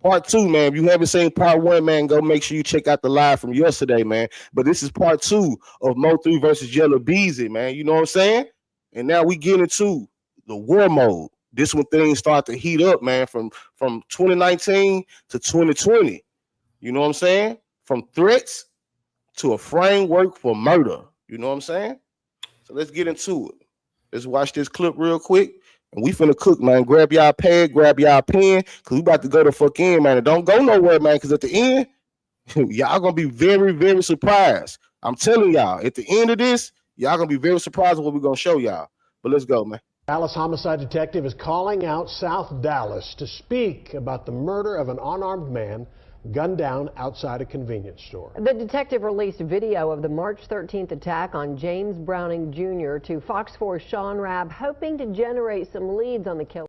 Part 2, man. If you haven't seen part 1, man, go make sure you check out the live from yesterday, man. But this is part 2 of Mo3 versus Yella Beezy, man. You know what I'm saying? And now we get into the war mode. This when things start to heat up, man, from 2019 to 2020. You know what I'm saying? From threats to a framework for murder. You know what I'm saying? So let's get into it. Let's watch this clip real quick. And we finna cook, man. Grab y'all pad, grab y'all pen, because we about to go the fuck in, man. And don't go nowhere, man, because at the end, y'all gonna be very, very surprised. I'm telling y'all, at the end of this, y'all gonna be very surprised at what we're gonna show y'all. But let's go, man. Dallas homicide detective is calling out South Dallas to speak about the murder of an unarmed man gunned down outside a convenience store. The detective released video of the March 13th attack on James Browning Jr. to Fox 4's Sean Rabb, hoping to generate some leads on the killer.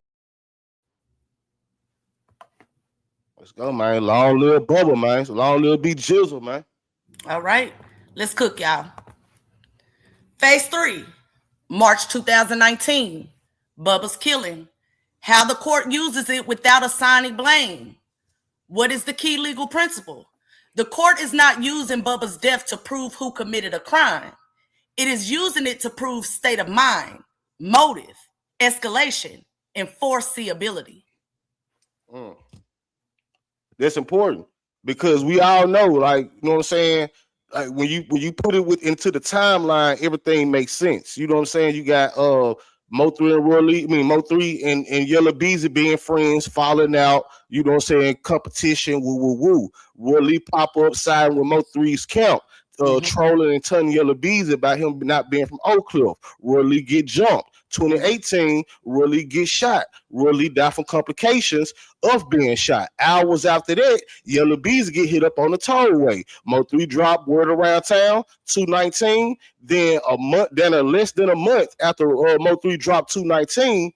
Let's go, man. Long little bubble, man. Long little be jizzle, man. All right, let's cook, y'all. Phase 3, March 2019, Bubba's killing. How the court uses it without assigning blame. What is the key legal principle? The court is not using Bubba's death to prove who committed a crime. It is using it to prove state of mind, motive, escalation, and foreseeability. That's important because we all know, like, you know what I'm saying? Like when you put it into the timeline, everything makes sense. You know what I'm saying? You got Mo3 and Mo3 and Yella Beezy being friends, falling out, you know what I'm saying, competition, woo. Roy Lee pop up siding with Mo3's camp, trolling and telling Yella Beezy about him not being from Oak Cliff. Roy Lee get jumped. 2018, Roy Lee get shot. Roy Lee died from complications of being shot. Hours after that, Yella Beezy get hit up on the tollway. Mo3 dropped word around town, 219. Then less than a month after Mo3 dropped 219,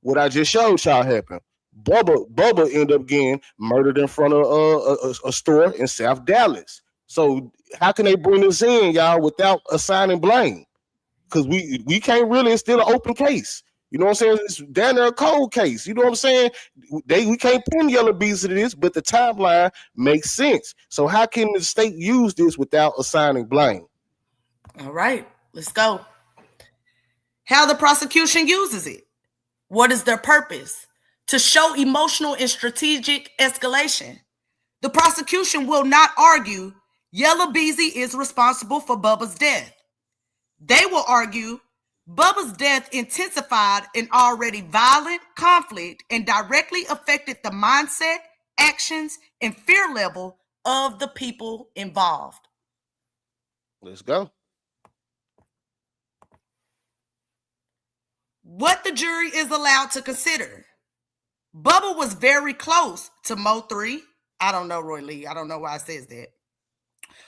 what I just showed y'all happened. Bubba ended up getting murdered in front of a store in South Dallas. So how can they bring this in, y'all, without assigning blame? Because we can't really, it's still an open case. You know what I'm saying? It's down there a cold case. You know what I'm saying? We can't pin Yella Beezy to this, but the timeline makes sense. So how can the state use this without assigning blame? All right, let's go. How the prosecution uses it. What is their purpose? To show emotional and strategic escalation. The prosecution will not argue Yella Beezy is responsible for Bubba's death. They will argue Bubba's death intensified an already violent conflict and directly affected the mindset, actions, and fear level of the people involved. Let's go. What the jury is allowed to consider. Bubba was very close to Mo3. I don't know Roy Lee. I don't know why it says that.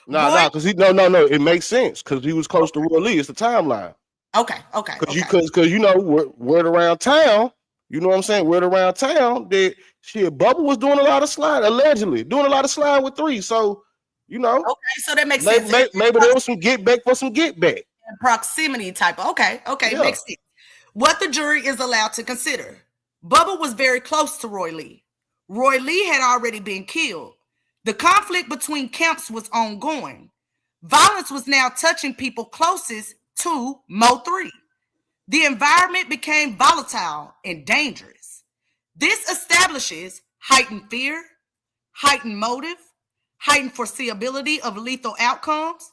No, because it makes sense because he was close to Roy Lee. It's the timeline. Okay. Because you know, word around town, you know what I'm saying? Word around town that shit, Bubba was doing a lot of slide, allegedly doing a lot of slide with 3. So, you know, okay, so that makes sense. Maybe there was some get back for some get back. Proximity type. Okay, yeah. Makes sense. What the jury is allowed to consider. Bubba was very close to Roy Lee. Roy Lee had already been killed. The conflict between camps was ongoing. Violence was now touching people closest to Mo3. The environment became volatile and dangerous. This establishes heightened fear, heightened motive, heightened foreseeability of lethal outcomes.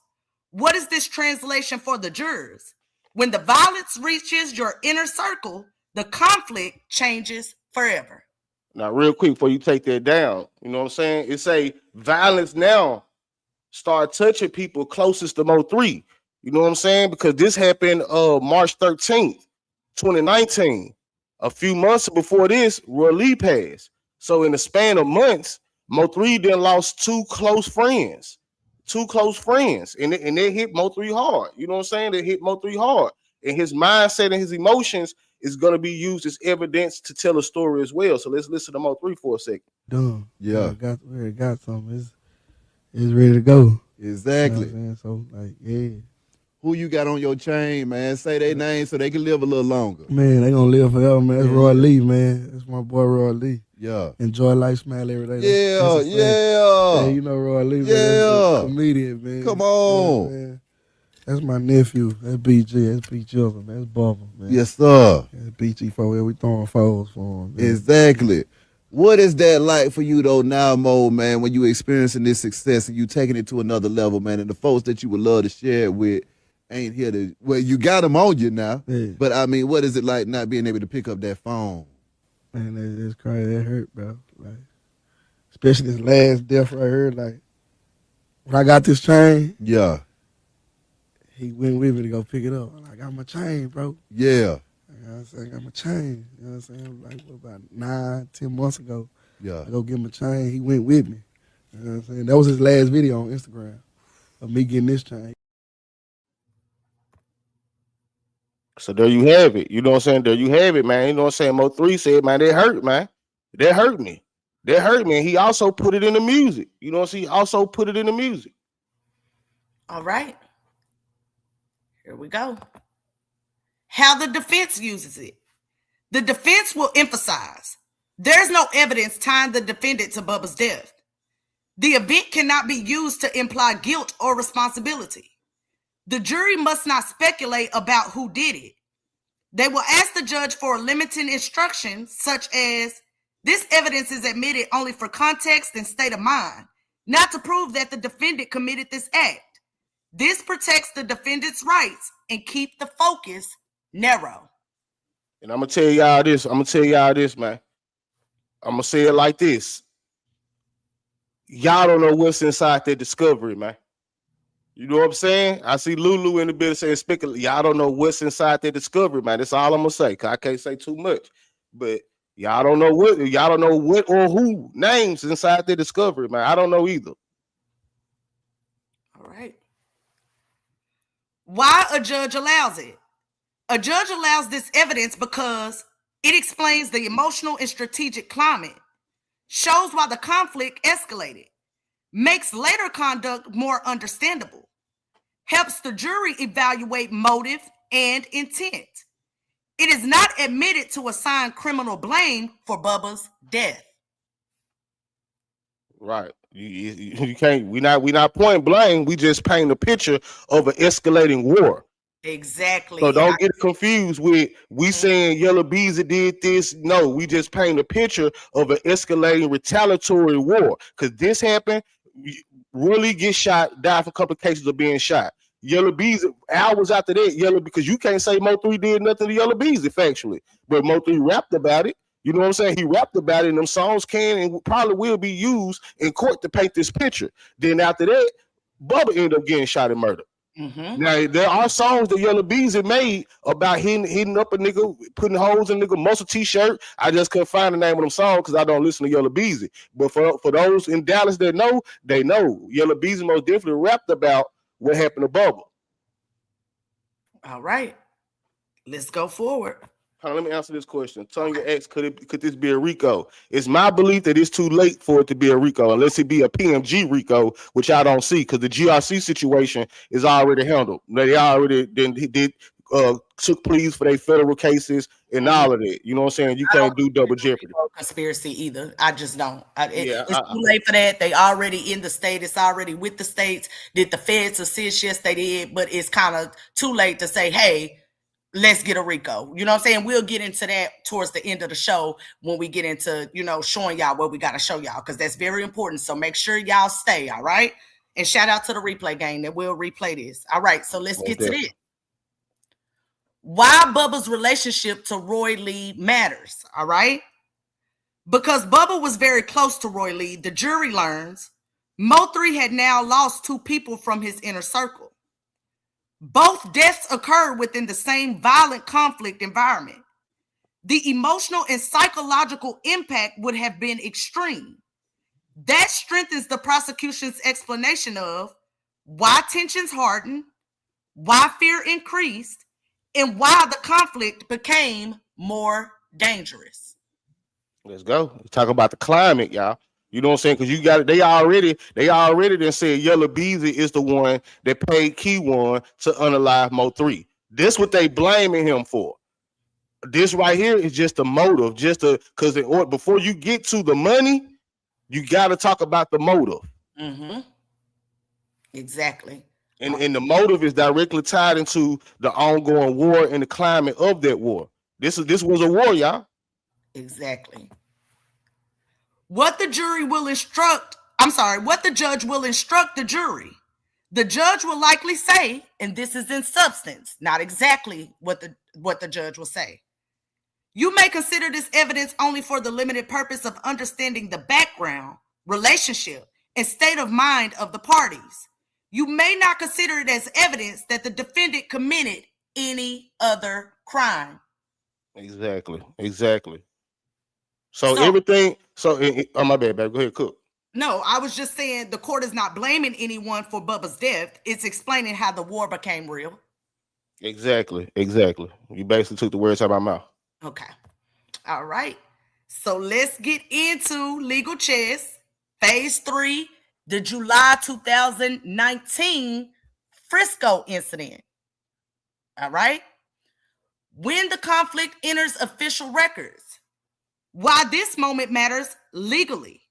What is this translation for the jurors? When the violence reaches your inner circle, the conflict changes forever. Now, real quick, before you take that down, you know what I'm saying? It say violence now start touching people closest to Mo3. You know what I'm saying? Because this happened March 13th, 2019. A few months before this, Roy Lee passed. So in the span of months, Mo3 then lost 2 close friends. And they hit Mo3 hard. You know what I'm saying? They hit Mo3 hard. And his mindset and his emotions is going to be used as evidence to tell a story as well. So let's listen to Mo3 for a second. Done. Yeah. Got something. It's ready to go. Exactly. You know so, like, yeah. Who you got on your chain, man? Say their name so they can live a little longer. Man, they gonna live forever, man. That's Roy Lee, man. That's my boy Roy Lee. Yeah. Enjoy life, smile every day. Yeah, Hey, you know Roy Lee, man, that's a comedian, man. Come on. Man. That's my nephew. That's BG. That's B Jugger, man. That's Bubba, man. Yes, sir. That's BG for we throwing foes for him. Man. Exactly. What is that like for you though now, Mo, man, when you experiencing this success and you taking it to another level, man, and the folks that you would love to share it with ain't here to, well, you got them on you now, but I mean, what is it like not being able to pick up that phone? Man, that's crazy. That hurt, bro. Like, especially this last death right here. Like, when I got this chain, yeah, he went with me to go pick it up. I got my chain, bro. Yeah. You know what I'm saying? I got my chain. You know what I'm saying? Like, about 9-10 months ago. Yeah. I go get my chain. He went with me. You know what I'm saying? That was his last video on Instagram of me getting this chain. So there you have it. You know what I'm saying? There you have it, man. You know what I'm saying? MO3 said, man, that hurt, man. That hurt me. That hurt me. And he also put it in the music. You know what I'm saying? He also put it in the music. All right. Here we go. How the defense uses it. The defense will emphasize there's no evidence tying the defendant to Bubba's death. The event cannot be used to imply guilt or responsibility. The jury must not speculate about who did it. They will ask the judge for limiting instructions such as, this evidence is admitted only for context and state of mind, not to prove that the defendant committed this act. This protects the defendant's rights and keep the focus narrow. And I'm going to tell y'all this. Man. I'm going to say it like this. Y'all don't know what's inside that discovery, man. You know what I'm saying? I see Lulu in the building saying speculate. Y'all don't know what's inside that discovery, man. That's all I'm gonna say. Cause I can't say too much. But y'all don't know what or who names inside the discovery, man. I don't know either. All right. Why a judge allows it? A judge allows this evidence because it explains the emotional and strategic climate, shows why the conflict escalated, makes later conduct more understandable, helps the jury evaluate motive and intent. It is not admitted to assign criminal blame for Bubba's death. Right. You can't. We not pointing blame. We just paint a picture of an escalating war. Exactly. So don't get confused with we saying Yella Beezy did this. No, we just paint a picture of an escalating retaliatory war. Because this happened, really get shot, died from complications of being shot. Yella Beezy, hours after that, because you can't say Mo3 did nothing to Yella Beezy factually, but Mo3 rapped about it. You know what I'm saying? He rapped about it, and them songs can and probably will be used in court to paint this picture. Then after that, Bubba ended up getting shot and murdered. Mm-hmm. Now there are songs that Yella Beezy made about hitting up a nigga, putting holes in a nigga muscle t-shirt. I just couldn't find the name of them songs because I don't listen to Yella Beezy. But for those in Dallas that know, they know Yella Beezy most definitely rapped about what happened to Bubba. All right, let's go forward. Let me answer this question. Tanya asks, could this be a RICO? It's my belief that it's too late for it to be a RICO, unless it be a PMG RICO, which I don't see, because the GRC situation is already handled. They already took pleas for their federal cases and all of that. You know what I'm saying? You can't do double jeopardy. Conspiracy either. I just don't. It's too late for that. They already in the state. It's already with the states. Did the feds assist? Yes, they did. But it's kind of too late to say, hey, let's get a RICO. You know what I'm saying? We'll get into that towards the end of the show when we get into, showing y'all what we got to show y'all, because that's very important. So make sure y'all stay, all right? And shout out to the replay gang that will replay this. All right, so let's get to this. Why Bubba's relationship to Roy Lee matters, all right? Because Bubba was very close to Roy Lee, the jury learns Mo3 had now lost 2 people from his inner circle. Both deaths occurred within the same violent conflict environment. The emotional and psychological impact would have been extreme. That strengthens the prosecution's explanation of why tensions hardened, why fear increased, and why the conflict became more dangerous. Let's go. Let's talk about the climate, y'all. You know what I'm saying? Because you got it. They already done said Yella Beezy is the one that paid Key One to unalive Mo3. This what they blaming him for. This right here is just a motive, because before you get to the money, you got to talk about the motive. Mm-hmm. Exactly. And the motive is directly tied into the ongoing war and the climate of that war. This was a war, y'all. Exactly. What the judge will instruct the jury. The judge will likely say, and this is in substance, not exactly what the judge will say. You may consider this evidence only for the limited purpose of understanding the background, relationship, and state of mind of the parties. You may not consider it as evidence that the defendant committed any other crime. Exactly. So everything. So, oh my bad, babe. Go ahead, cook. No, I was just saying the court is not blaming anyone for Bubba's death. It's explaining how the war became real. Exactly. You basically took the words out of my mouth. Okay. All right. So let's get into legal chess. Phase 3, the July 2019 Frisco incident. All right. When the conflict enters official records. Why this moment matters legally.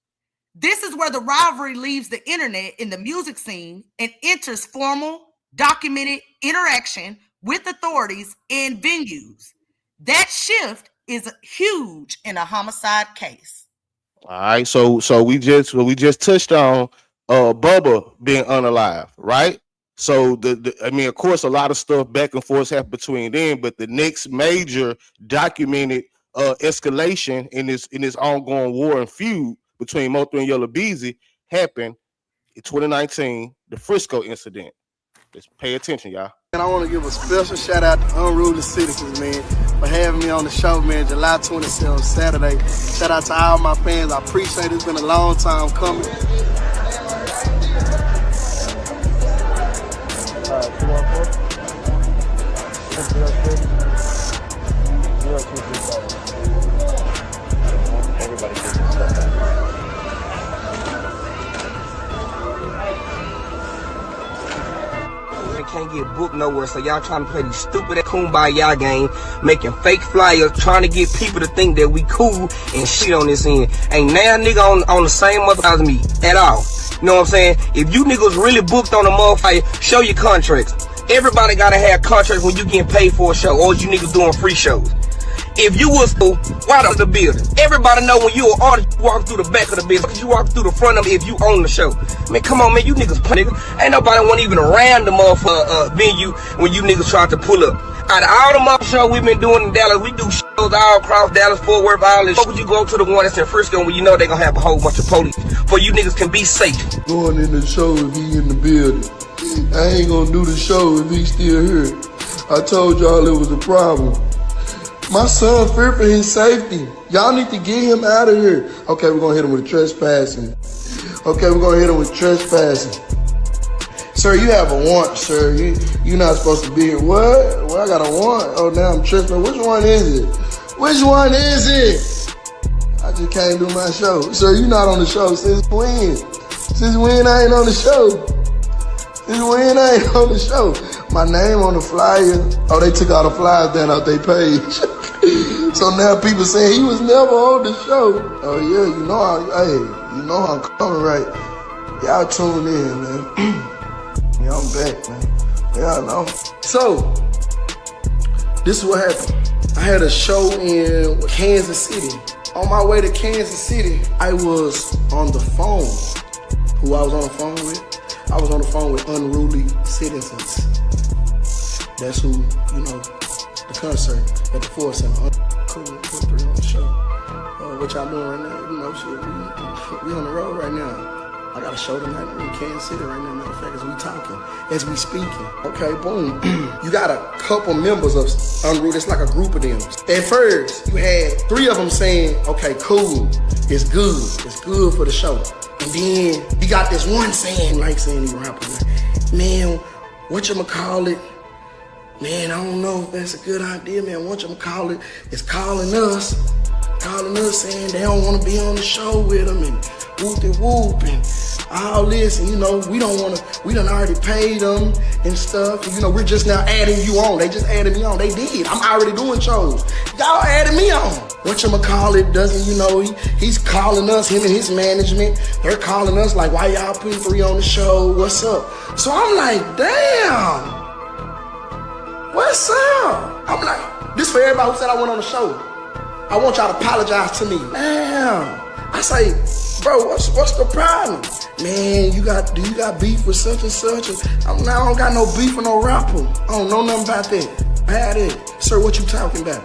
This is where the rivalry leaves the internet in the music scene and enters formal, documented interaction with authorities and venues. That shift is huge in a homicide case. All right, so we just touched on Bubba being unalive, right? So of course, a lot of stuff back and forth happened between them, but the next major documented escalation in this ongoing war and feud between MO3 and Yella Beezy happened in 2019, the Frisco incident. Let's pay attention, y'all. And I want to give a special shout out to Unruly Citizens, man, for having me on the show, man, July 27th, Saturday. Shout out to all my fans. I appreciate it. It's been a long time coming. Everybody gets this stuff out. Can't get booked nowhere, so y'all trying to play these stupid kumbaya game, making fake flyers, trying to get people to think that we cool and shit on this end. Ain't now nigga on the same mother as me at all. You know what I'm saying? If you niggas really booked on a motherfucker, show your contracts. Everybody gotta have contracts when you getting paid for a show, or you niggas doing free shows. If you was right up the building, everybody know when you an artist, you walk through the back of the business, you walk through the front of it if you own the show. Man, come on, man, you niggas play, nigga. Ain't nobody want even around the motherfucker venue when you niggas try to pull up. Out of all the mother shows we've been doing in Dallas, we do shows all across Dallas, Fort Worth, all this. Why would you go to the one that's in Frisco when you know they gonna have a whole bunch of police, for you niggas can be safe? Going in the show if he in the building. I ain't gonna do the show if he's still here. I told y'all it was a problem. My son feared for his safety. Y'all need to get him out of here. Okay, we're gonna hit him with trespassing. Okay, we're gonna hit him with trespassing. Sir, you have a warrant, sir. You're not supposed to be here. What? Well, I got a warrant. Oh, now I'm trespassing. Which one is it? Which one is it? I just can't do my show. Sir, you're not on the show since when? Since when I ain't on the show? Since when I ain't on the show? My name on the flyer. Oh, they took all the flyers down off their page. So now people saying he was never on the show. Oh yeah, you know I'm coming right. Y'all tune in, man. Yeah, I'm back, man. Y'all know. So, this is what happened. I had a show in Kansas City. On my way to Kansas City, I was on the phone. Who I was on the phone with? I was on the phone with Unruly Citizens. That's who, the concert at the Force Center. Cool, put 3 on the show. What y'all doing right now? Shit, we on the road right now. I got a show tonight in Kansas City right now, matter of fact, as we talking, as we speaking. Okay, boom. You got a couple members of Unruly, it's like a group of them. At first, you had 3 of them saying, okay, cool, it's good for the show. And then you got this one saying, like saying these rappers, man, whatchamacallit, man, I don't know if that's a good idea, man, whatchamacallit is calling us saying they don't want to be on the show with them and whoop-de-whoop and all this, and we don't want to, we done already paid them and stuff. And, we're just now adding you on. They just added me on. They did. I'm already doing shows. Y'all added me on. Whatchamacallit doesn't, he's calling us, him and his management. They're calling us like, why y'all putting 3 on the show? What's up? So I'm like, damn. What's up? I'm like, this for everybody who said I went on the show. I want y'all to apologize to me. Damn. I say, bro, what's the problem? Man, do you got beef with such and such? I don't got no beef with no rapper. I don't know nothing about that. Bad it. Sir, what you talking about?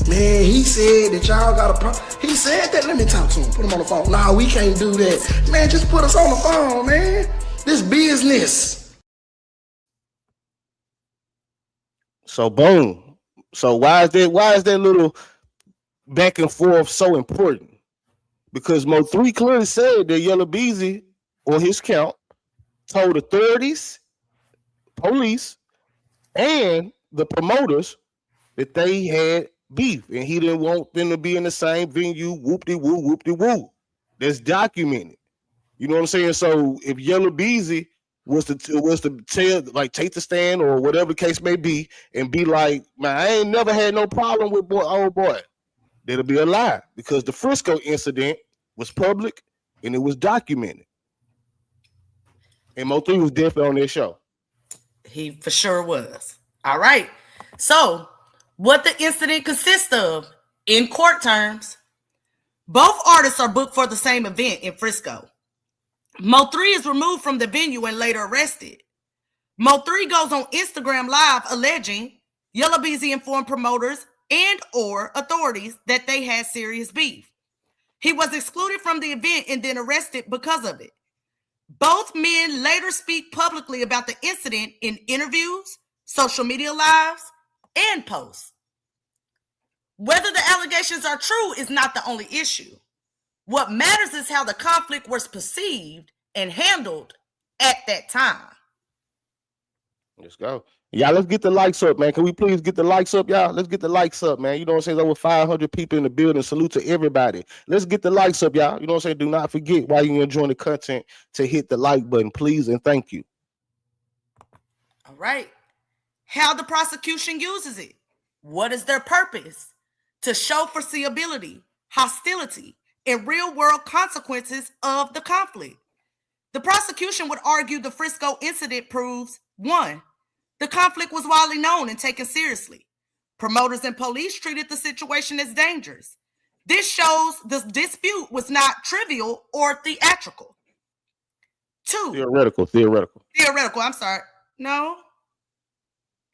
Man, he said that y'all got a problem. He said that. Let me talk to him. Put him on the phone. Nah, we can't do that. Man, just put us on the phone, man. This business. So boom. So why is that little back and forth so important? Because Mo3 clearly said that Yella Beezy, on his count, told authorities, police, and the promoters that they had beef, and he didn't want them to be in the same venue. Whoop-de-woo, whoop-de-woo. That's documented. You know what I'm saying? So if Yella Beezy was to tell, like, take the stand or whatever the case may be, and be like, man, I ain't never had no problem with old boy. That'll be a lie, because the Frisco incident was public and it was documented. And Mo3 was definitely on their show. He for sure was. All right. So what the incident consists of in court terms, both artists are booked for the same event in Frisco. Mo3 is removed from the venue and later arrested. Mo3 goes on Instagram Live alleging Yella Beezy informed promoters and or authorities that they had serious beef. He was excluded from the event and then arrested because of it. Both men later speak publicly about the incident in interviews, social media lives, and posts. Whether the allegations are true is not the only issue. What matters is how the conflict was perceived and handled at that time. Let's go. Y'all, let's get the likes up, man. Can we please get the likes up, y'all? Let's get the likes up, man. You know what I'm saying? There's over 500 people in the building. Salute to everybody. Let's get the likes up, y'all. You know what I'm saying? Do not forget, while you're enjoying the content, to hit the like button, please, and thank you. All right. How the prosecution uses it. What is their purpose? To show foreseeability, hostility, and real-world consequences of the conflict. The prosecution would argue the Frisco incident proves, 1, the conflict was widely known and taken seriously. Promoters and police treated the situation as dangerous. This shows the dispute was not trivial or theatrical. 2. Theoretical, I'm sorry. No.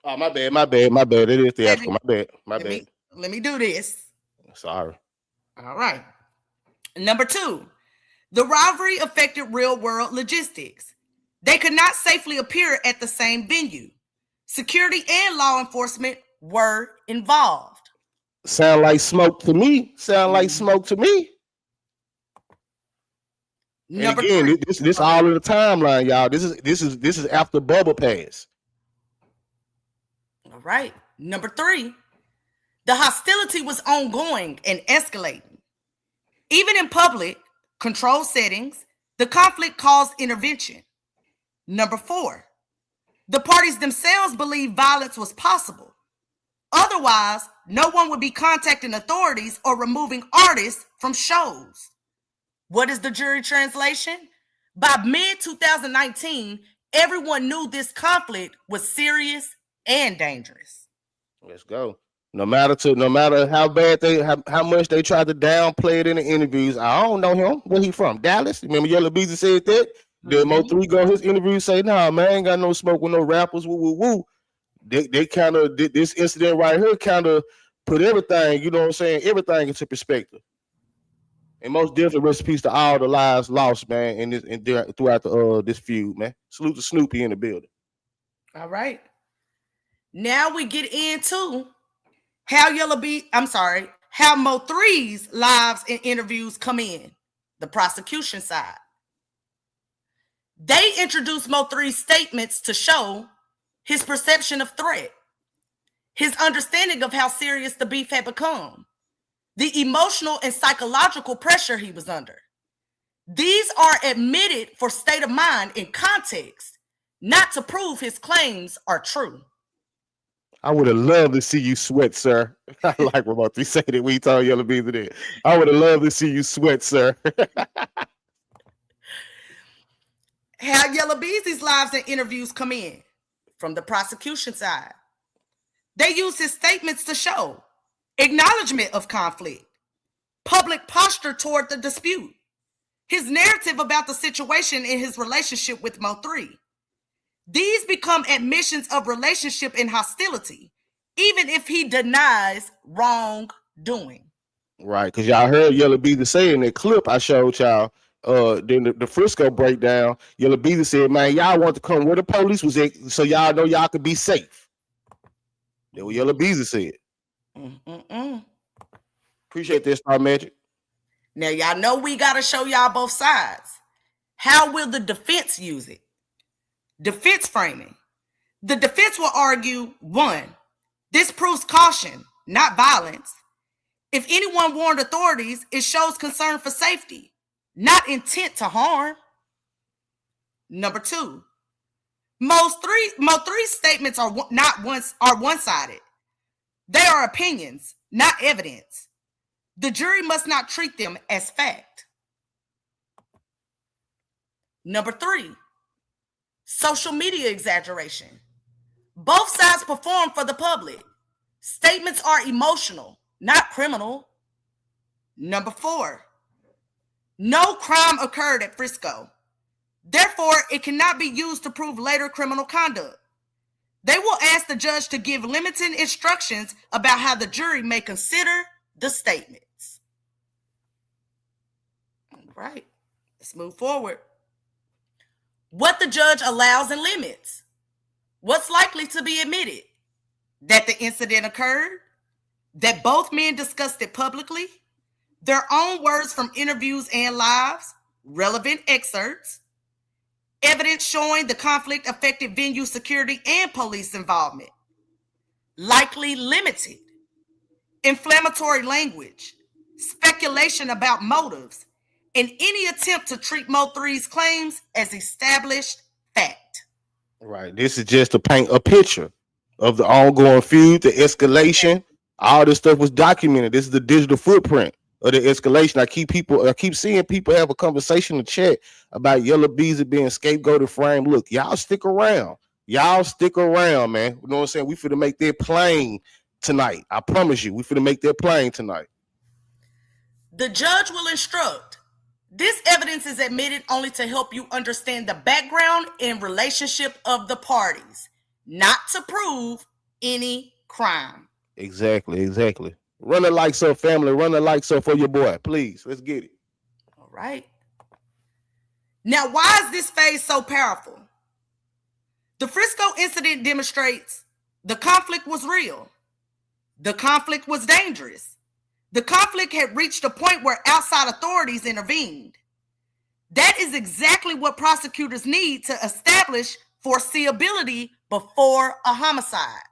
Oh, my bad. It is theatrical. My bad. Let me do this. Sorry. All right. Number 2, the rivalry affected real-world logistics. They could not safely appear at the same venue. Security and law enforcement were involved. Sound like smoke to me. Number and again, 3. this all in the timeline, y'all. This is after Bubble Pass. All right. Number 3, the hostility was ongoing and escalating. Even in public, controlled settings, the conflict caused intervention. Number 4, the parties themselves believed violence was possible. Otherwise, no one would be contacting authorities or removing artists from shows. What is the jury translation? By mid-2019, everyone knew this conflict was serious and dangerous. Let's go. No matter how bad how much they tried to downplay it in the interviews. I don't know him. Where he from? Dallas? Remember Yella Beezy said that? Then Mo3 go his interview say, nah, man, I ain't got no smoke with no rappers. Woo. They kind of did this incident right here, kind of put everything, you know what I'm saying, everything into perspective. And most definitely rest in peace to all the lives lost, man, and throughout this feud, man. Salute to Snoopy in the building. All right. Now we get into how Mo3's lives and interviews come in, the prosecution side. They introduced Mo3's statements to show his perception of threat, his understanding of how serious the beef had become, the emotional and psychological pressure he was under. These are admitted for state of mind in context, not to prove his claims are true. I would have loved to see you sweat, sir. I like what MO3 said it when he told Yella Beezy that. I would have loved to see you sweat, sir. How Yella Beezy's lives and interviews come in from the prosecution side. They use his statements to show acknowledgement of conflict, public posture toward the dispute, his narrative about the situation in his relationship with MO3. These become admissions of relationship and hostility, even if he denies wrongdoing. Right, because y'all heard Yella Beezy say in that clip I showed y'all, then the Frisco breakdown, Yella Beezy said, man, y'all want to come where the police was at so y'all know y'all could be safe. That's what Yella Beezy said. Appreciate this, Star Magic. Now, y'all know we got to show y'all both sides. How will the defense use it? Defense framing. The defense will argue, 1, this proves caution, not violence. If anyone warned authorities, it shows concern for safety, not intent to harm. Number 2, Mo3's statements are one-sided. They are opinions, not evidence. The jury must not treat them as fact. Number 3, social media exaggeration. Both sides perform for the public. Statements are emotional, not criminal. Number 4, no crime occurred at Frisco. Therefore, it cannot be used to prove later criminal conduct. They will ask the judge to give limited instructions about how the jury may consider the statements. All right, let's move forward. What the judge allows and limits. What's likely to be admitted? That the incident occurred, that both men discussed it publicly, their own words from interviews and lives, relevant excerpts, evidence showing the conflict affected venue security and police involvement, likely limited, inflammatory language, speculation about motives, and any attempt to treat Mo3's claims as established fact. Right. This is just to paint a picture of the ongoing feud, the escalation. All this stuff was documented. This is the digital footprint of the escalation. I keep seeing people have a conversation in the chat about Yella Beezy being scapegoated frame. Look, y'all stick around. Y'all stick around, man. You know what I'm saying? We finna make that plain tonight. I promise you, we finna make that plain tonight. The judge will instruct. This evidence is admitted only to help you understand the background and relationship of the parties, not to prove any crime. Exactly. Run it like so, family. Run it like so for your boy. Please, let's get it. All right. Now, why is this phase so powerful? The Frisco incident demonstrates the conflict was real. The conflict was dangerous. The conflict had reached a point where outside authorities intervened. That is exactly what prosecutors need to establish foreseeability before a homicide.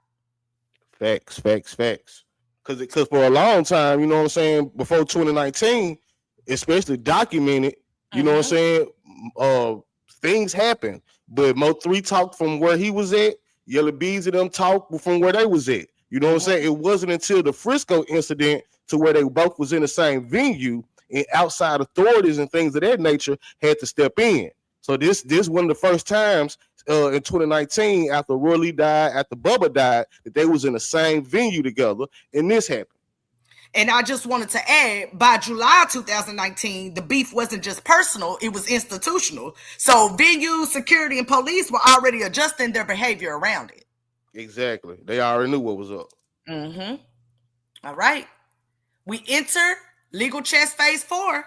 Facts. Because for a long time, you know what I'm saying, before 2019, especially documented, you know what I'm saying, things happen. But Mo3 talked from where he was at, Yella Beezy them talked from where they was at. You know what I'm saying? It wasn't until the Frisco incident to where they both was in the same venue and outside authorities and things of that nature had to step in. So this one of the first times in 2019, after Roy Lee died, after Bubba died, that they was in the same venue together, and this happened. And I just wanted to add, by July 2019, the beef wasn't just personal, it was institutional. So venues, security, and police were already adjusting their behavior around it. Exactly. They already knew what was up. All right. We enter legal chess phase 4.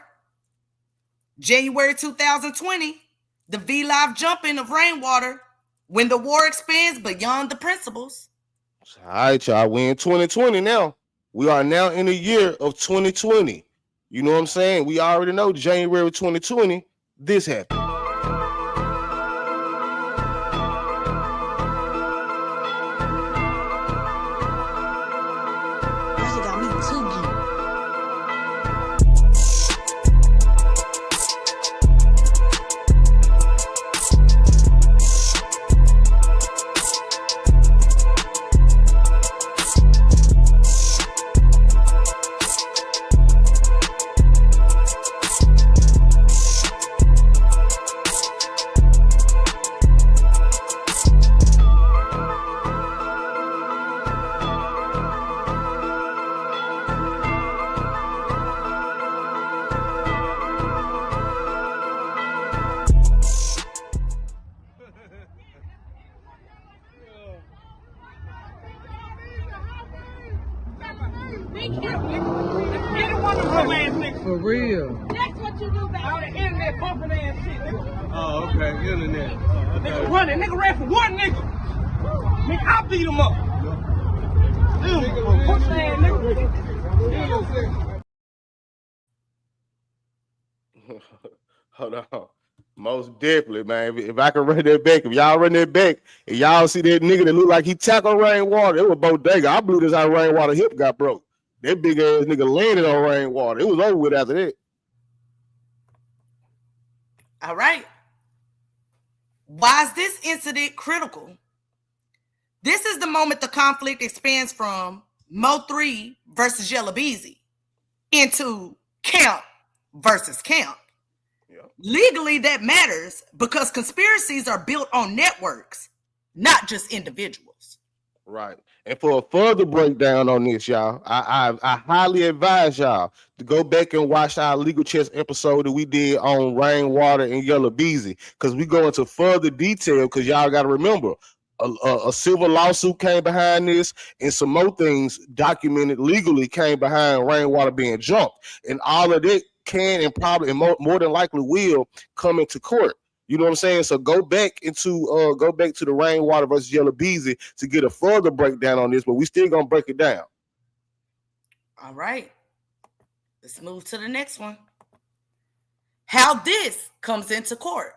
January 2020, the V-Live jumping of rainwater when the war expands beyond the principles. All right, y'all. We in 2020 now. We are now in the year of 2020. You know what I'm saying? We already know January 2020, this happened. Bum ass nigga. For real. That's what you do, baby. All the internet bumping ass shit, nigga. Oh, okay, internet. Nigga running, nigga ran for one nigga. Nigga, I beat him up. Push ass nigga. Hold on. Most definitely, man. If I can run that back, if y'all run that back, and y'all see that nigga that look like he tackled Rainwater, it was bodega. I blew this out. Rainwater hip got broke. That big ass nigga landed on Rainwater. It was over with after that. All right. Why is this incident critical? This is the moment the conflict expands from MO3 versus Yella Beezy into camp versus camp. Legally, that matters because conspiracies are built on networks, not just individuals. Right. And for a further breakdown on this, y'all, I highly advise y'all to go back and watch our Legal Chess episode that we did on Rainwater and Yella Beezy, because we go into further detail, because y'all got to remember, a civil lawsuit came behind this, and some more things documented legally came behind Rainwater being jumped. And all of that can and probably and more than likely will come into court. You know what I'm saying? So go back to the Rainwater versus Yella Beezy to get a further breakdown on this, but we still gonna break it down. All right. Let's move to the next one. How this comes into court.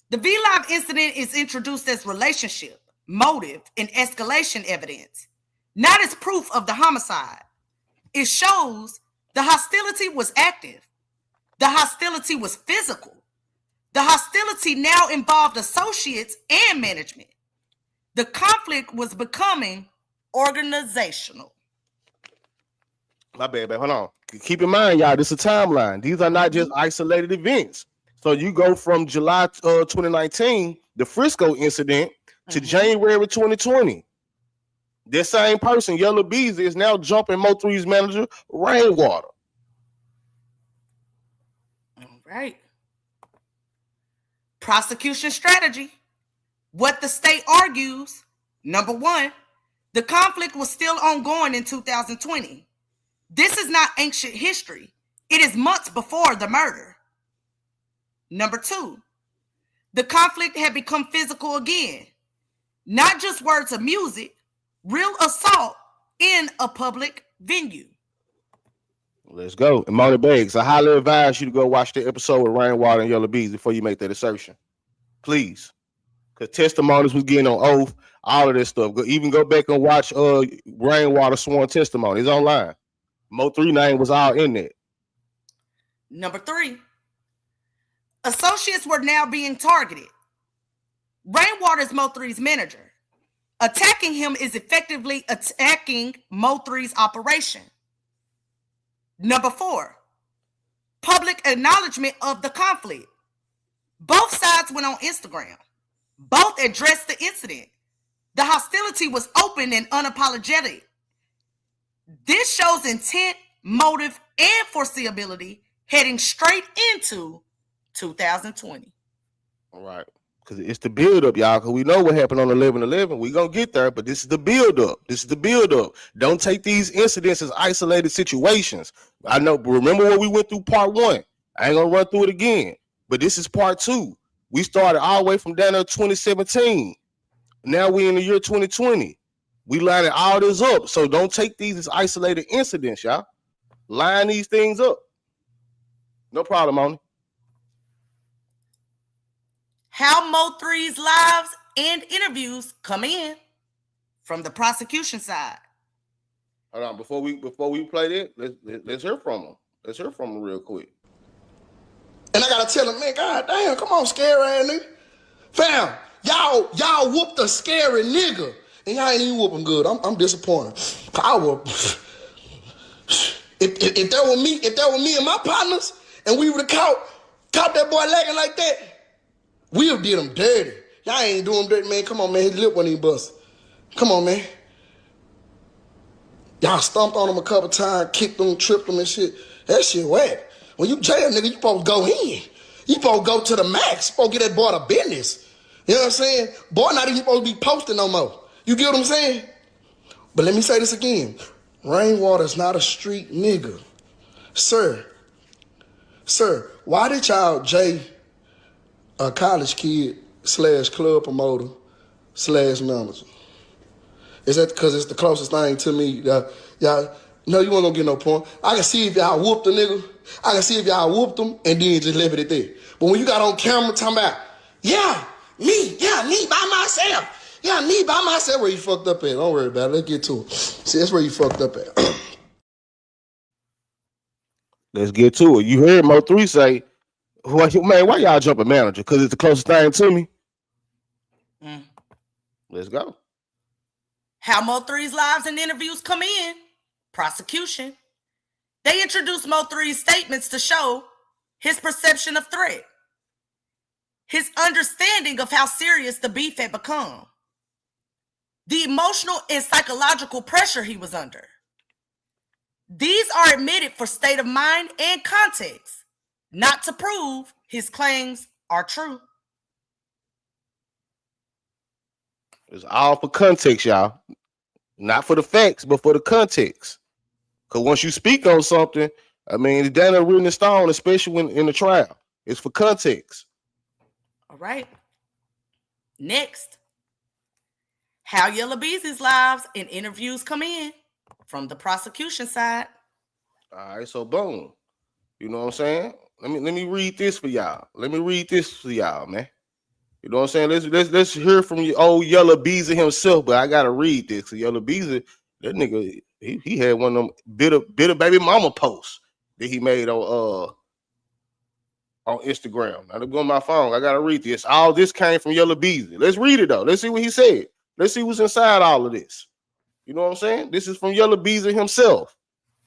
The V-Live incident is introduced as relationship, motive, and escalation evidence, not as proof of the homicide. It shows the hostility was active. The hostility was physical. The hostility now involved associates and management. The conflict was becoming organizational. My bad, hold on. Keep in mind, y'all, this is a timeline. These are not just isolated events. So you go from July 2019, the Frisco incident, to January 2020. This same person, Yella Beezy, is now jumping MO3's manager, Rainwater. All right. Prosecution strategy. What the state argues, number one, the conflict was still ongoing in 2020. This is not ancient history. It is months before the murder. Number two, the conflict had become physical again. Not just words of music, real assault in a public venue. Let's go. And Money Bags, I highly advise you to go watch the episode with Rainwater and Yella Beezy before you make that assertion. Please. Because testimonies was getting on oath, all of this stuff. Even go back and watch Rainwater sworn testimony. It's online. MO3 name was all in there. Number three, associates were now being targeted. Rainwater is MO3's manager. Attacking him is effectively attacking MO3's operation. Number four, public acknowledgement of the conflict. Both sides went on Instagram. Both addressed the incident. The hostility was open and unapologetic. This shows intent, motive, and foreseeability heading straight into 2020. All right. Because it's the build-up, y'all, because we know what happened on 11/11. We're going to get there, but this is the build-up. This is the build-up. Don't take these incidents as isolated situations. I know, but remember when we went through part one? I ain't going to run through it again, but this is part two. We started all the way from down there 2017. Now we in the year 2020. We lining all this up, so don't take these as isolated incidents, y'all. Line these things up. No problem, Moni. How MO3's lives and interviews come in from the prosecution side. Hold on, before we play that, let's hear from them. Let's hear from them real quick. And I gotta tell him, man, god damn, come on, scary ass nigga. Fam, y'all whooped a scary nigga. And y'all ain't even whooping good. I'm disappointed. I was, if that were me and my partners, and we would have caught that boy lagging like that, we would have did him dirty. Y'all ain't doing him dirty, man. Come on, man. His lip wasn't even bust. Come on, man. Y'all stomped on him a couple times, kicked him, tripped him and shit. That shit whack. When you jail, nigga, you supposed to go in. You supposed to go to the max. You supposed to get that boy to business. You know what I'm saying? Boy not even supposed to be posting no more. You get what I'm saying? But let me say this again. Rainwater's not a street nigga. Sir, why did y'all a college kid / club promoter / manager? Is that because it's the closest thing to me? Y'all, no, you won't get no point. I can see if y'all whooped a nigga. I can see if y'all whooped him and then just left it at that. But when you got on camera talking about, me by myself. Yeah, me by myself. Where you fucked up at? Don't worry about it. Let's get to it. See, that's where you fucked up at. Let's get to it. You heard MO3 say, man, why y'all jumping manager? Because it's the closest thing to me. Let's go. How MO3's lives and interviews come in. Prosecution. They introduced MO3's statements to show his perception of threat, his understanding of how serious the beef had become, the emotional and psychological pressure he was under. These are admitted for state of mind and context, not to prove his claims are true. It's all for context, y'all. Not for the facts, but for the context. Because once you speak on something, I mean, it's done written in stone, especially when in the trial. It's for context. All right. Next, how Yella Beezy's lives and interviews come in from the prosecution side. All right, so boom. You know what I'm saying? Let me read this for y'all. Let me read this for y'all, man. You know what I'm saying? Let's hear from your old Yella Beezy himself, but I gotta read this. So Yella Beezy, that nigga, he had one of them bitter baby mama posts that he made on Instagram. Now, let me go on my phone. I gotta read this. All this came from Yella Beezy. Let's read it though. Let's see what he said. Let's see what's inside all of this. You know what I'm saying? This is from Yella Beezy himself.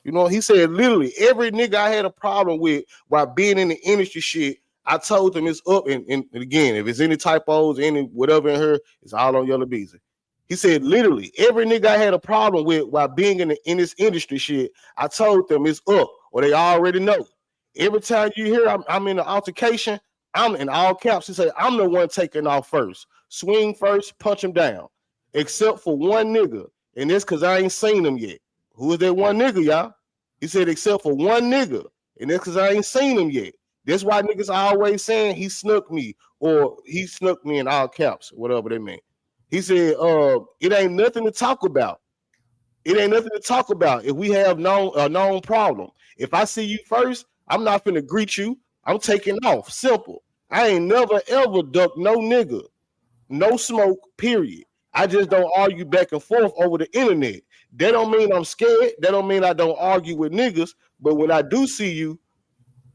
You know, he said literally every nigga I had a problem with while being in the industry shit, I told them it's up. And again, if it's any typos, any whatever in her, it's all on Yella Beezy. He said literally every nigga I had a problem with while being in this industry shit, I told them it's up, or they already know. Every time you hear I'm in an altercation, I'm in all caps. He said I'm the one taking off first. Swing first, punch him down. Except for one nigga, and that's because I ain't seen him yet. Who is that one nigga, y'all? He said except for one nigga, and that's because I ain't seen him yet. That's why niggas always saying he snuck me, or he snuck me in all caps, whatever they mean. He said, it ain't nothing to talk about. It ain't nothing to talk about if we have a known problem. If I see you first, I'm not finna greet you. I'm taking off. Simple. I ain't never ever ducked no nigga. No smoke, period. I just don't argue back and forth over the internet. That don't mean I'm scared. That don't mean I don't argue with niggas. But when I do see you,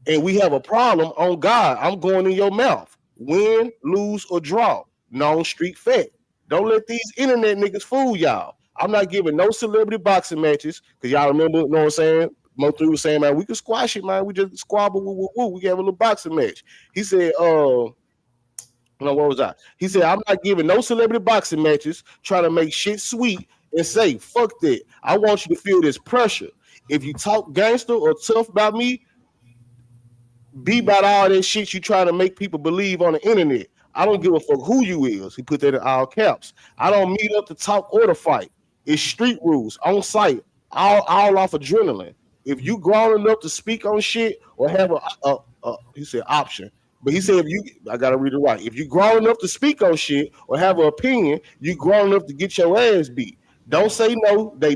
and we have a problem, on God, I'm going in your mouth. Win, lose, or draw. Known street fact. Don't let these internet niggas fool y'all. I'm not giving no celebrity boxing matches, because y'all remember, you know what I'm saying? Mo3 was saying, man, we can squash it, man. We just squabble, woo. We can have a little boxing match. He said, no, what was I? He said, I'm not giving no celebrity boxing matches, trying to make shit sweet and say, fuck that. I want you to feel this pressure. If you talk gangster or tough about me, be about all that shit you trying to make people believe on the internet. I don't give a fuck who you is. He put that in all caps. I don't meet up to talk or to fight. It's street rules, on site, all off adrenaline. If you grown enough to speak on shit or have he said option, but he said I gotta read it right. If you grown enough to speak on shit or have an opinion, you grown enough to get your ass beat. Don't say no. They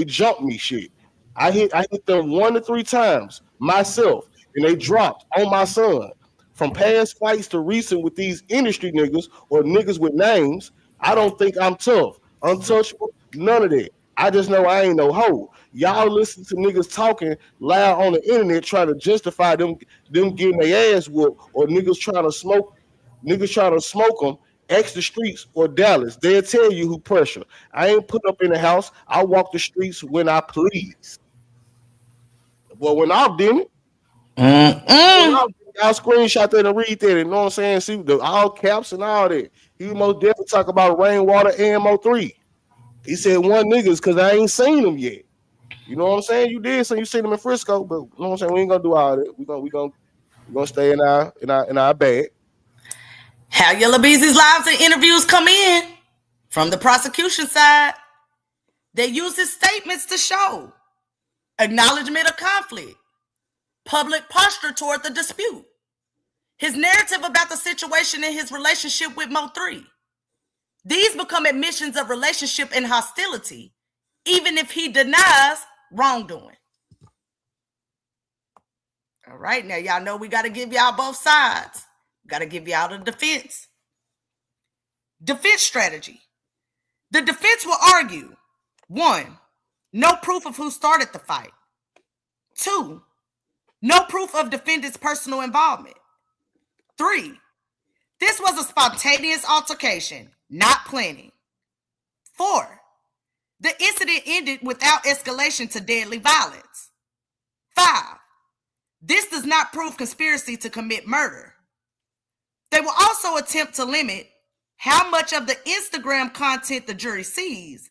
jumped me shit. I hit them 1 to 3 times myself. And they dropped on my son. From past fights to recent with these industry niggas or niggas with names, I don't think I'm tough, untouchable, none of that. I just know I ain't no hoe. Y'all listen to niggas talking loud on the internet trying to justify them getting their ass whooped, or niggas trying to smoke them. Ask the streets or Dallas. They'll tell you who pressure. I ain't put up in the house. I walk the streets when I please. Well, when I didn't. I'll screenshot that and read that, and you know what I'm saying? See the all caps and all that. He most definitely talk about Rainwater and MO3. He said one niggas because I ain't seen them yet. You know what I'm saying? You did, so you seen them in Frisco, but you know what I'm saying? We ain't gonna do all that. We gonna stay in our bag. How Yella Beezy's lives and interviews come in from the prosecution side. They use his statements to show acknowledgement of conflict, public posture toward the dispute, his narrative about the situation in his relationship with Mo3. These become admissions of relationship and hostility, even if he denies wrongdoing. All right, now y'all know we got to give y'all both sides. We got to give y'all the defense. Defense strategy. The defense will argue, 1, no proof of who started the fight. 2, no proof of defendant's personal involvement. 3, this was a spontaneous altercation, not planning. 4, the incident ended without escalation to deadly violence. 5, this does not prove conspiracy to commit murder. They will also attempt to limit how much of the Instagram content the jury sees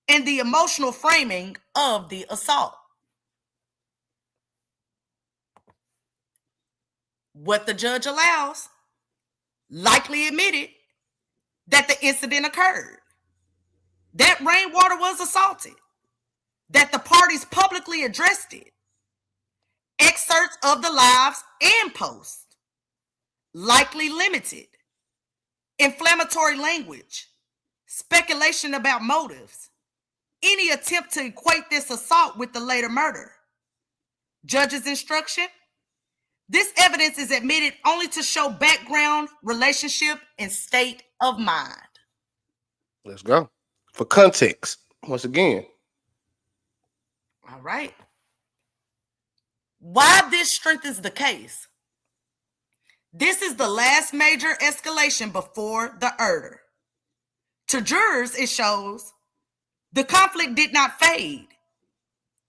and the emotional framing of the assault. What the judge allows, likely admitted that the incident occurred, that Rainwater was assaulted, that the parties publicly addressed it, excerpts of the lives and posts, likely limited, inflammatory language, speculation about motives, any attempt to equate this assault with the later murder. Judge's instruction: this evidence is admitted only to show background, relationship, and state of mind. Let's go. For context, once again. All right. Why this strengthens the case? This is the last major escalation before the murder. To jurors, it shows the conflict did not fade.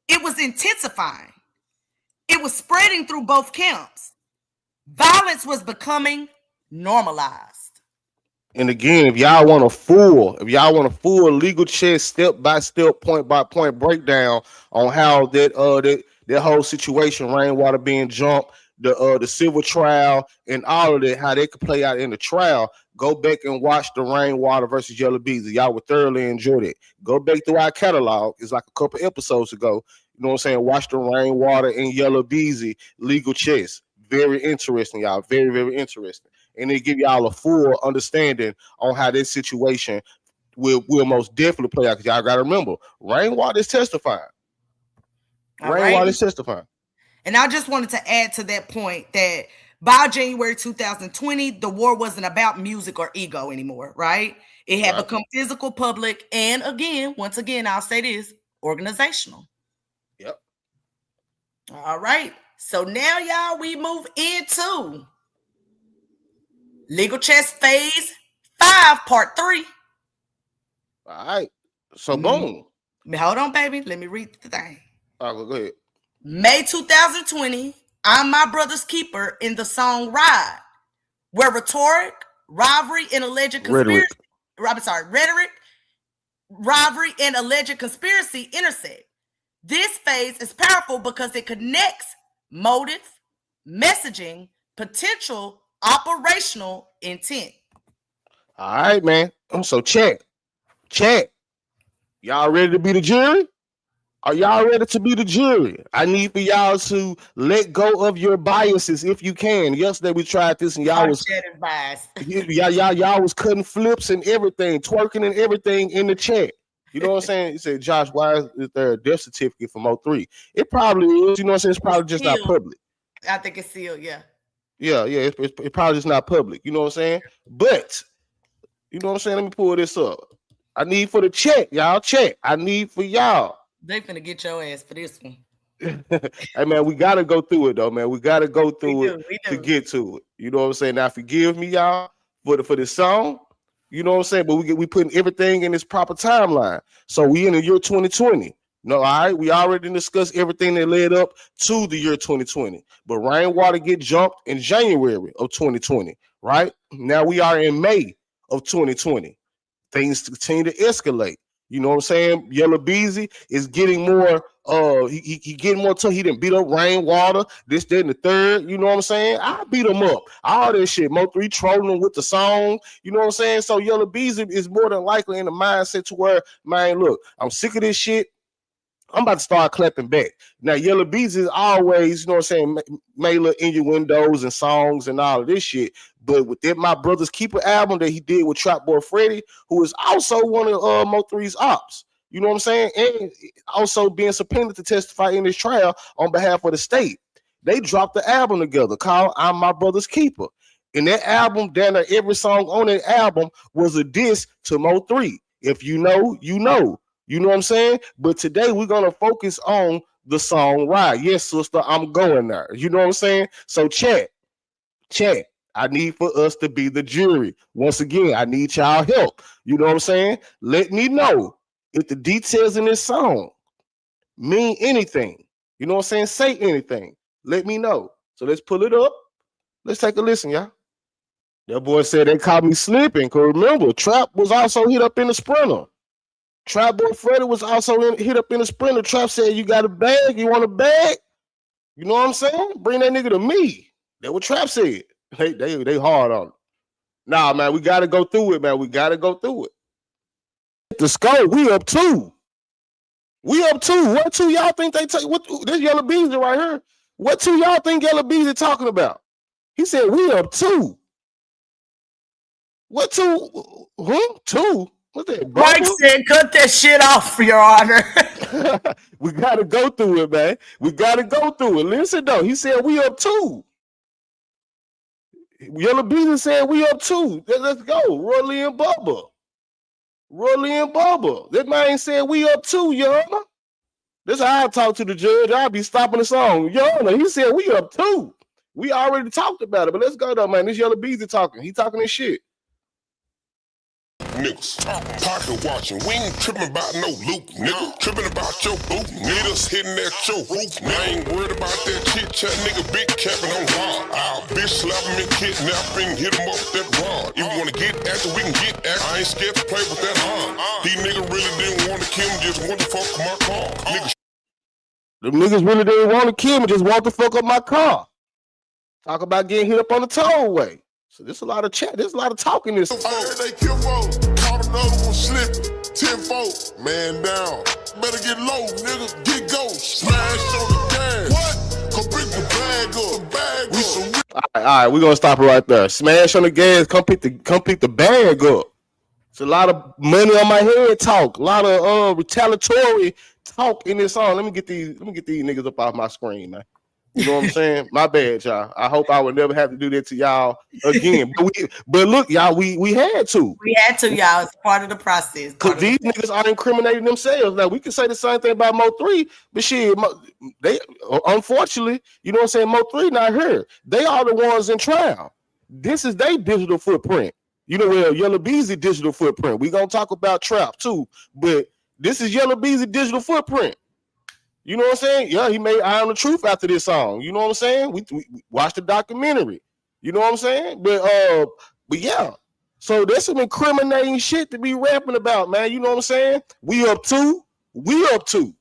It was intensifying. It was spreading through both camps. Violence was becoming normalized. And again, if y'all want a full legal check, step by step, point by point breakdown on how that whole situation, Rainwater being jumped, the civil trial, and all of that, how they could play out in the trial, go back and watch the Rainwater versus Yella Beezy. Y'all would thoroughly enjoy it. Go back through our catalog. It's like a couple episodes ago. You know what I'm saying? Watch the Rainwater and Yella Beezy legal chess. Very interesting, y'all. Very, very interesting. And they give y'all a full understanding on how this situation will most definitely play out. Because y'all got to remember, Rainwater is testifying. Rainwater is testifying. And I just wanted to add to that point that by January 2020, the war wasn't about music or ego anymore, right? It had become physical, public, and once again, I'll say this, organizational. Yep. All right. So now, y'all, we move into Legal Chess Phase 5, Part 3. All right. So, boom. Hold on, baby. Let me read the thing. All right, go ahead. May 2020, I'm my brother's keeper in the song Ride, where rhetoric, rivalry, and alleged conspiracy. Rhetoric, rivalry, and alleged conspiracy intersect. This phase is powerful because it connects motive, messaging, potential, operational intent. All right, man. So check. Y'all ready to be the jury? Are y'all ready to be the jury? I need for y'all to let go of your biases if you can. Yesterday we tried this and y'all was y'all was cutting flips and everything, twerking and everything in the chat. You know what I'm saying? He said, Josh, why is there a death certificate for MO3? It probably is. You know what I'm saying? It's probably just not public. I think it's sealed, yeah. Yeah, it's probably just not public. You know what I'm saying? But, you know what I'm saying? Let me pull this up. I need for the check, y'all. Check. I need for y'all. They finna get your ass for this one. Hey, man, we got to go through it, though, man. We got to go through it to get to it. You know what I'm saying? Now, forgive me, y'all, for this song. You know what I'm saying? But we putting everything in its proper timeline. So we in the year 2020. No, all right. We already discussed everything that led up to the year 2020. But Rainwater get jumped in January of 2020, right? Now we are in May of 2020. Things continue to escalate. You know what I'm saying? Yella Beezy is getting more, he getting more tough. He didn't beat up Rainwater, this, that, and the third. You know what I'm saying? I beat him up. All this shit. Mo3 trolling him with the song. You know what I'm saying? So Yella Beezy is more than likely in the mindset to where, man, look, I'm sick of this shit. I'm about to start clapping back. Now, Yella Beezy is always, you know what I'm saying, made little innuendos and songs and all of this shit. But with that My Brother's Keeper album that he did with Trap Boy Freddy, who is also one of Mo3's ops, you know what I'm saying? And also being subpoenaed to testify in this trial on behalf of the state. They dropped the album together called I'm My Brother's Keeper. And that album, down there, every song on that album was a diss to Mo3. If you know, you know. You know what I'm saying? But today we're going to focus on the song Ride. Yes, sister, I'm going there. You know what I'm saying? So chat, I need for us to be the jury. Once again, I need y'all help. You know what I'm saying? Let me know if the details in this song mean anything. You know what I'm saying? Say anything. Let me know. So let's pull it up. Let's take a listen, y'all. That boy said they caught me slipping. Cause remember, Trap was also hit up in the Sprinter. Trap Boy Freddy was also hit up in the Sprinter. Trap said, you got a bag? You want a bag? You know what I'm saying? Bring that nigga to me. That's what Trap said. They hard on it. Nah, man, we got to go through it, man. We got to go through it. The score, we up 2. We up 2. What 2 y'all think they take? What this Yella Beezy right here? What 2 y'all think Yella Beezy talking about? He said we up 2. What 2? Huh? 2? What's that? Mike said, cut that shit off, Your Honor. We got to go through it, man. We got to go through it. Listen, though. He said we up 2. Yella Beezy said we up 2. Let's go. Rolly and Bubba. That man said we up 2, Your Honor. This is how I talk to the judge. I'll be stopping the song. Your Honor, he said we up 2. We already talked about it, but let's go, though, man. This Yella Beezy talking. He talking this shit. Niggas, pocket watching, we ain't tripping about no loot, nigga. Tripping about your boot, niggas hitting at your roof. I ain't worried about that chit chat, nigga. Big capping on hard. Our bitch slapping me, kidnapping, hit him up with that rod. If you wanna get after, we can get after. I ain't scared to play with that arm. These niggas really didn't want to kill me, just want to fuck with my car. Niggas. The niggas really didn't want to kill me, just want to fuck up my car. Talk about getting hit up on the tollway. So there's a lot of chat, there's a lot of talking this. I heard they kill folks, caught another one slipping. 10-4, man down. Better get low, nigga, get ghost. Smash on the gas. What? Come pick the bag up. All right, we're gonna stop it right there. Smash on the gas, come pick the bag up. It's a lot of money on my head talk, a lot of retaliatory talk in this song. Let me get these niggas up off my screen, man. You know what I'm saying? My bad, y'all. I hope I would never have to do that to y'all again. But look, y'all, we had to. We had to, y'all. It's part of the process. Because these niggas are incriminating themselves. Now, we can say the same thing about Mo3, but shit, they unfortunately, you know what I'm saying, Mo3 not here. They are the ones in trial. This is their digital footprint. You know, well, Yella Beezy digital footprint. We gonna talk about Trap too, but this is Yella Beezy digital footprint. You know what I'm saying? Yeah, he made Eye on the Truth after this song. You know what I'm saying? We watched the documentary. You know what I'm saying? But yeah. So there's some incriminating shit to be rapping about, man. You know what I'm saying? We up 2. We up 2.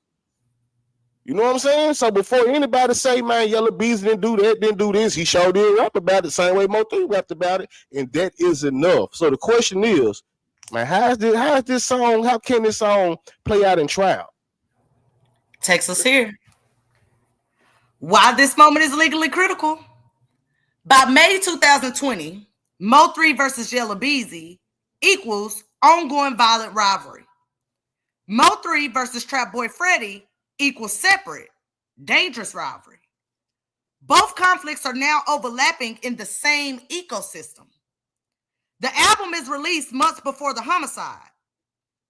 You know what I'm saying? So before anybody say, man, Yella Beezy didn't do that, didn't do this, he sure did rap about it the same way Mo3 rapped about it, and that is enough. So the question is, man, how can this song play out in trial? Takes us here. Why this moment is legally critical? By May 2020, Mo3 versus Yella Beezy equals ongoing violent rivalry. Mo3 versus Trap Boy Freddy equals separate, dangerous rivalry. Both conflicts are now overlapping in the same ecosystem. The album is released months before the homicide.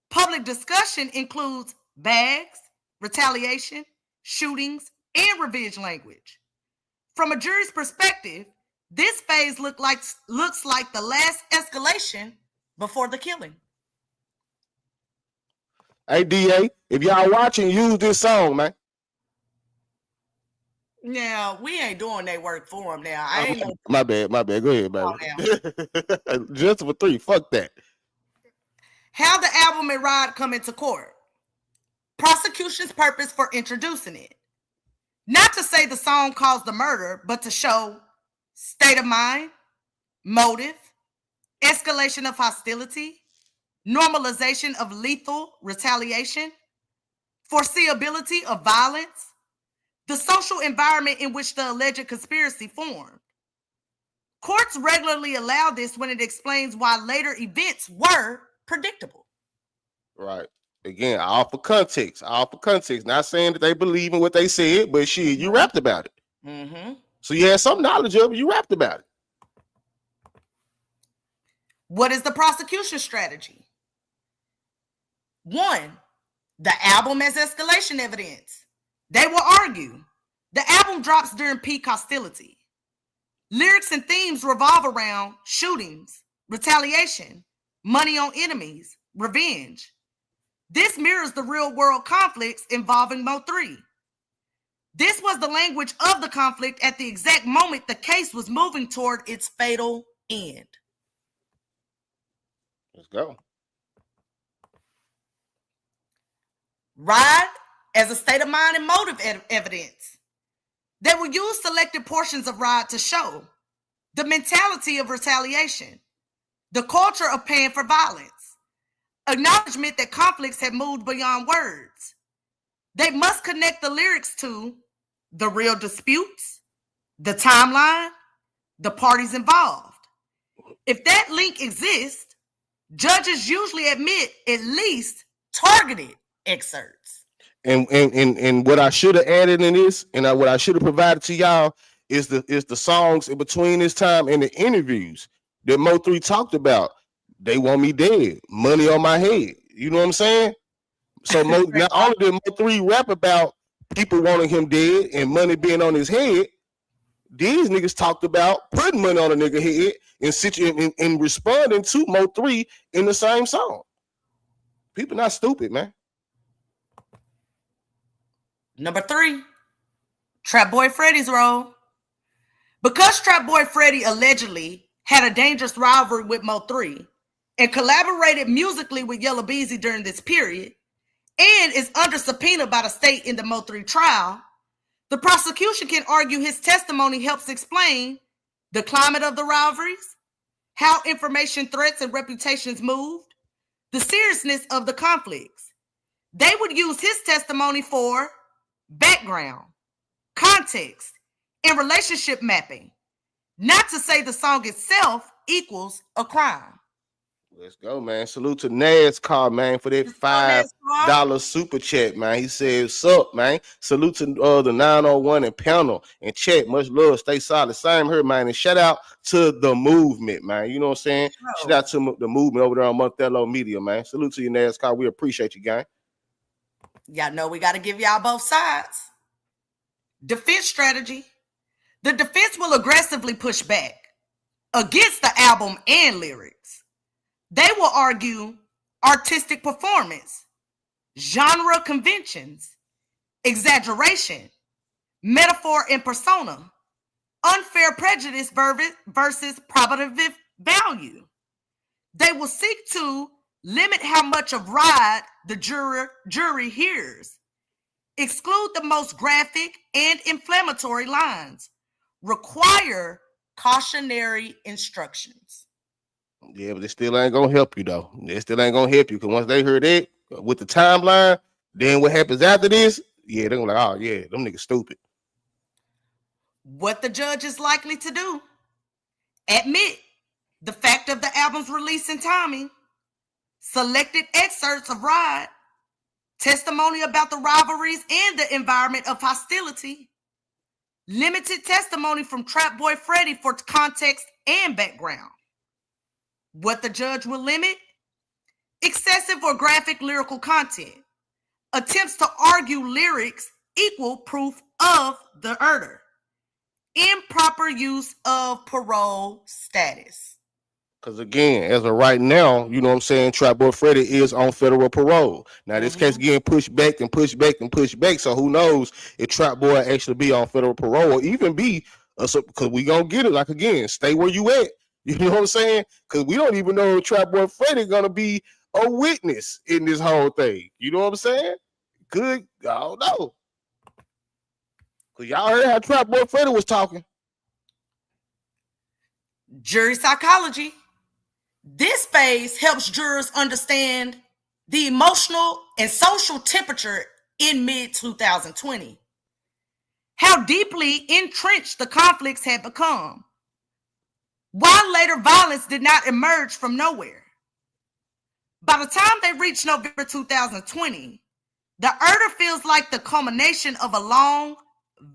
Public discussion includes bags, retaliation, shootings, and revenge language. From a jury's perspective, this phase looks like the last escalation before the killing. Hey, DA, if y'all watching, use this song, man. Now, we ain't doing that work for him now. My bad. Go ahead, baby. Just for 3, fuck that. How the album and Ride come into court. Prosecution's purpose for introducing it. Not to say the song caused the murder, but to show state of mind, motive, escalation of hostility, normalization of lethal retaliation, foreseeability of violence, the social environment in which the alleged conspiracy formed. Courts regularly allow this when it explains why later events were predictable. Right. Again, all for context. Not saying that they believe in what they said, but shit, you rapped about it. Mm-hmm. So you had some knowledge of it, you rapped about it. What is the prosecution strategy? 1, the album as escalation evidence. They will argue the album drops during peak hostility. Lyrics and themes revolve around shootings, retaliation, money on enemies, revenge. This mirrors the real-world conflicts involving MO3. This was the language of the conflict at the exact moment the case was moving toward its fatal end. Let's go. Ride as a state of mind and motive evidence. They will use selected portions of Ride to show the mentality of retaliation, the culture of paying for violence, acknowledgement that conflicts have moved beyond words. They must connect the lyrics to the real disputes, the timeline, the parties involved. If that link exists, judges usually admit at least targeted excerpts. And what I should have added in this, and what I should have provided to y'all is the songs in between this time and the interviews that Mo3 talked about. They want me dead, money on my head. You know what I'm saying? So not only did Mo3 rap about people wanting him dead and money being on his head, these niggas talked about putting money on a nigga head and responding to Mo3 in the same song. People not stupid, man. Number 3, Trap Boy Freddy's role. Because Trap Boy Freddy allegedly had a dangerous rivalry with Mo3 and collaborated musically with Yella Beezy during this period and is under subpoena by the state in the Mo3 trial, the prosecution can argue his testimony helps explain the climate of the rivalries, how information threats and reputations moved, the seriousness of the conflicts. They would use his testimony for background, context, and relationship mapping. Not to say the song itself equals a crime. Let's go, man. Salute to NASCAR, man, for that $5 super chat, man. He said, "What's up, man?" Salute to the 901 and panel and chat. Much love. Stay solid. Same here, man. And shout out to the movement, man. You know what I'm saying? Oh. Shout out to the movement over there on Montello Media, man. Salute to you, NASCAR. We appreciate you, gang. Y'all know we got to give y'all both sides. Defense strategy. The defense will aggressively push back against the album and lyrics. They will argue artistic performance, genre conventions, exaggeration, metaphor and persona, unfair prejudice versus probative value. They will seek to limit how much of Ride the jury hears, exclude the most graphic and inflammatory lines, require cautionary instructions. Yeah, but it still ain't gonna help you though. It still ain't gonna help you because once they heard it with the timeline, then what happens after this? Yeah, they're gonna like, oh yeah, them niggas stupid. What the judge is likely to do: admit the fact of the album's release and timing, selected excerpts of Ride, testimony about the rivalries and the environment of hostility, limited testimony from Trap Boy Freddy for context and background. What the judge will limit: excessive or graphic lyrical content, attempts to argue lyrics equal proof of the murder, improper use of parole status. Because again, as of right now, you know what I'm saying, Trap Boy Freddy is on federal parole. Now this case getting pushed back and pushed back and pushed back. So who knows if Trap Boy actually be on federal parole or even be, because we gonna get it, like again, stay where you at. You know what I'm saying? Because we don't even know if Trap Boy Freddy gonna be a witness in this whole thing. You know what I'm saying? Good, I don't know. Because y'all heard how Trap Boy Freddy was talking. Jury psychology. This phase helps jurors understand the emotional and social temperature in mid-2020. How deeply entrenched the conflicts had become. While later violence did not emerge from nowhere. By the time they reached November 2020, the Erder feels like the culmination of a long,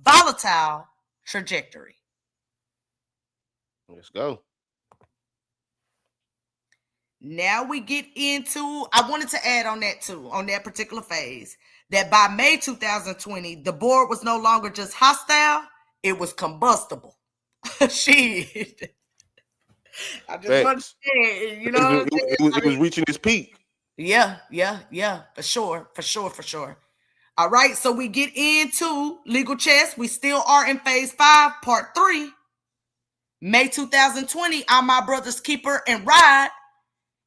volatile trajectory. Let's go. Now we get into, I wanted to add on that too, on that particular phase, that by May 2020, the board was no longer just hostile, it was combustible. Shit. I just want to say, you know, it was reaching its peak. Yeah, for sure. All right, so we get into legal chess. We still are in phase 5, part 3. May 2020, I'm My Brother's Keeper and Ride,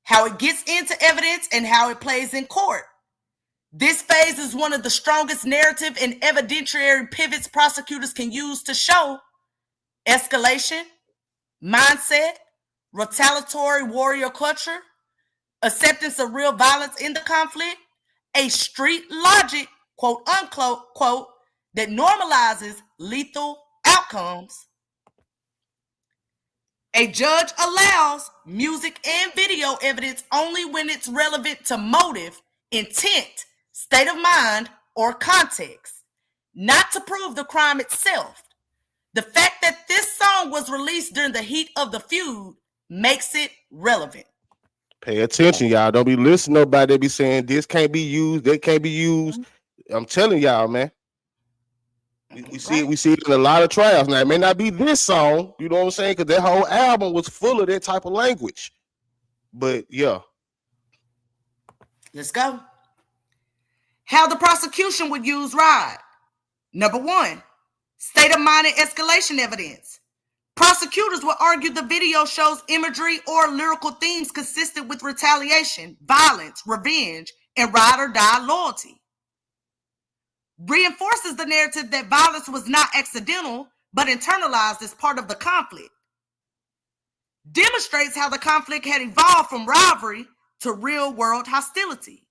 how it gets into evidence and how it plays in court. This phase is one of the strongest narrative and evidentiary pivots prosecutors can use to show escalation, mindset, retaliatory warrior culture, acceptance of real violence in the conflict, a street logic, quote unquote, quote, that normalizes lethal outcomes. A judge allows music and video evidence only when it's relevant to motive, intent, state of mind, or context, not to prove the crime itself. The fact that this song was released during the heat of the feud makes it relevant. Pay attention, y'all. Don't be listening to nobody that be saying this can't be used, that can't be used. I'm telling y'all, man. We see it in a lot of trials. Now, it may not be this song, you know what I'm saying? Because that whole album was full of that type of language. But yeah. Let's go. How the prosecution would use Ride. Number 1, state of mind and escalation evidence. Prosecutors will argue the video shows imagery or lyrical themes consistent with retaliation, violence, revenge, and ride or die loyalty. Reinforces the narrative that violence was not accidental, but internalized as part of the conflict. Demonstrates how the conflict had evolved from rivalry to real-world hostility.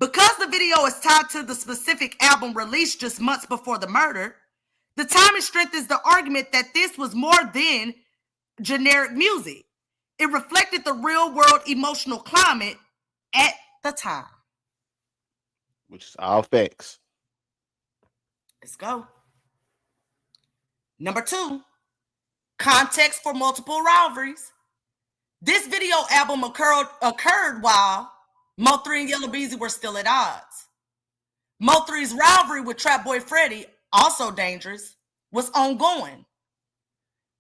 Because the video is tied to the specific album released just months before the murder, the timing strengthens the argument that this was more than generic music. It reflected the real-world emotional climate at the time. Which is all facts. Let's go. Number 2, context for multiple rivalries. This video album occurred while Mo3 and Yella Beezy were still at odds. Mo3's rivalry with Trap Boy Freddy, also dangerous, was ongoing.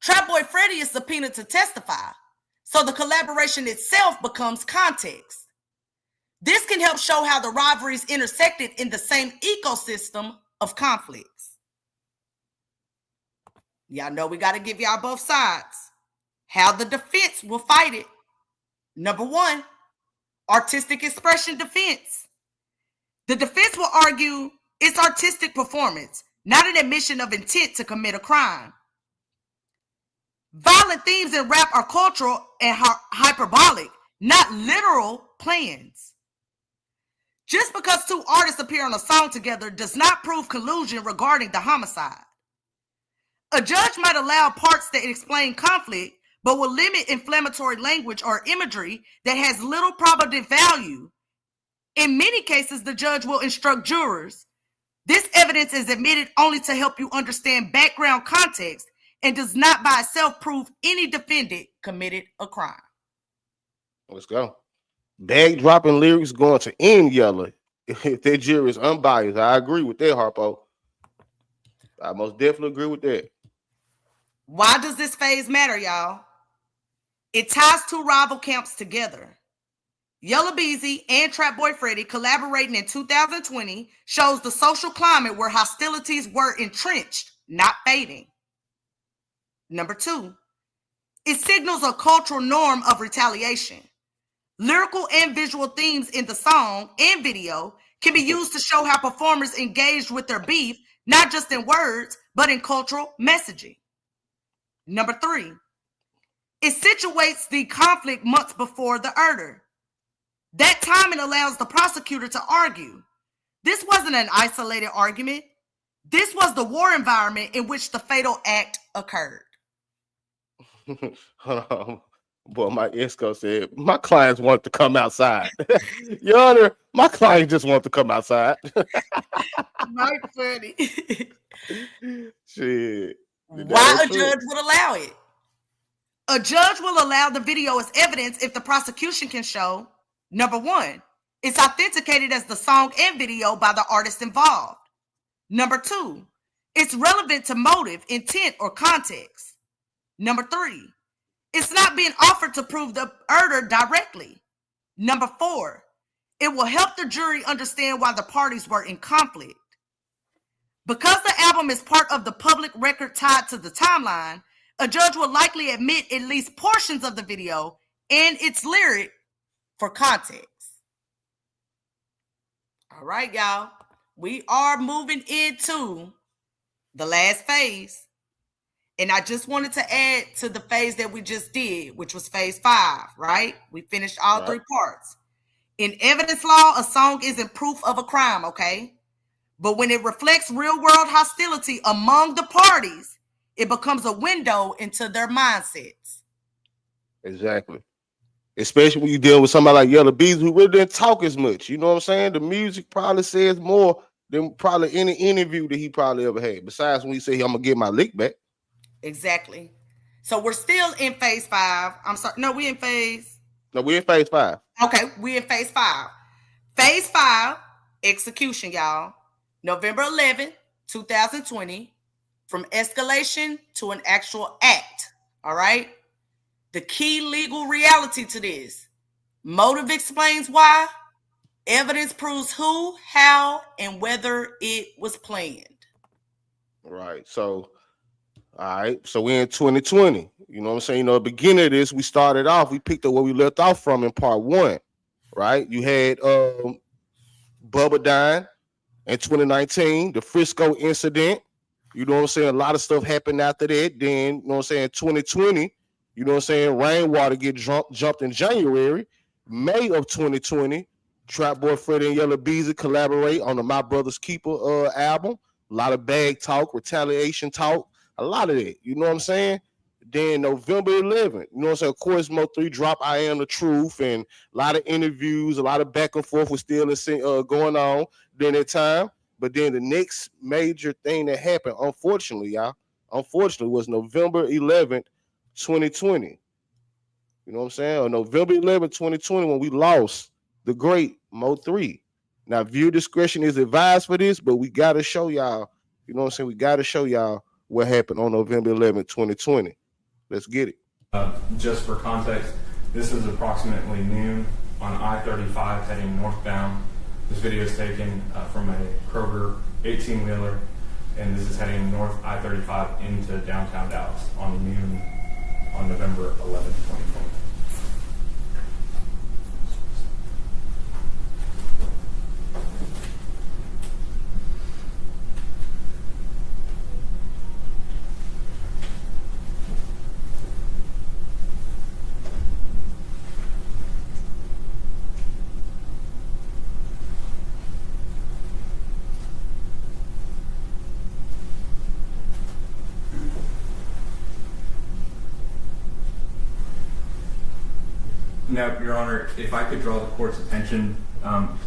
Trap Boy Freddy is subpoenaed to testify, so the collaboration itself becomes context. This can help show how the rivalries intersected in the same ecosystem of conflicts. Y'all know we got to give y'all both sides. How the defense will fight it. Number 1, artistic expression defense. The defense will argue it's artistic performance, not an admission of intent to commit a crime. Violent themes in rap are cultural and hyperbolic, not literal plans. Just because 2 artists appear on a song together does not prove collusion regarding the homicide. A judge might allow parts that explain conflict, but will limit inflammatory language or imagery that has little probative value. In many cases, the judge will instruct jurors. This evidence is admitted only to help you understand background context and does not by itself prove any defendant committed a crime. Let's go. Bag dropping lyrics going to end Yella. If that jury is unbiased, I agree with that, Harpo. I most definitely agree with that. Why does this phase matter, y'all? It ties 2 rival camps together. Yella Beezy and Trap Boy Freddy collaborating in 2020 shows the social climate where hostilities were entrenched, not fading. Number 2, it signals a cultural norm of retaliation. Lyrical and visual themes in the song and video can be used to show how performers engaged with their beef, not just in words, but in cultural messaging. Number 3, it situates the conflict months before the murder. That timing allows the prosecutor to argue This wasn't an isolated argument. This was the war environment in which the fatal act occurred. Hold on. Boy, my Esco said, my clients want to come outside. Your Honor, my client just want to come outside. Right, funny. Shit. Why a judge would allow it? A judge will allow the video as evidence if the prosecution can show, number one, it's authenticated as the song and video by the artist involved. Number two, it's relevant to motive, intent, or context. Number three, it's not being offered to prove the murder directly. Number four, it will help the jury understand why the parties were in conflict. Because the album is part of the public record tied to the timeline, a judge will likely admit at least portions of the video and its lyric for context. All right, y'all. We are moving into the last phase. And I just wanted to add to the phase that we just did, which was phase 5, right? We finished all three parts. In evidence law, a song isn't proof of a crime, okay? But when it reflects real-world hostility among the parties, it becomes a window into their mindsets. Exactly. Especially when you deal with somebody like Yella Beezy, who really didn't talk as much. You know what I'm saying? The music probably says more than probably any interview that he probably ever had. Besides when he said, I'm going to get my lick back. Exactly. So we're still in phase 5. I'm sorry. No, we're in phase 5. Okay, we're in phase 5. Phase 5, execution, y'all. November 11th, 2020, from escalation to an actual act, all right? The key legal reality to this: motive explains why, evidence proves who, how, and whether it was planned. Right. So, all right. So we're in 2020. You know what I'm saying? You know, at the beginning of this, we started off, we picked up where we left off from in part 1, right? You had Bubba dying in 2019, the Frisco incident. You know what I'm saying? A lot of stuff happened after that. Then, you know what I'm saying, 2020, you know what I'm saying, Rainwater get jumped in January. May of 2020, Trap Boy Freddy and Yella Beezy collaborate on the My Brother's Keeper album. A lot of bag talk, retaliation talk, a lot of that. You know what I'm saying? Then November 11th, you know what I'm saying? Of course, MO3 drop I Am the Truth, and a lot of interviews, a lot of back and forth was still going on during that time. But then the next major thing that happened, unfortunately, was November 11th, 2020. You know what I'm saying? On November 11th, 2020, when we lost the great MO3. Now, viewer discretion is advised for this, but we got to show y'all, you know what I'm saying? We got to show y'all what happened on November 11th, 2020. Let's get it. Just for context, this is approximately noon on I-35 heading northbound. This video is taken from a Kroger 18-wheeler, and this is heading north I-35 into downtown Dallas on noon on November 11th, 2020. Now, Your Honor, if I could draw the court's attention,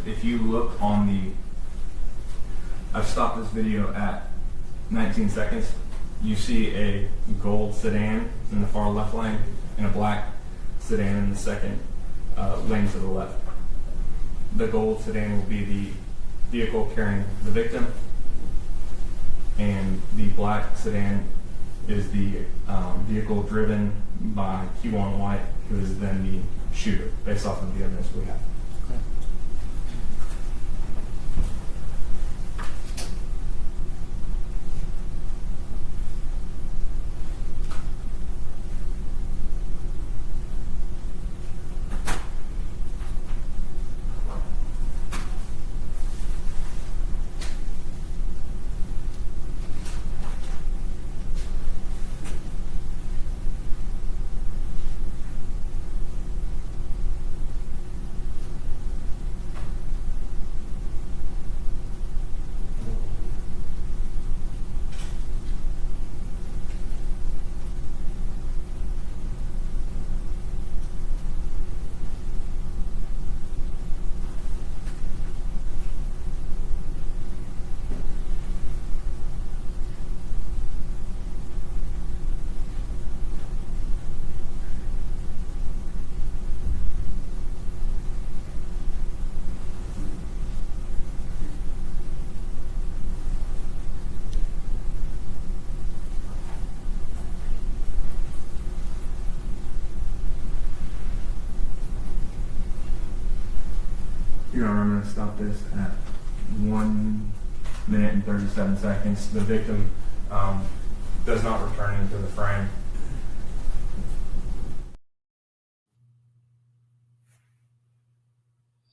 if you look on I've stopped this video at 19 seconds. You see a gold sedan in the far left lane and a black sedan in the second lane to the left. The gold sedan will be the vehicle carrying the victim, and the black sedan is the vehicle driven by Q1 White, who is then the shooter, based off of the evidence we have. Your Honor, I'm going to stop this at 1 minute and 37 seconds. The victim does not return into the frame.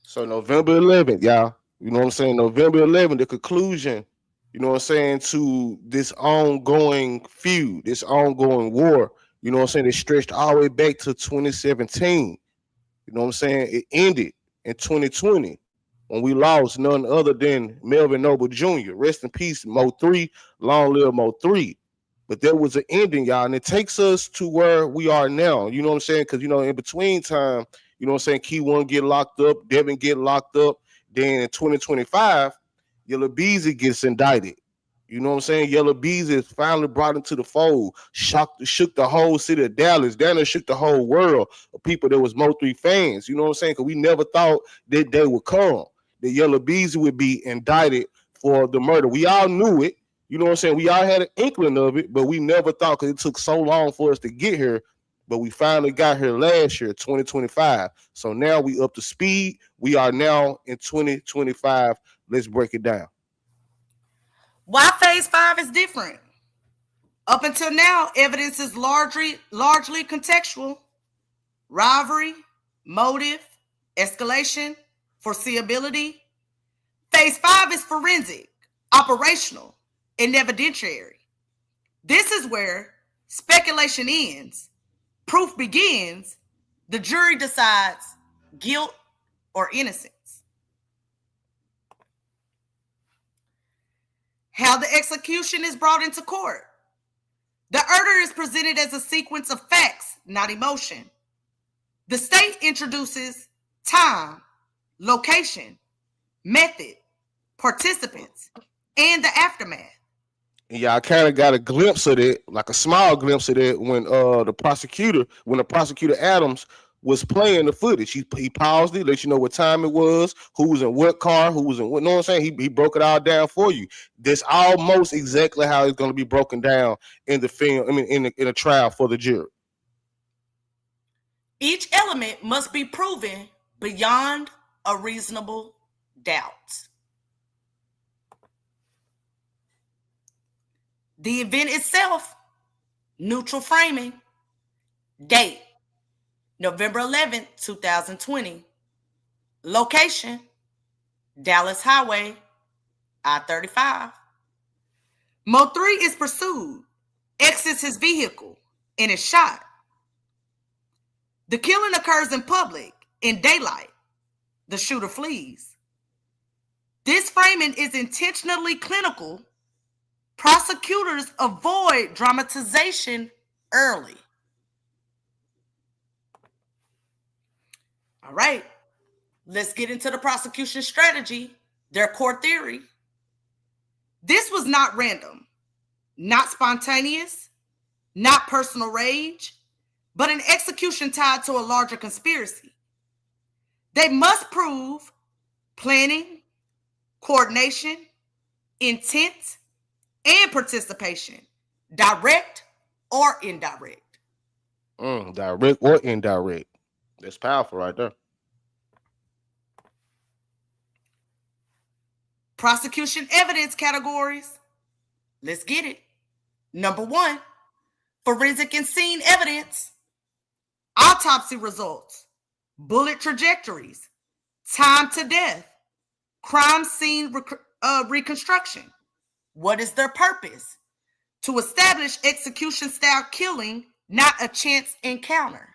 So November 11th, y'all. You know what I'm saying? November 11th, the conclusion, you know what I'm saying, to this ongoing feud, this ongoing war, you know what I'm saying, it stretched all the way back to 2017. You know what I'm saying? It ended in 2020 when we lost none other than Melvin Noble Jr. Rest in peace, Mo3. Long live Mo3. But there was an ending, y'all, and it takes us to where we are now. You know what I'm saying? Because, you know, in between time, you know what I'm saying, Key One get locked up, Devin get locked up. Then in 2025, Yella Beezy gets indicted. You know what I'm saying? Yella Beezy is finally brought into the fold, shook the whole city of Dallas, down there shook the whole world of people that was Mo3 fans. You know what I'm saying? Because we never thought that day would come, that Yella Beezy would be indicted for the murder. We all knew it. You know what I'm saying? We all had an inkling of it, but we never thought, because it took so long for us to get here. But we finally got here last year, 2025. So now we up to speed. We are now in 2025. Let's break it down. Why phase 5 is different? Up until now, evidence is largely contextual. Rivalry, motive, escalation, foreseeability. Phase 5 is forensic, operational, and evidentiary. This is where speculation ends, proof begins, the jury decides guilt or innocence. How the execution is brought into court. The order is presented as a sequence of facts, not emotion. The state introduces time, location, method, participants, and the aftermath. And y'all kind of got a glimpse of it, like a small glimpse of it, when the prosecutor Adams was playing the footage. He paused it, let you know what time it was, who was in what car, who was in what. You know what I'm saying? He broke it all down for you. That's almost exactly how it's going to be broken down in the film. I mean, in a trial for the jury. Each element must be proven beyond a reasonable doubt. The event itself, neutral framing. Date, November 11th, 2020. Location, Dallas Highway, I-35. Mo3 is pursued, exits his vehicle, and is shot. The killing occurs in public, in daylight. The shooter flees. This framing is intentionally clinical. Prosecutors avoid dramatization early. All right, let's get into the prosecution strategy, their core theory. This was not random, not spontaneous, not personal rage, but an execution tied to a larger conspiracy. They must prove planning, coordination, intent, and participation, direct or indirect. Direct or indirect. That's powerful right there. Prosecution evidence categories. Let's get it. Number 1, forensic and scene evidence, autopsy results, bullet trajectories, time to death, crime scene reconstruction. What is their purpose? To establish execution style killing, not a chance encounter.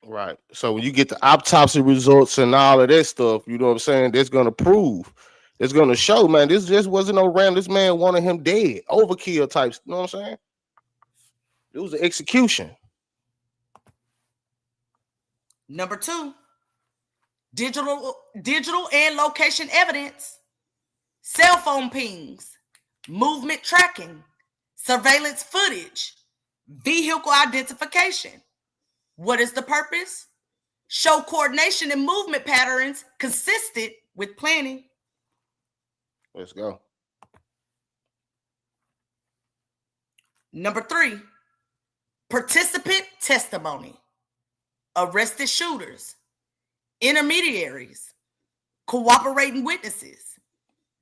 Right. So when you get the autopsy results and all of that stuff, you know what I'm saying, that's going to prove, it's going to show, man, this just wasn't no random. This man wanted him dead. Overkill types. You know what I'm saying? It was an execution. Number 2, digital and location evidence, cell phone pings, movement tracking, surveillance footage, vehicle identification. What is the purpose? Show coordination and movement patterns consistent with planning. Let's go. Number 3, participant testimony, arrested shooters, intermediaries, cooperating witnesses,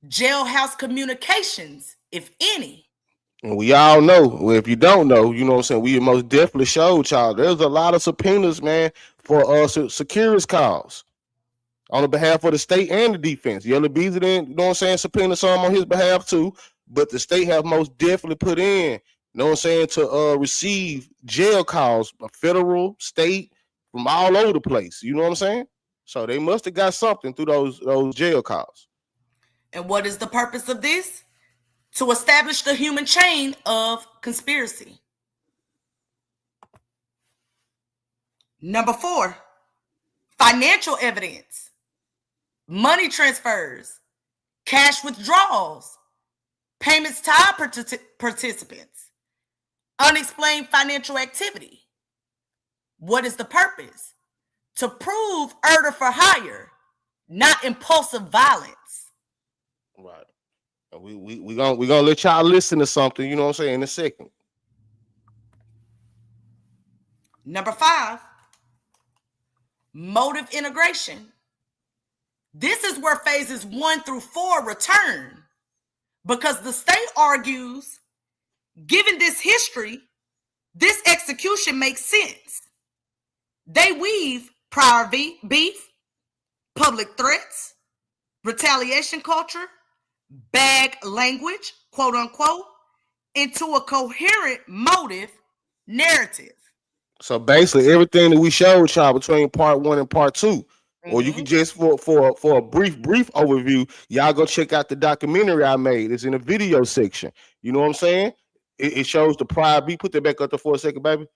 jailhouse communications, if any. And we all know, well, if you don't know, you know what I'm saying, we most definitely showed y'all. There's a lot of subpoenas, man, for security calls on the behalf of the state and the defense. Yella Beezy didn't, you know what I'm saying, subpoena some on his behalf too, but the state have most definitely put in, you know what I'm saying, to receive jail calls, federal, state, from all over the place. You know what I'm saying? So they must have got something through those jail calls. And what is the purpose of this? To establish the human chain of conspiracy. Number 4, financial evidence, money transfers, cash withdrawals, payments tied participants, unexplained financial activity. What is the purpose? To prove murder for hire, not impulsive violence. Right. And we gonna let y'all listen to something, you know what I'm saying, in a second. Number 5, motive integration. This is where phases 1 through 4 return, because the state argues, given this history, this execution makes sense. They weave prior beef, public threats, retaliation culture, bag language, quote unquote, into a coherent motive narrative. So basically everything that we showed y'all between part 1 and part 2, or you can just for a brief overview, y'all go check out the documentary I made. It's in the video section. You know what I'm saying? It shows the prior beef. Put that back up there for a second, baby.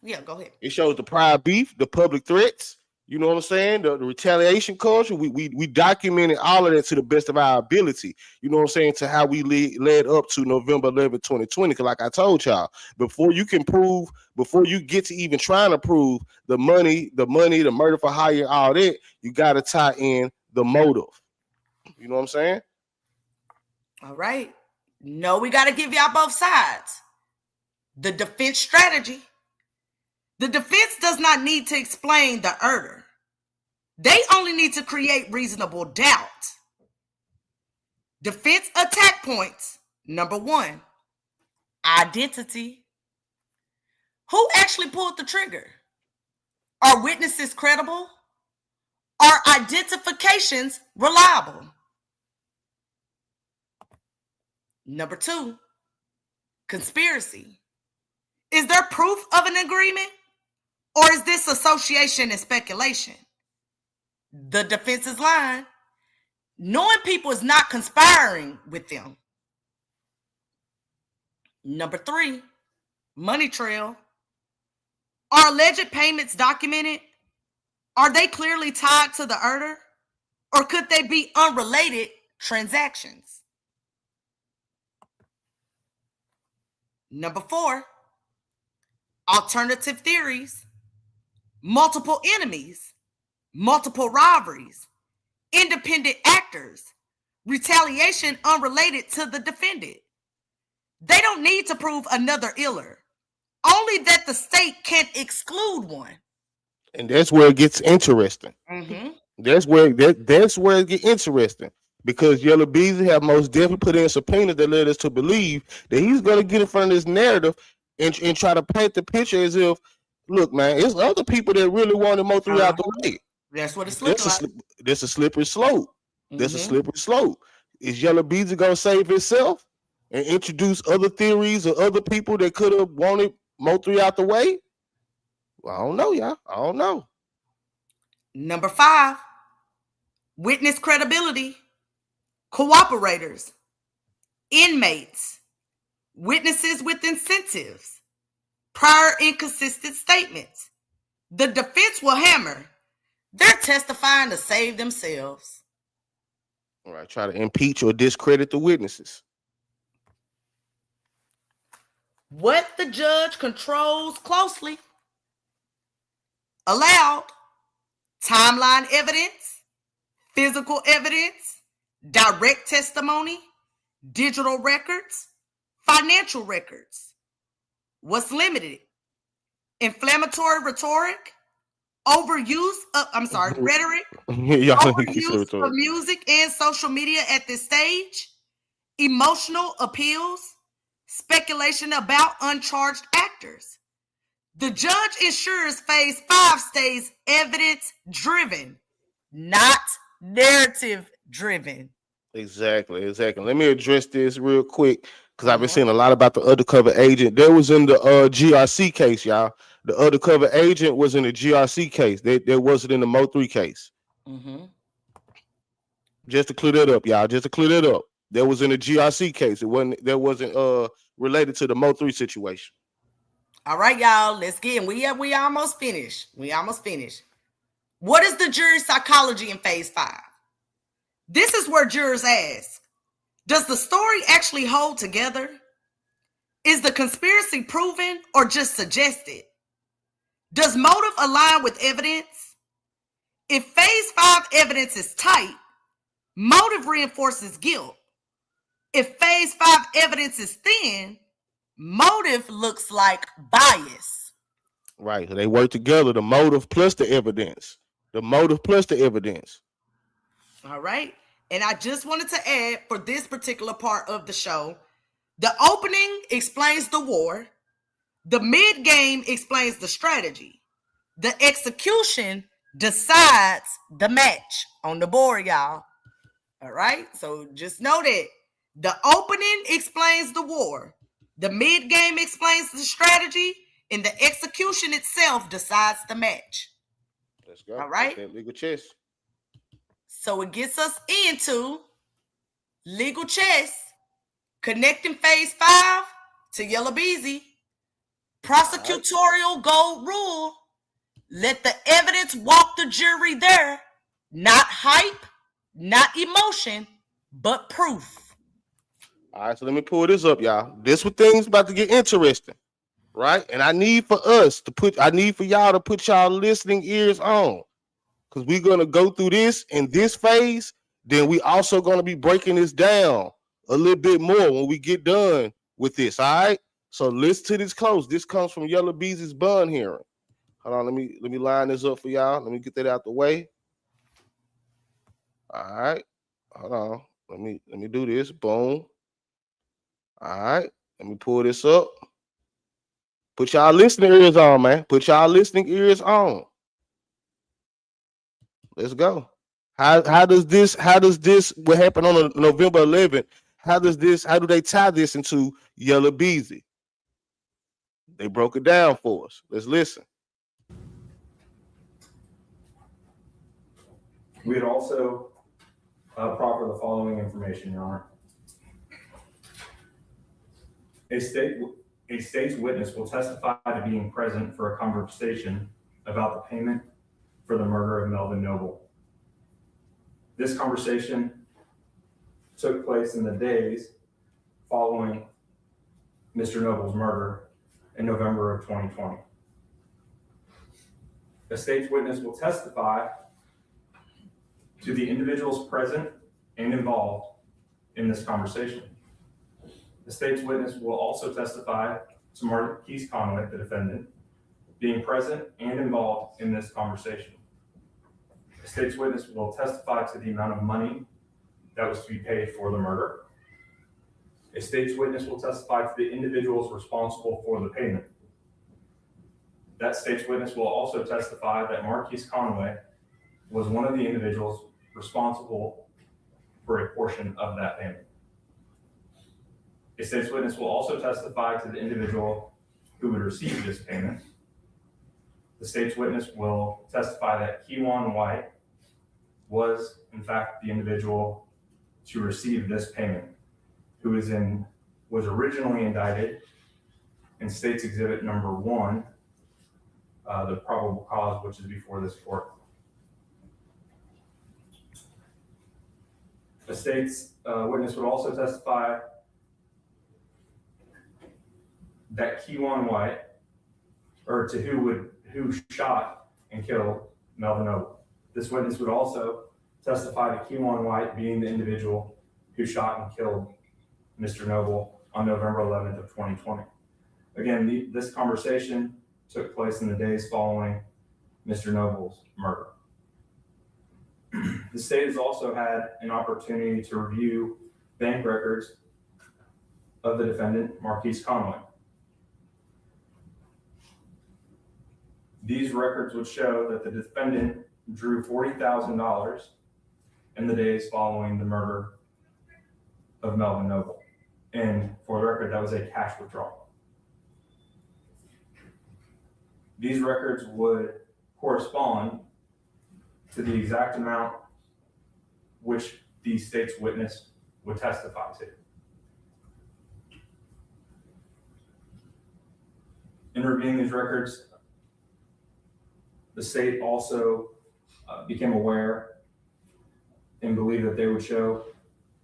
Yeah, go ahead. It shows the prior beef, the public threats. You know what I'm saying? The retaliation culture. We documented all of that to the best of our ability. You know what I'm saying? To how we led up to November 11, 2020. Because like I told y'all, before you get to even trying to prove the money, the murder for hire, all that, you got to tie in the motive. You know what I'm saying? All right. No, we got to give y'all both sides. The defense strategy. The defense does not need to explain the murder. They only need to create reasonable doubt. Defense attack points. Number 1, identity. Who actually pulled the trigger? Are witnesses credible? Are identifications reliable? Number 2, conspiracy. Is there proof of an agreement? Or is this association and speculation? The defense's line. Knowing people is not conspiring with them. Number 3, money trail. Are alleged payments documented? Are they clearly tied to the murder? Or could they be unrelated transactions? Number 4, alternative theories. Multiple enemies, multiple robberies, independent actors, retaliation unrelated to the defendant. They don't need to prove another iller, only that the state can't exclude one. And that's where it gets interesting. That's where it gets interesting, because Yella Beezy have most definitely put in subpoenas that led us to believe that he's going to get in front of this narrative and try to paint the picture as if, look, man, it's other people that really wanted MO3 out the way. That's what it's looking like. That's a slippery slope. That's a slippery slope. Is Yella Beezy going to save himself and introduce other theories or other people that could have wanted MO3 out the way? Well, I don't know, y'all. I don't know. Number 5, witness credibility, cooperators, inmates, witnesses with incentives, prior inconsistent statements. The defense will hammer. They're testifying to save themselves. All right, try to impeach or discredit the witnesses. What the judge controls closely. Allowed timeline evidence, physical evidence, direct testimony, digital records, financial records. What's limited? Inflammatory rhetoric, rhetoric, Y'all overuse conservatory. of music and social media at this stage, emotional appeals, speculation about uncharged actors. The judge ensures phase 5 stays evidence-driven, not narrative-driven. Exactly. Let me address this real quick because I've been seeing a lot about the undercover agent. There was in the GRC case, y'all. The undercover agent was in the GRC case. There wasn't in the MO3 case. Just to clear that up, y'all. There was in the GRC case. That wasn't related to the MO3 situation. All right, y'all. Let's get in. We almost finished. What is the jury psychology in phase 5? This is where jurors ask, does the story actually hold together? Is the conspiracy proven or just suggested? Does motive align with evidence? If phase 5 evidence is tight, motive reinforces guilt. If phase 5 evidence is thin, motive looks like bias. Right. So they work together, the motive plus the evidence. All right. And I just wanted to add for this particular part of the show, the opening explains the war. The mid-game explains the strategy. The execution decides the match on the board, y'all. All right? So just know that the opening explains the war. The mid-game explains the strategy. And the execution itself decides the match. Let's go. All right? That legal chess. So it gets us into legal chess, connecting phase 5 to Yella Beezy. Prosecutorial gold rule. Let the evidence walk the jury there. Not hype, not emotion, but proof. All right, so let me pull this up, y'all. This where things about to get interesting, right? And I need for y'all to put y'all listening ears on, because we're gonna go through this in this phase. Then we also gonna be breaking this down a little bit more when we get done with this. All right. So listen to this close. This comes from Yella Beezy's bond hearing. Hold on, let me line this up for y'all. Let me get that out the way. All right. Hold on. Let me do this. Boom. All right. Let me pull this up. Put y'all listening ears on, man. Put y'all listening ears on. Let's go. How does this what happened on November 11th? How do they tie this into Yella Beezy? They broke it down for us. Let's listen. We'd also proffer the following information, Your Honor. A state's witness will testify to being present for a conversation about the payment for the murder of Melvin Noble. This conversation took place in the days following Mr. Noble's murder in November of 2020. The state's witness will testify to the individuals present and involved in this conversation. The state's witness will also testify to Marquise Conway, the defendant, being present and involved in this conversation. The state's witness will testify to the amount of money that was to be paid for the murder. A state's witness will testify to the individuals responsible for the payment. That state's witness will also testify that Marquise Conway was one of the individuals responsible for a portion of that payment. A state's witness will also testify to the individual who would receive this payment. The state's witness will testify that Kewan White was, in fact, the individual to receive this payment, who was originally indicted in State's Exhibit number 1, the probable cause, which is before this court. The state's witness would also testify that Kewan White, or to who shot and killed Melvin Noble. This witness would also testify to Kewan White being the individual who shot and killed Mr. Noble on November 11th of 2020. Again, this conversation took place in the days following Mr. Noble's murder. The state has also had an opportunity to review bank records of the defendant, Marquise Conway. These records would show that the defendant drew $40,000 in the days following the murder of Melvin Noble. And for the record, that was a cash withdrawal. These records would correspond to the exact amount which the state's witness would testify to. In reviewing these records, the state also became aware and believed that they would show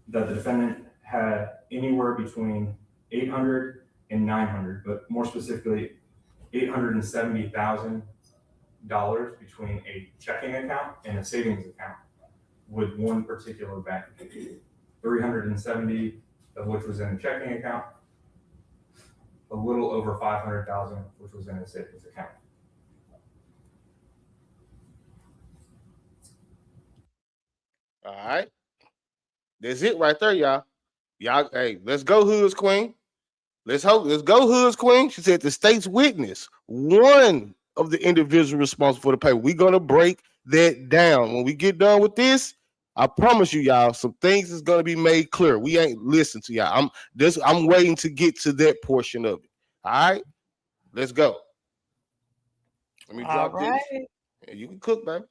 that the defendant had anywhere between $800 and $900, but more specifically, $870,000 between a checking account and a savings account with one particular bank. 370 of which was in a checking account, a little over 500,000 which was in a savings account. All right. That's it right there, y'all. Y'all, hey, let's go, Hoods Queen. Let's go, Hoods Queen. She said the state's witness, one of the individuals responsible for the paper. We're gonna break that down. When we get done with this, I promise you, y'all, some things is gonna be made clear. We ain't listening to y'all. I'm waiting to get to that portion of it. All right, let's go. Let me drop this. And you can cook, baby.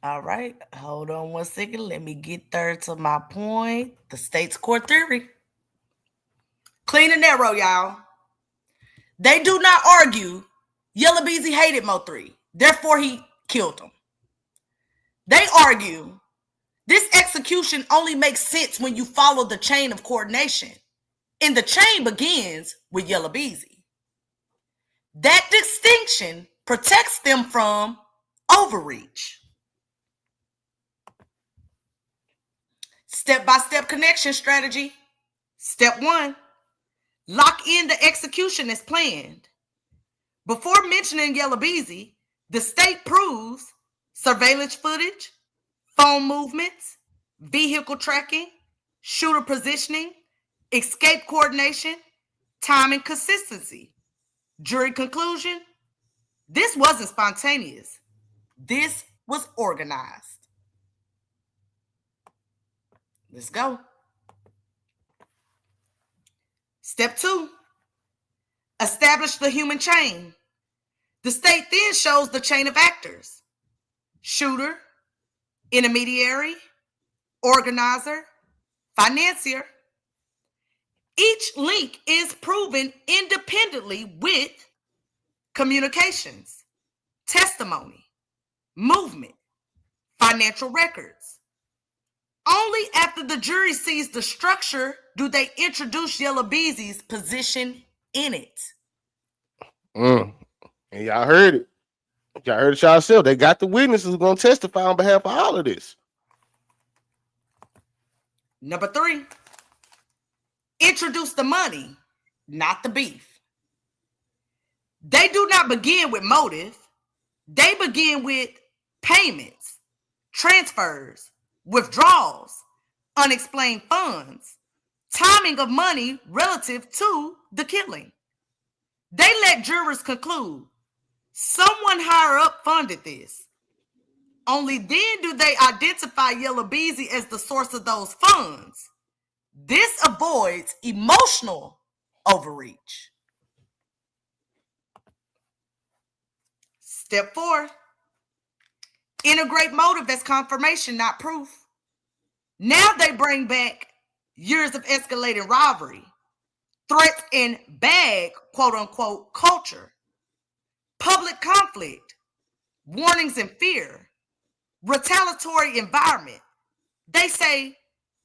All right, hold on 1 second. Let me get there to my point. The state's court theory. Clean and narrow, y'all. They do not argue Yella Beezy hated MO3, therefore he killed him. They argue this execution only makes sense when you follow the chain of coordination, and the chain begins with Yella Beezy. That distinction protects them from overreach. Step-by-step connection strategy. Step 1, lock in the execution as planned. Before mentioning Yella Beezy, the state proves surveillance footage, phone movements, vehicle tracking, shooter positioning, escape coordination, timing consistency. Jury conclusion, this wasn't spontaneous. This was organized. Let's go. Step 2, establish the human chain. The state then shows the chain of actors: shooter, intermediary, organizer, financier. Each link is proven independently with communications, testimony, movement, financial records. Only after the jury sees the structure do they introduce Yella Beezy's position in it. And y'all heard it. Y'all heard it yourself. They got the witnesses going to testify on behalf of all of this. Number 3, introduce the money, not the beef. They do not begin with motive. They begin with payments, transfers, withdrawals, unexplained funds, timing of money relative to the killing. They let jurors conclude someone higher up funded this. Only then do they identify Yella Beezy as the source of those funds. This avoids emotional overreach. Step 4, integrate motive as confirmation, not proof. Now they bring back years of escalated rivalry, threats and bag, quote unquote, culture, public conflict, warnings and fear, retaliatory environment. They say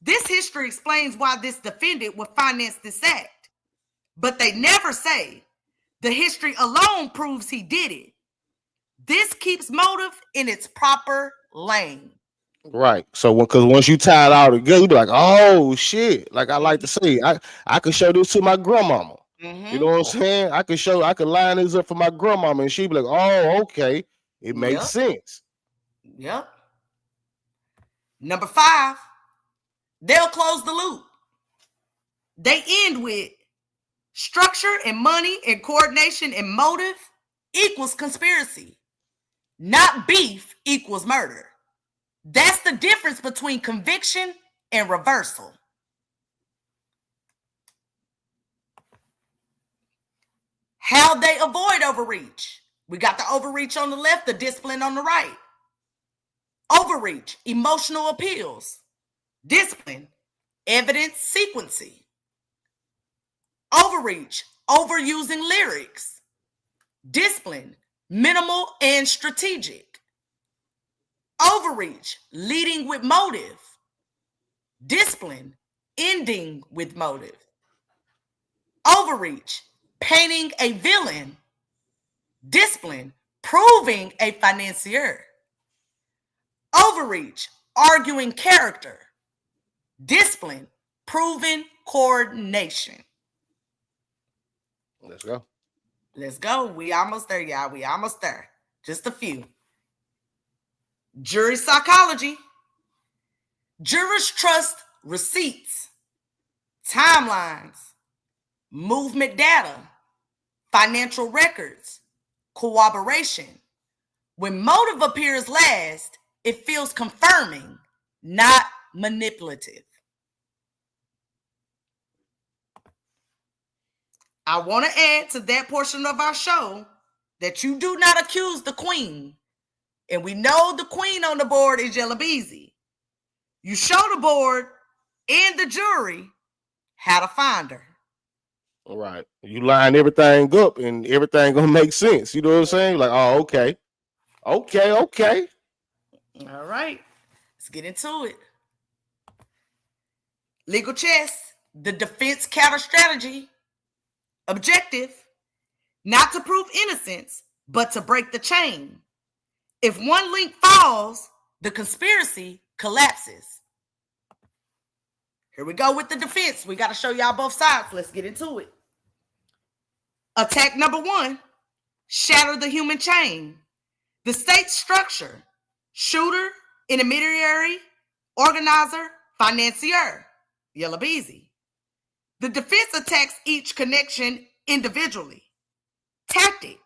this history explains why this defendant would finance this act, but they never say the history alone proves he did it. This keeps motive in its proper lane. Right. So because once you tie it all together, you be like, oh shit. Like I like to say, I could show this to my grandmama. You know what I'm saying? I could line this up for my grandmama and she'd be like, oh, okay. It makes sense. Yep. Number 5, they'll close the loop. They end with structure and money and coordination and motive equals conspiracy. Not beef equals murder. That's the difference between conviction and reversal. How they avoid overreach. We got the overreach on the left, the discipline on the right. Overreach, emotional appeals. Discipline, evidence sequencing. Overreach, overusing lyrics. Discipline, minimal and strategic. Overreach, leading with motive. Discipline, ending with motive. Overreach, painting a villain. Discipline, proving a financier. Overreach, arguing character. Discipline, proving coordination. Let's go. Let's go. We almost there, y'all. We almost there. Just a few. Jury psychology. Jurors trust receipts, timelines, movement data, financial records, corroboration. When motive appears last, it feels confirming, not manipulative. I want to add to that portion of our show that you do not accuse the queen. And we know the queen on the board is Yella Beezy. You show the board and the jury how to find her. All right. You line everything up and everything gonna make sense. You know what I'm saying? Like, oh, okay. Okay. All right. Let's get into it. Legal chess, the defense counter strategy. Objective, not to prove innocence, but to break the chain. If one link falls, the conspiracy collapses. Here we go with the defense. We got to show y'all both sides. Let's get into it. Attack number 1, shatter the human chain. The state structure, shooter, intermediary, organizer, financier, Yella Beezy. The defense attacks each connection individually. Tactic,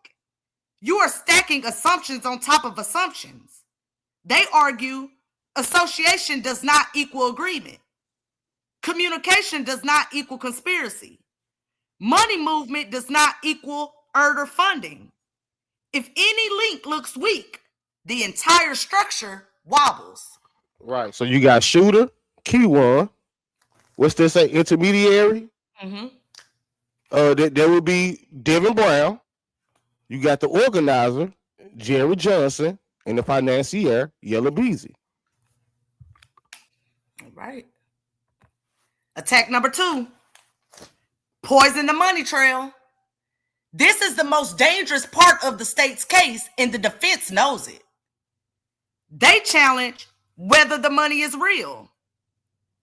you are stacking assumptions on top of assumptions. They argue association does not equal agreement. Communication does not equal conspiracy. Money movement does not equal murder funding. If any link looks weak, the entire structure wobbles. Right. So you got shooter, Q1. What's this say? Intermediary. Mm-hmm. There would be Devin Brown. You got the organizer, Jerry Johnson, and the financier, Yella Beezy. All right. Attack number 2, poison the money trail. This is the most dangerous part of the state's case, and the defense knows it. They challenge whether the money is real,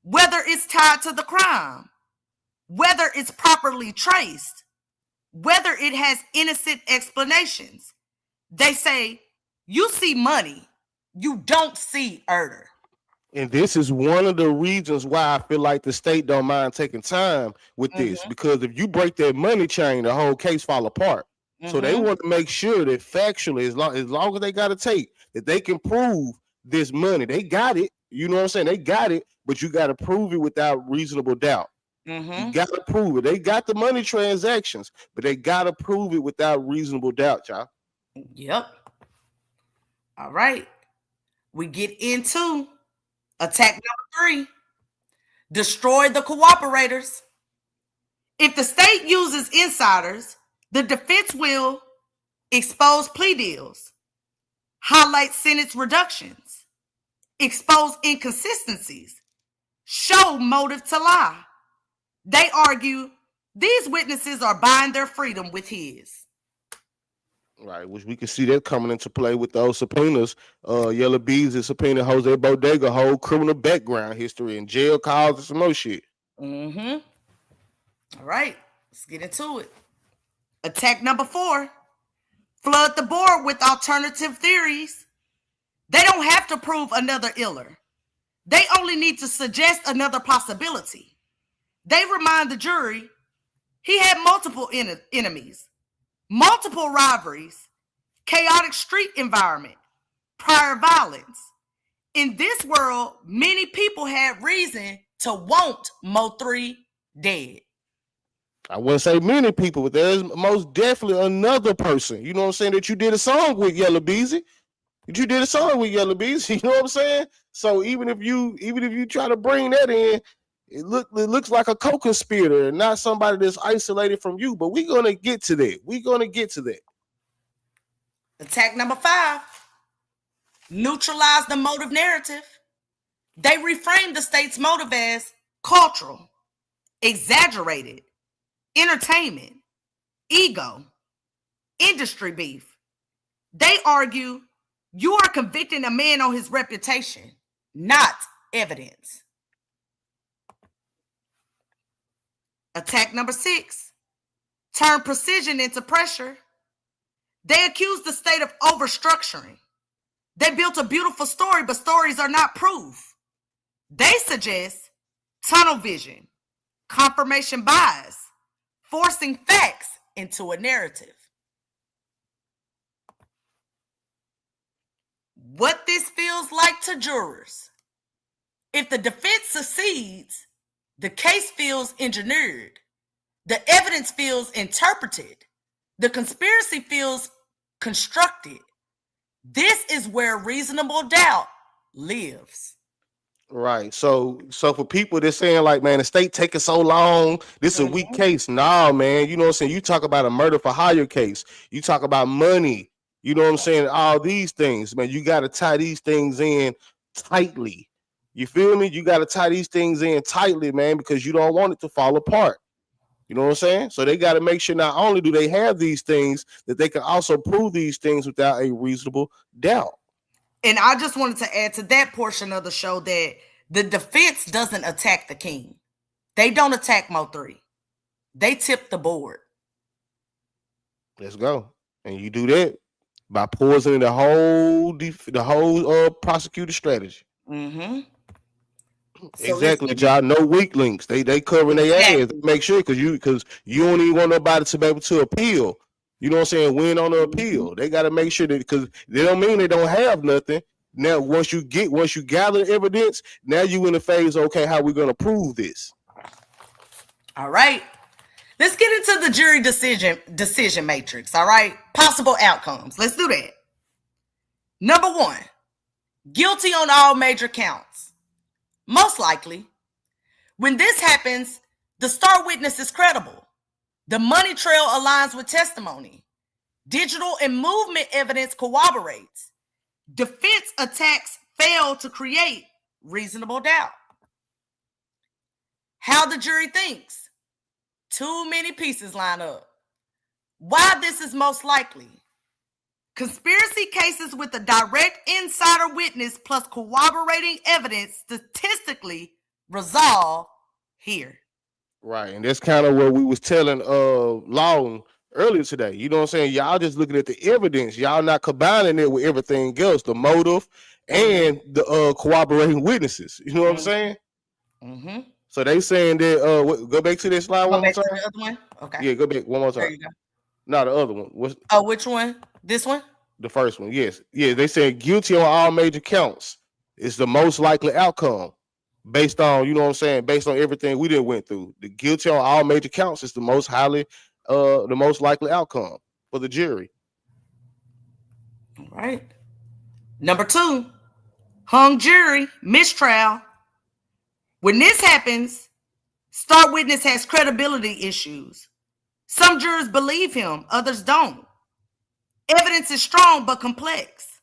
whether it's tied to the crime, whether it's properly traced, whether it has innocent explanations. They say, you see money, you don't see murder. And this is one of the reasons why I feel like the state don't mind taking time with this, because if you break that money chain, the whole case fall apart. So they want to make sure that factually, as long as they got to take, that they can prove this money. They got it. You know what I'm saying? They got it, but you got to prove it without reasonable doubt. You got to prove it. They got the money transactions, but they got to prove it without reasonable doubt, y'all. Yep. All right. We get into attack number 3, destroy the cooperators. If the state uses insiders, the defense will expose plea deals, highlight sentence reductions, expose inconsistencies, show motive to lie. They argue these witnesses are buying their freedom with his. Right, which we can see that coming into play with those subpoenas. Yella Beezy subpoena Jose Bodega, whole criminal background history and jail calls and some more shit. All right, let's get into it. Attack number 4, flood the board with alternative theories. They don't have to prove another iller. They only need to suggest another possibility. They remind the jury he had multiple enemies, multiple rivalries, chaotic street environment, prior violence. In this world, many people had reason to want Mo3 dead. I wouldn't say many people, but there's most definitely another person. You know what I'm saying? That you did a song with Yella Beezy. You did a song with Yella Beezy. You know what I'm saying? So even if you try to bring that in, it looks like a co-conspirator and not somebody that's isolated from you. But we're gonna get to that. We're gonna get to that. Attack number 5. Neutralize the motive narrative. They reframe the state's motive as cultural, exaggerated, entertainment, ego, industry beef. They argue you are convicting a man on his reputation, not evidence. Attack number 6. Turn precision into pressure. They accuse the state of overstructuring. They built a beautiful story, but stories are not proof. They suggest tunnel vision, confirmation bias, forcing facts into a narrative. What this feels like to jurors. If the defense succeeds, the case feels engineered. The evidence feels interpreted. The conspiracy feels constructed. This is where reasonable doubt lives. Right. So for people that's saying like, man, the state taking so long, this is a weak case. Nah, man. You know what I'm saying? You talk about a murder for hire case. You talk about money. You know what I'm saying? All these things, man. You got to tie these things in tightly. You feel me? You got to tie these things in tightly, man, because you don't want it to fall apart. You know what I'm saying? So they got to make sure not only do they have these things, that they can also prove these things without a reasonable doubt. And I just wanted to add to that portion of the show that the defense doesn't attack the king. They don't attack Mo3. They tip the board. Let's go. And you do that by poisoning the whole prosecutor strategy. Mm-hmm. Exactly, y'all. No weak links. They covering their ass. They make sure because you don't even want nobody to be able to appeal. You know what I'm saying? Win on the appeal. They got to make sure that, because they don't mean they don't have nothing. Now, once you gather evidence, now you in the phase. Okay, how we gonna prove this? All right. Let's get into the jury decision matrix. All right. Possible outcomes. Let's do that. Number 1, guilty on all major counts. Most likely, when this happens, the star witness is credible. The money trail aligns with testimony. Digital and movement evidence corroborates. Defense attacks fail to create reasonable doubt. How the jury thinks. Too many pieces line up. Why this is most likely. Conspiracy cases with a direct insider witness plus corroborating evidence statistically resolve here. Right, and that's kind of what we was telling Long earlier today. You know what I'm saying? Y'all just looking at the evidence. Y'all not combining it with everything else, the motive and the corroborating witnesses. You know what I'm saying? Mm-hmm. So they saying that go back to this slide one more time. The other one? Okay. Yeah, go back one more time. There you go. No, the other one. Which one? This one? The first one, yes. Yeah, they said guilty on all major counts is the most likely outcome based on, you know what I'm saying, based on everything we did went through. The guilty on all major counts is the most likely outcome for the jury. All right. Number 2, hung jury, mistrial. When this happens, star witness has credibility issues. Some jurors believe him, others don't. Evidence is strong but complex.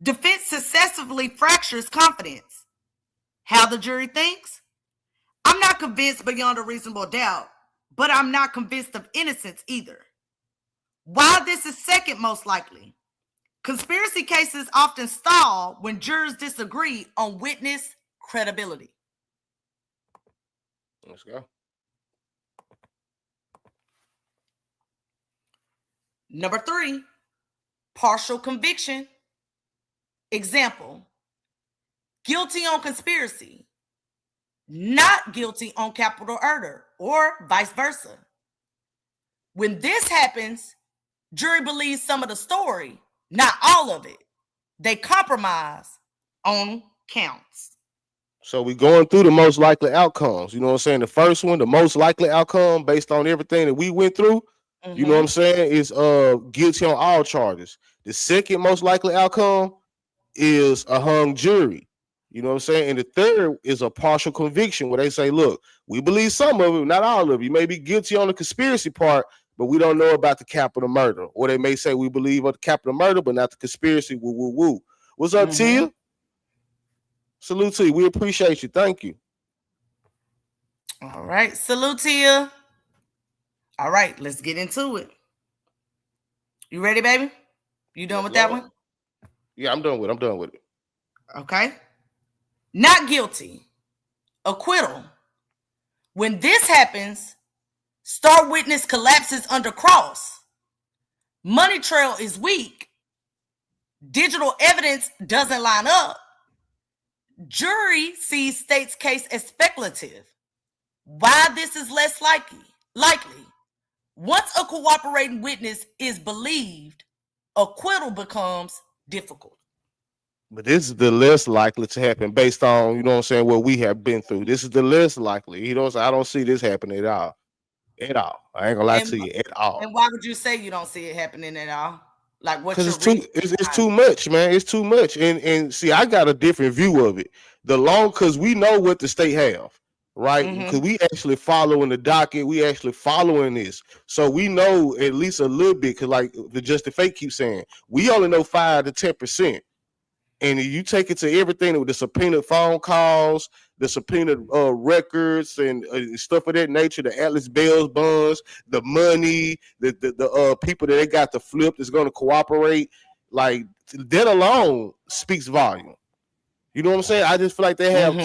Defense successfully fractures confidence. How the jury thinks? I'm not convinced beyond a reasonable doubt, but I'm not convinced of innocence either. Why this is second most likely. Conspiracy cases often stall when jurors disagree on witness credibility. Let's go. Number 3, partial conviction. Example, guilty on conspiracy, not guilty on capital murder, or vice versa. When this happens, jury believes some of the story, not all of it. They compromise on counts. So we going through the most likely outcomes. You know what I'm saying? The first one, the most likely outcome based on everything that we went through, you know what I'm saying, is guilty on all charges. The second most likely outcome is a hung jury. You know what I'm saying? And the third is a partial conviction where they say, look, we believe some of it, not all of it. You may be guilty on the conspiracy part, but we don't know about the capital murder. Or they may say we believe on the capital murder, but not the conspiracy. Woo, woo, woo. What's up, Tia? Salute to you. We appreciate you. Thank you. All right. Salute to you. All right. Let's get into it. You ready, baby? You done with that one? Yeah, I'm done with it. Okay. Not guilty. Acquittal. When this happens, star witness collapses under cross. Money trail is weak. Digital evidence doesn't line up. Jury sees state's case as speculative. Why this is less likely? Once a cooperating witness is believed, acquittal becomes difficult. But this is the less likely to happen based on, you know what I'm saying, what we have been through. This is the less likely. You know what I'm saying? I don't see this happening at all. At all. I ain't gonna lie to you. At all. And why would you say you don't see it happening at all? Like what? Because it's too much, man. It's too much. And see, I got a different view of it. Because we know what the state have, right? Because we actually following the docket, we actually following this. So we know at least a little bit, because like the Just Fake keeps saying, we only know 5 to 10%. And you take it to everything with the subpoenaed phone calls, the subpoenaed records and stuff of that nature, the Atlas Bells bonds, the money, the people that they got to flip that's going to cooperate, like that alone speaks volume. You know what I'm saying? I just feel like they have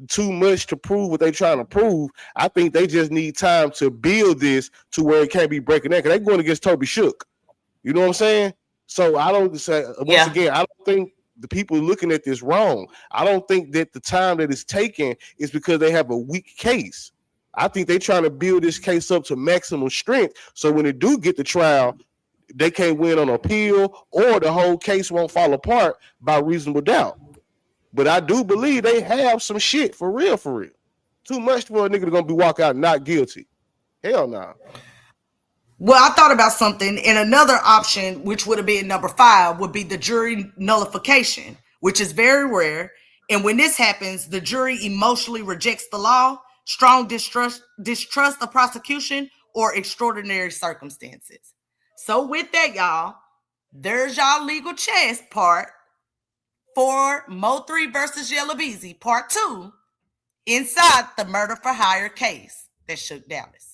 too much to prove what they're trying to prove. I think they just need time to build this to where it can't be breaking down, because they're going against Toby Shook. You know what I'm saying? So I don't say, once again, I don't think the people looking at this wrong. I don't think that the time that it's taking is because they have a weak case. I think they're trying to build this case up to maximum strength. So when they do get the trial, they can't win on appeal, or the whole case won't fall apart by reasonable doubt. But I do believe they have some shit for real. Too much for a nigga to gonna be walk out not guilty. Hell no. Nah. Well, I thought about something, and another option, which would have been number 5, would be the jury nullification, which is very rare. And when this happens, the jury emotionally rejects the law, strong distrust of prosecution, or extraordinary circumstances. So with that, y'all, there's y'all legal chess part for MO3 versus Yella Beezy, part 2, inside the murder for hire case that shook Dallas.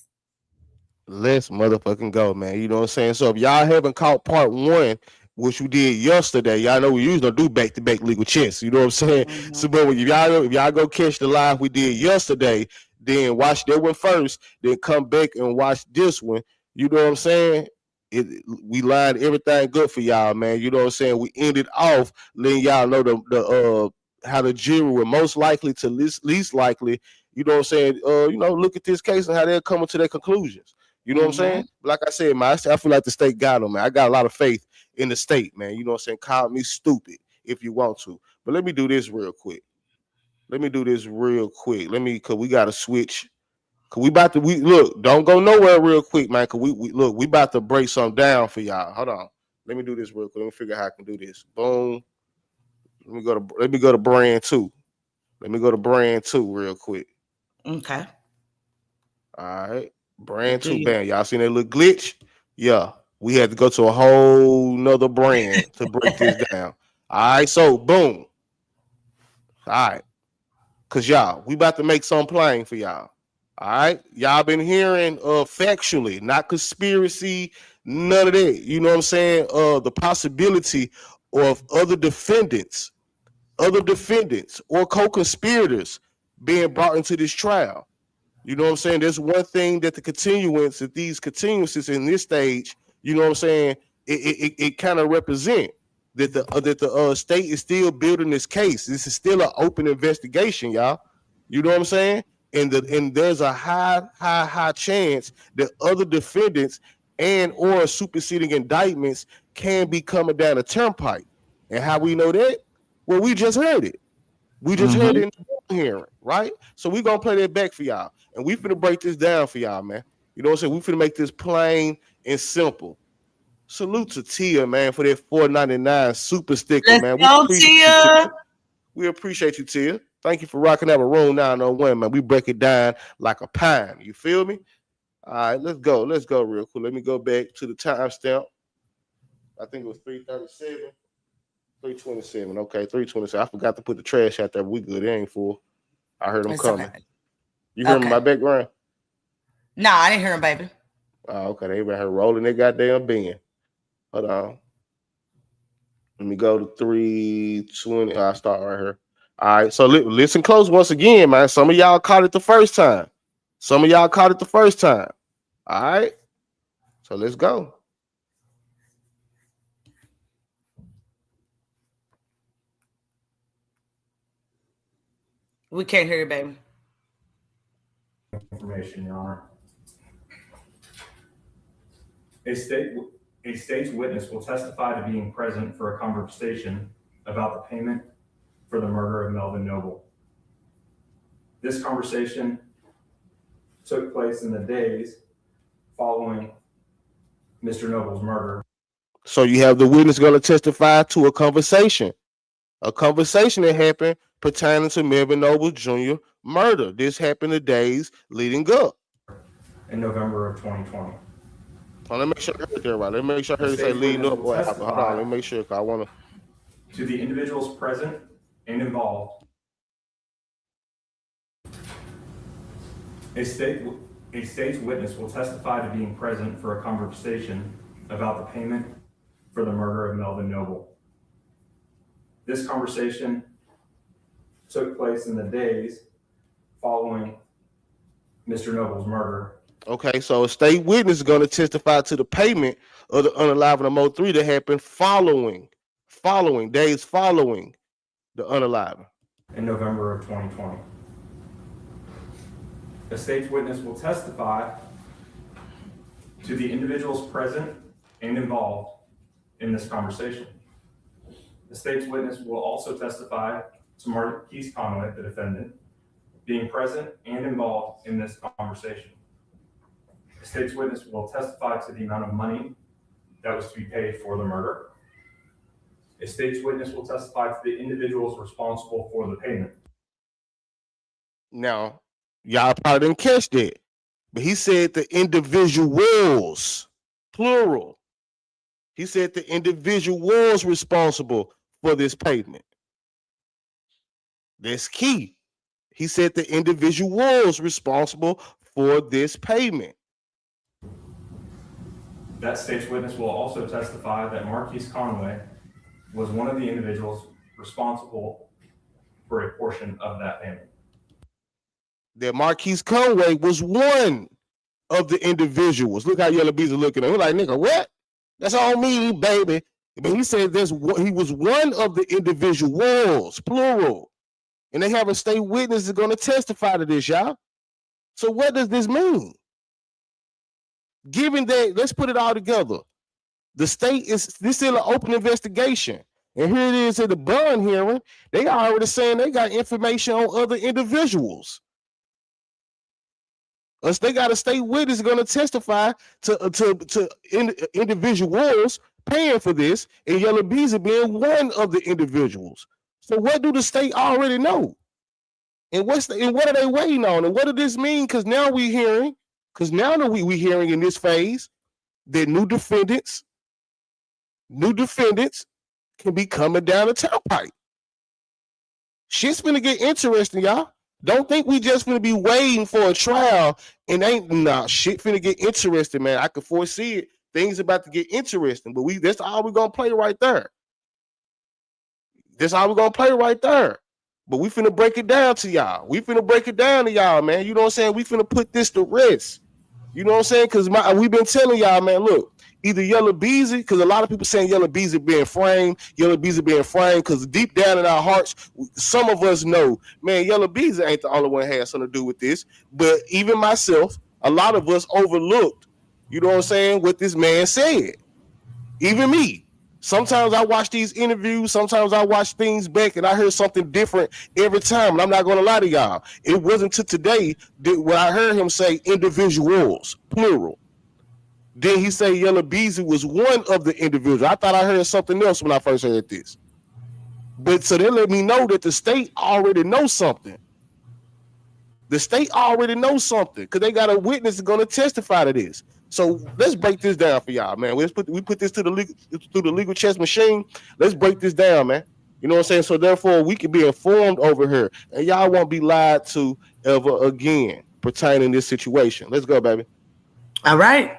Let's motherfucking go, man. You know what I'm saying? So if y'all haven't caught part 1, which we did yesterday, y'all know we usually don't do back-to-back legal chess. You know what I'm saying? So, but if y'all go catch the live we did yesterday, then watch that one first, then come back and watch this one. You know what I'm saying? We lined everything good for y'all, man. You know what I'm saying? We ended off letting y'all know the how the jury were most likely to least likely. You know what I'm saying? Look at this case and how they're coming to their conclusions. You know what I'm saying? Like I said, man, I feel like the state got them, man. I got a lot of faith in the state, man. You know what I'm saying? Call me stupid if you want to. But let me do this real quick. Let me, because we got to switch. Because look, don't go nowhere real quick, man. Because we about to break something down for y'all. Hold on. Let me do this real quick. Let me figure out how I can do this. Boom. Let me go to brand 2. Let me go to brand 2 real quick. Okay. All right. Brand 2, bam. Y'all seen that little glitch? Yeah. We had to go to a whole nother brand to break this down. All right. So, boom. All right. Because y'all, we about to make something plain for y'all. All right. Y'all been hearing factually, not conspiracy, none of that. You know what I'm saying? The possibility of other defendants or co-conspirators being brought into this trial. You know what I'm saying? There's one thing that these continuances in this stage, you know what I'm saying, it kind of represent that the state is still building this case. This is still an open investigation, y'all. You know what I'm saying? And there's a high chance that other defendants and or superseding indictments can be coming down the turnpike. And how we know that? Well, we just heard it. We just heard it in the hearing, right? So we're gonna play that back for y'all. And we finna break this down for y'all, man. You know what I'm saying? We finna make this plain and simple. Salute to Tia, man, for that $4.99 super sticker, Let's man. go, Tia. We appreciate you, Tia. Thank you for rocking out a room 901, man. We break it down like a pine. You feel me? All right, let's go. Let's go real quick. Let me go back to the timestamp. I think it was 3:37. 3:27. Okay, 3:27. I forgot to put the trash out there, but we good. It ain't full. I heard them It's coming. okay. You heard them in my background? Nah, I didn't hear him, baby. Oh, okay. They been here rolling their goddamn bin. Hold on. Let me go to 3:20. I'll start right here. All right. So listen close once again, man. Some of y'all caught it the first time. All right. So let's go. We can't hear you, baby. Information, Your Honor. A state's witness will testify to being present for a conversation about the payment for the murder of Melvin Noble. This conversation took place in the days following Mr. Noble's murder. So you have the witness going to testify to a conversation that happened pertaining to Melvin Noble Jr. murder. This happened the days leading up. In November of 2020. Let me make sure I heard that right. Let me make sure I heard you say leading up. Hold on, let me make sure, because I want to the individuals present and involved. A state's witness will testify to being present for a conversation about the payment for the murder of Melvin Noble. This conversation took place in the days following Mr. Noble's murder. Okay, so a state witness is going to testify to the payment of the unalive of MO3 that happened following days following the unalive. In November of 2020. A state's witness will testify to the individuals present and involved in this conversation. The state's witness will also testify to Marquise Conway, the defendant, being present and involved in this conversation. The state's witness will testify to the amount of money that was to be paid for the murder. A state's witness will testify to the individuals responsible for the payment. Now, y'all probably didn't catch that, but he said the individuals, plural. He said the individuals responsible for this payment. That's key. He said the individuals responsible for this payment. That state's witness will also testify that Marquise Conway was one of the individuals responsible for a portion of that payment. That Marquise Conway was one of the individuals. Look how Yella Beezy looking at him. We're like, nigga, what? That's all me, baby. But he said he was one of the individuals, plural. And they have a state witness that's going to testify to this, y'all. So what does this mean? Given that, let's put it all together. The state this is still an open investigation. And here it is at the bond hearing. They already saying they got information on other individuals. They got a state witness going to testify to individuals paying for this, and Yella Beezy being one of the individuals. So what do the state already know? And what are they waiting on? And what does this mean? Because now we hearing in this phase that new defendants can be coming down the turnpike. Shit's finna get interesting, y'all. Don't think we just finna be waiting for a trial and shit finna get interesting, man. I can foresee it. Things about to get interesting, but that's all we're gonna play right there. But we finna break it down to y'all. Man. You know what I'm saying? We finna put this to rest. You know what I'm saying? Because we've been telling y'all, man, look, either Yella Beezy, because a lot of people saying Yella Beezy being framed, because deep down in our hearts, some of us know, man, Yella Beezy ain't the only one that has something to do with this. But even myself, a lot of us overlooked, you know what I'm saying, what this man said. Even me. Sometimes I watch these interviews, sometimes I watch things back and I hear something different every time. And I'm not going to lie to y'all. It wasn't until today that when I heard him say individuals, plural. Then he say Yella Beezy was one of the individuals. I thought I heard something else when I first heard this. But so they let me know that the state already knows something. The state already knows something because they got a witness that's going to testify to this. So let's break this down for y'all, man. We put this through the legal chess machine. Let's break this down, man. You know what I'm saying? So therefore, we can be informed over here, and y'all won't be lied to ever again pertaining to this situation. Let's go, baby. All right.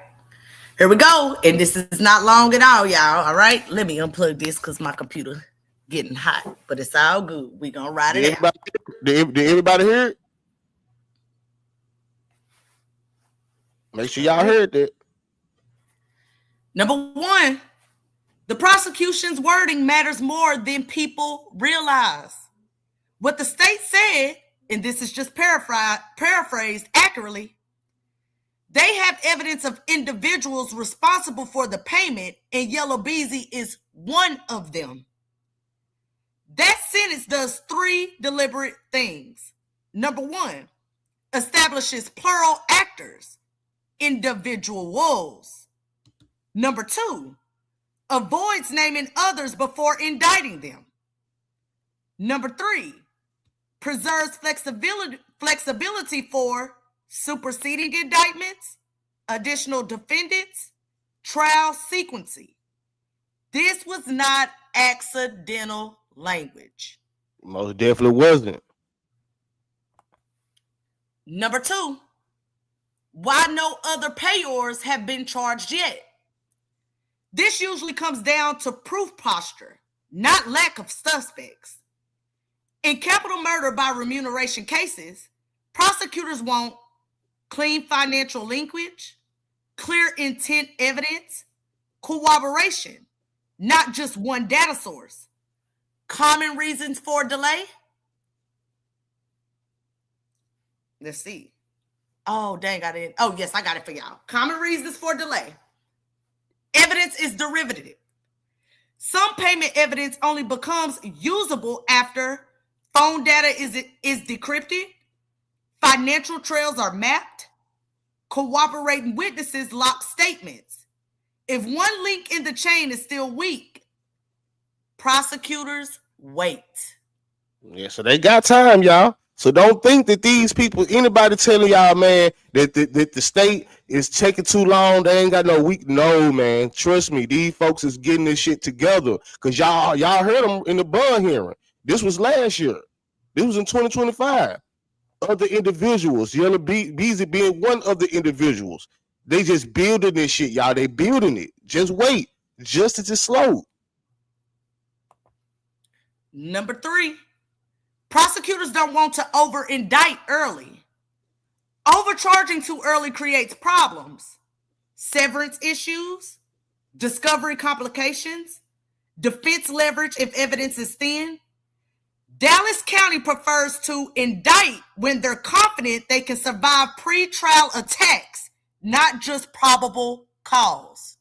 Here we go. And this is not long at all, y'all. All right. Let me unplug this because my computer getting hot, but it's all good. We're going to ride it out. Did everybody hear it? Make sure y'all heard that. Number one, the prosecution's wording matters more than people realize. What the state said, and this is just paraphrased accurately, they have evidence of individuals responsible for the payment, and Yella Beezy is one of them. That sentence does three deliberate things. Number one, establishes plural actors, individuals. Number two, avoids naming others before indicting them. Number three, preserves flexibility for superseding indictments, additional defendants, trial sequencing. This was not accidental language. Most definitely wasn't. Number two, why no other payors have been charged yet? This usually comes down to proof posture, not lack of suspects. In capital murder by remuneration cases, prosecutors want clean financial linkage, clear intent evidence, corroboration, not just one data source. Common reasons for delay? Let's see. Oh, dang, I didn't. Oh, yes, I got it for y'all. Common reasons for delay. Evidence is derivative. Some payment evidence only becomes usable after phone data is decrypted, financial trails are mapped, cooperating witnesses lock statements. If one link in the chain is still weak, prosecutors wait. Yeah, so they got time, y'all. So don't think that these people, anybody telling y'all, man, that the state is taking too long, they ain't got no week. No, man. Trust me, these folks is getting this shit together. Cause y'all heard them in the bond hearing. This was last year. This was in 2025. Other individuals, Yella Beezy being one of the individuals. They just building this shit, y'all. They building it. Just wait. Justice is slow. Number three, prosecutors don't want to over-indict early. Overcharging too early creates problems. Severance issues, discovery complications, defense leverage if evidence is thin. Dallas County prefers to indict when they're confident they can survive pre-trial attacks, not just probable cause.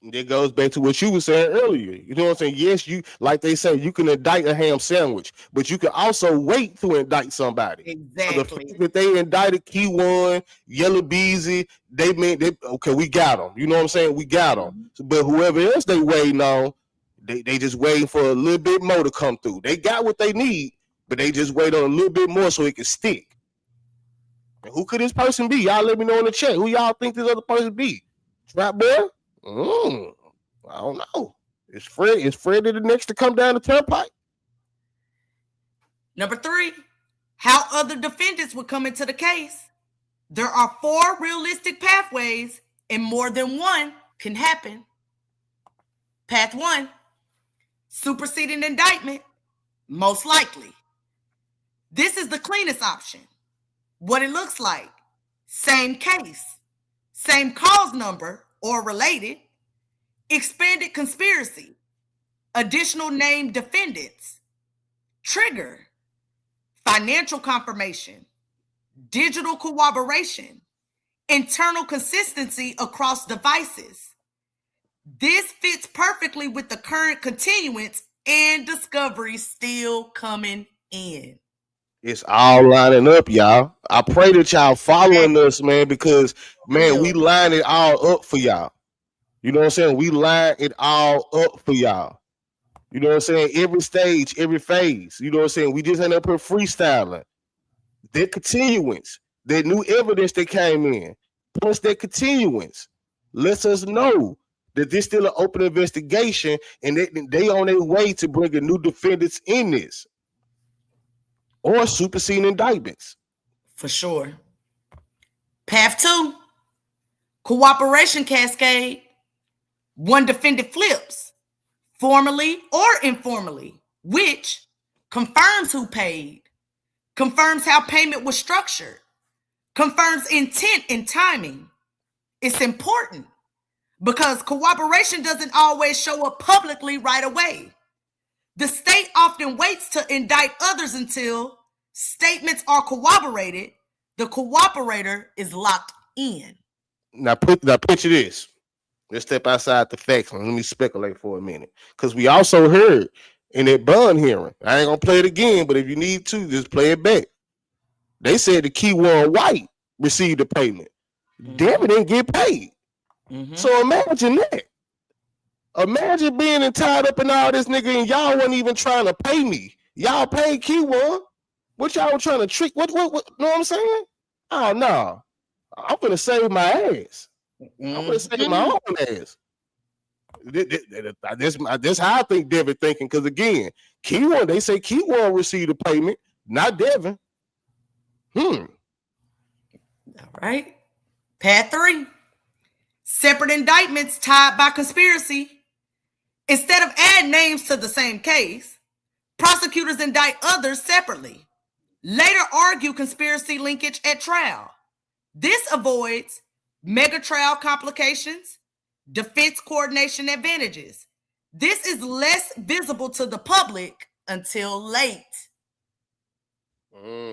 It goes back to what you were saying earlier. You know what I'm saying? Yes, you, like they say, you can indict a ham sandwich, but you can also wait to indict somebody. Exactly. So the fact that they indicted Key One, Yella Beezy, they meant okay, we got them. You know what I'm saying? We got them. But whoever else they waiting on, they just waiting for a little bit more to come through. They got what they need, but they just wait on a little bit more so it can stick. And who could this person be? Y'all let me know in the chat. Who y'all think this other person be? Trap Boy? I don't know. Is Freddy the next to come down the turnpike? Number three, how other defendants would come into the case. There are 4 realistic pathways, and more than one can happen. Path 1, superseding indictment, most likely. This is the cleanest option. What it looks like, same case, same cause number or related, expanded conspiracy, additional named defendants, trigger, financial confirmation, digital corroboration, internal consistency across devices. This fits perfectly with the current continuance and discovery still coming in. It's all lining up, y'all. I pray that y'all following us, man, because, man, we line it all up for y'all. You know what I'm saying? We line it all up for y'all. You know what I'm saying? Every stage, every phase. You know what I'm saying? We just end up here freestyling. That continuance, that new evidence that came in, plus that continuance, lets us know that this still an open investigation and they on their way to bringing new defendants in this or superseding indictments. For sure. Path 2, cooperation cascade. One defendant flips, formally or informally, which confirms who paid, confirms how payment was structured, confirms intent and timing. It's important because cooperation doesn't always show up publicly right away. The state often waits to indict others until statements are corroborated. The cooperator is locked in. Now picture this. Let's step outside the facts and let me speculate for a minute. Because we also heard in that bond hearing, I ain't gonna play it again, but if you need to, just play it back. They said the Keywan White received the payment. Devin didn't get paid. So imagine that. Imagine being tied up in all this, nigga, and y'all wasn't even trying to pay me. Y'all paid Keywan. What y'all were trying to trick? What? Know what I'm saying? Oh no. I'm gonna save my ass. I'm gonna save my own ass. This how I think Devin thinking. Because again, Keywan, they say Keywan received a payment, not Devin. All right. Path 3, separate indictments tied by conspiracy. Instead of adding names to the same case, prosecutors indict others separately. Later argue conspiracy linkage at trial. This avoids mega trial complications, defense coordination advantages. This is less visible to the public until late.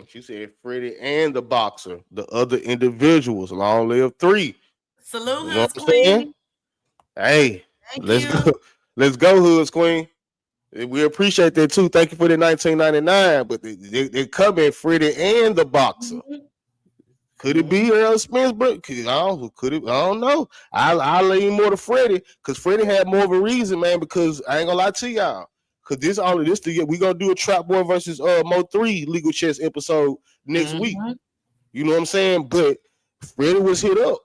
She said Freddie and the boxer, the other individuals. Long live 3. Salute, you know Hoods Queen. Hey, let's go. Let's go, Hoods Queen. We appreciate that too. Thank you for the 1999. But they come in Freddie and the boxer. Could it be Earl Spence? Could it? I don't know. I'll lean more to Freddie because Freddie had more of a reason, man. Because I ain't gonna lie to y'all. Because we gonna do a Trap Boy versus MO3 legal chess episode next week. You know what I'm saying? But Freddie was hit up.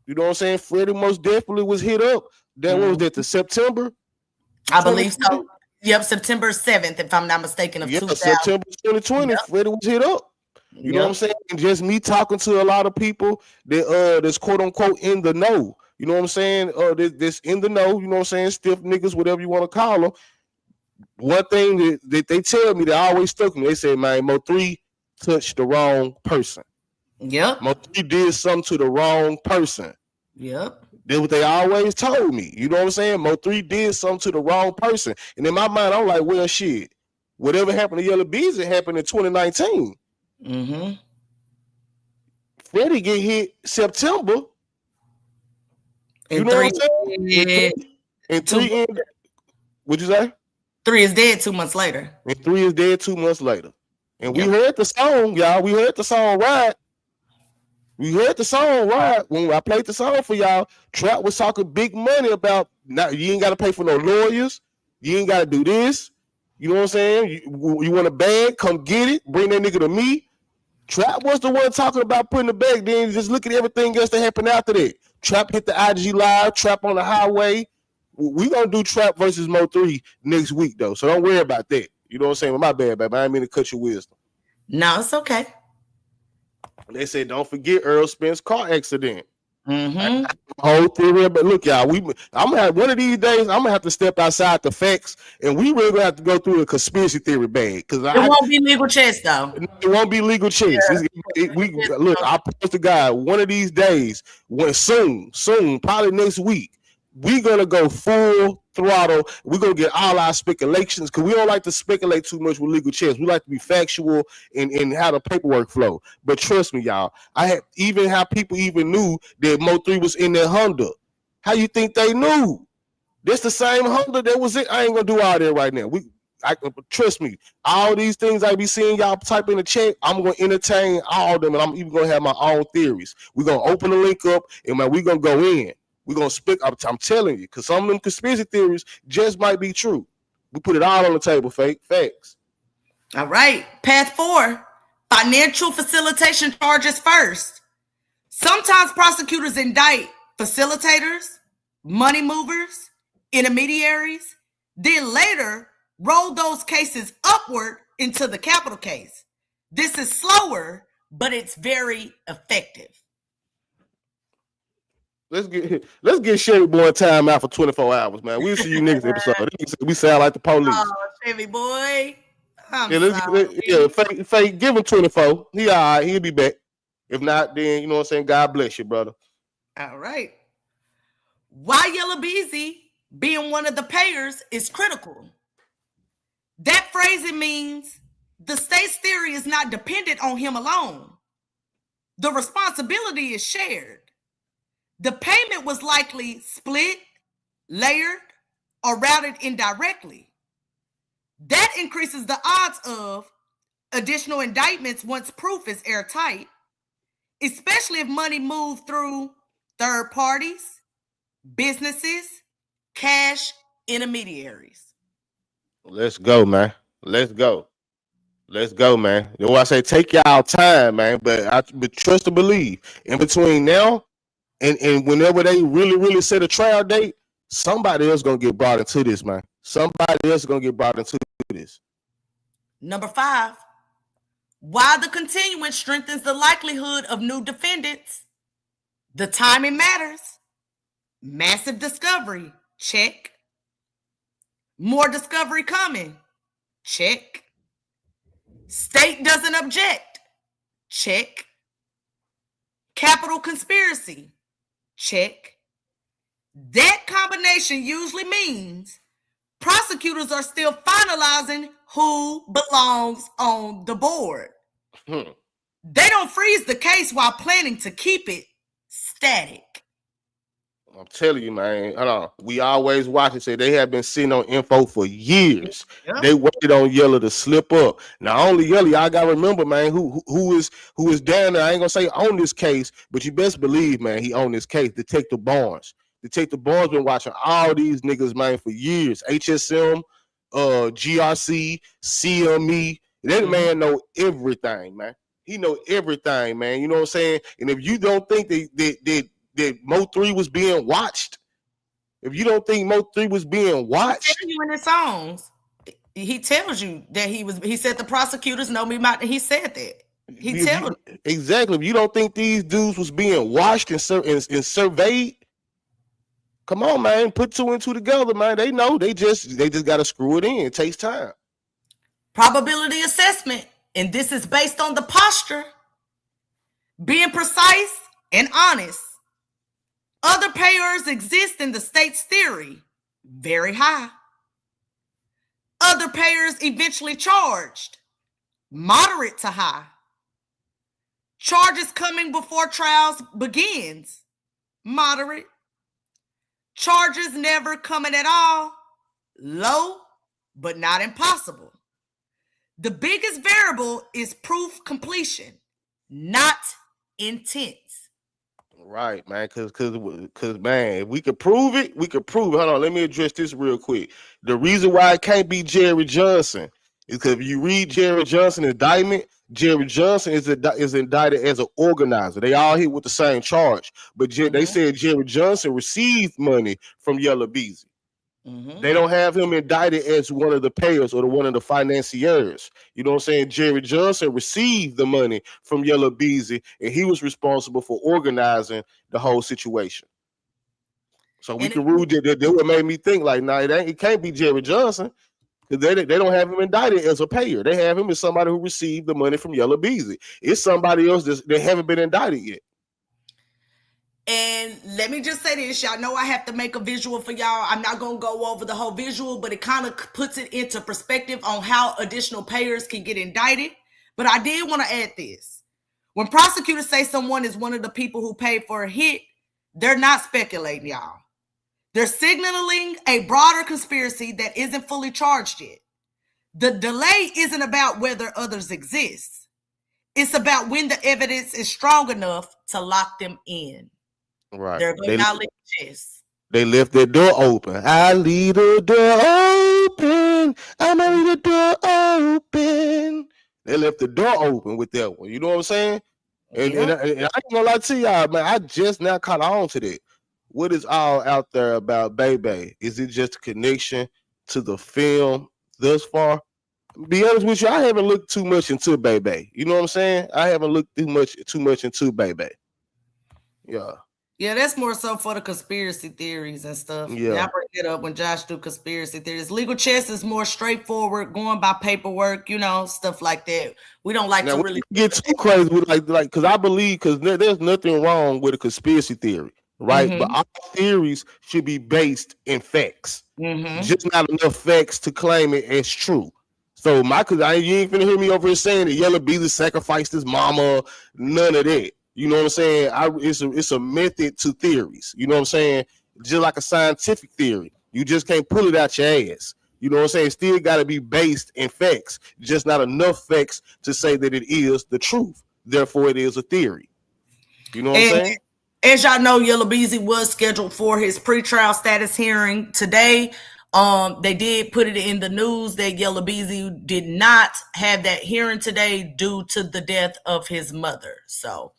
You know what I'm saying? Freddie most definitely was hit up. That was that the September. I believe so. Yep, September 7th, if I'm not mistaken, of 2000. September 2020, Freddie was hit up. You know what I'm saying? And just me talking to a lot of people that that's quote unquote in the know. You know what I'm saying? This in the know, you know what I'm saying? Stiff niggas, whatever you want to call them. One thing that they tell me that always stuck me, they say, man, MO3 touched the wrong person. Yep. MO3 did something to the wrong person. Yep. That's what they always told me. You know what I'm saying? MO3 did something to the wrong person. And in my mind, I'm like, well, shit. Whatever happened to Yella Beezy happened in 2019. Freddie get hit September. You know what I'm saying? And 3 what'd you say? 3 is dead 2 months later. And 3 is dead 2 months later. And we heard the song, y'all. We heard the song Ride. We heard the song Ride. When I played the song for y'all, Trap was talking big money about you ain't got to pay for no lawyers. You ain't got to do this. You know what I'm saying? You want a bag? Come get it. Bring that nigga to me. Trap was the one talking about putting the bag. Then just look at everything else that happened after that. Trap hit the IG Live. Trap on the highway. We gonna do Trap versus Mo3 next week though, so don't worry about that. You know what I'm saying? My bad, baby. I didn't mean to cut your wisdom. No, it's okay. They said don't forget Earl Spence car accident. Whole theory, but look, y'all, I'm gonna have one of these days. I'm gonna have to step outside the facts, and we really gonna have to go through a conspiracy theory bag because it won't be legal chess though. It won't be legal chess. Look, I promise to God, one of these days, soon, probably next week, we're gonna go full throttle. We're gonna get all our speculations because we don't like to speculate too much with legal chess. We like to be factual in how the paperwork flow. But trust me, y'all, how people even knew that Mo3 was in their Honda. How you think they knew? This the same Honda that was it. I ain't gonna do all that right now. Trust me, all these things I be seeing y'all type in the chat, I'm gonna entertain all of them, and I'm even gonna have my own theories. We're gonna open the link up, and man, we're gonna go in. We're gonna speak. I'm telling you, because some of them conspiracy theories just might be true. We put it all on the table, facts. All right, path 4, financial facilitation charges first. Sometimes prosecutors indict facilitators, money movers, intermediaries, then later roll those cases upward into the capital case. This is slower, but it's very effective. Let's get Chevy Boy time out for 24 hours, man. We'll see you next episode. We sound like the police. Oh, Chevy Boy. Fake, give him 24. He all right. He'll be back. If not, then you know what I'm saying. God bless you, brother. All right. Why Yella Beezy being one of the payers is critical. That phrasing means the state's theory is not dependent on him alone. The responsibility is shared. The payment was likely split, layered, or routed indirectly. That increases the odds of additional indictments once proof is airtight, especially if money moved through third parties, businesses, cash intermediaries. Let's go, man. Let's go, man. You know what I say? Take y'all time, man. But trust and believe. In between now and whenever they really set a trial date, somebody else gonna get brought into this, man. Somebody else gonna get brought into this. Number 5, why the continuance strengthens the likelihood of new defendants. The timing matters. Massive discovery, check. More discovery coming, check. State doesn't object, check. Capital conspiracy, check. That combination usually means prosecutors are still finalizing who belongs on the board. They don't freeze the case while planning to keep it static. I'm telling you, man. Hold on. We always watch and say they have been sitting on info for years. Yep. They waited on Yella to slip up. Not only Yella, y'all gotta remember, man, who is down there. I ain't gonna say on this case, but you best believe, man, he on this case. Detective Barnes. Detective Barnes been watching all these niggas, man, for years. HSM, GRC, CME. That man know everything, man. He know everything, man. You know what I'm saying? And if you don't think that Mo3 was being watched, if you don't think Mo3 was being watched, he tells you in his songs, he tells you that he said the prosecutors know me. He said that. He tells you. Exactly. If you don't think these dudes was being watched and surveyed, come on, man. Put 2 and 2 together, man. They know. They just got to screw it in. It takes time. Probability assessment. And this is based on the posture. Being precise and honest. Other payers exist in the state's theory. Very high. Other payers eventually charged. Moderate to high. Charges coming before trials begins. Moderate. Charges never coming at all. Low, but not impossible. The biggest variable is proof completion, not intent. Right, man. Cause man, if we could prove it, we could prove it. Hold on, let me address this real quick. The reason why it can't be Jerry Johnson is because if you read Jerry Johnson's indictment, Jerry Johnson is indicted as an organizer. They all hit with the same charge, but they said Jerry Johnson received money from Yella Beezy. They don't have him indicted as one of the payers or one of the financiers. You know what I'm saying? Jerry Johnson received the money from Yella Beezy, and he was responsible for organizing the whole situation. So we can rule that. That what made me think like, nah, it can't be Jerry Johnson because they don't have him indicted as a payer. They have him as somebody who received the money from Yella Beezy. It's somebody else that haven't been indicted yet. And let me just say this, y'all know I have to make a visual for y'all. I'm not going to go over the whole visual, but it kind of puts it into perspective on how additional payers can get indicted. But I did want to add this. When prosecutors say someone is one of the people who paid for a hit, they're not speculating, y'all. They're signaling a broader conspiracy that isn't fully charged yet. The delay isn't about whether others exist. It's about when the evidence is strong enough to lock them in. Right. They left their door open. I leave the door open. I'm gonna leave the door open. They left the door open with that one. You know what I'm saying? And I ain't gonna lie to y'all, man. I just now caught on to that. What is all out there about Bebe? Is it just a connection to the film thus far? Be honest with you, I haven't looked too much into Bebe. You know what I'm saying? I haven't looked too much into Bebe. Yeah. Yeah, that's more so for the conspiracy theories and stuff. Yeah. I bring it up when Josh do conspiracy theories. Legal chess is more straightforward, going by paperwork, stuff like that. We don't like now, to really get too crazy with like because I believe there's nothing wrong with a conspiracy theory, right? But our theories should be based in facts. Just not enough facts to claim it as true. So you ain't finna hear me over here saying that Yella Beezy sacrificed his mama, none of that. You know what I'm saying? It's a method to theories. You know what I'm saying? Just like a scientific theory. You just can't pull it out your ass. You know what I'm saying? It still got to be based in facts. Just not enough facts to say that it is the truth. Therefore, it is a theory. You know what I'm saying? As y'all know, Yella Beezy was scheduled for his pretrial status hearing today. They did put it in the news that Yella Beezy did not have that hearing today due to the death of his mother. So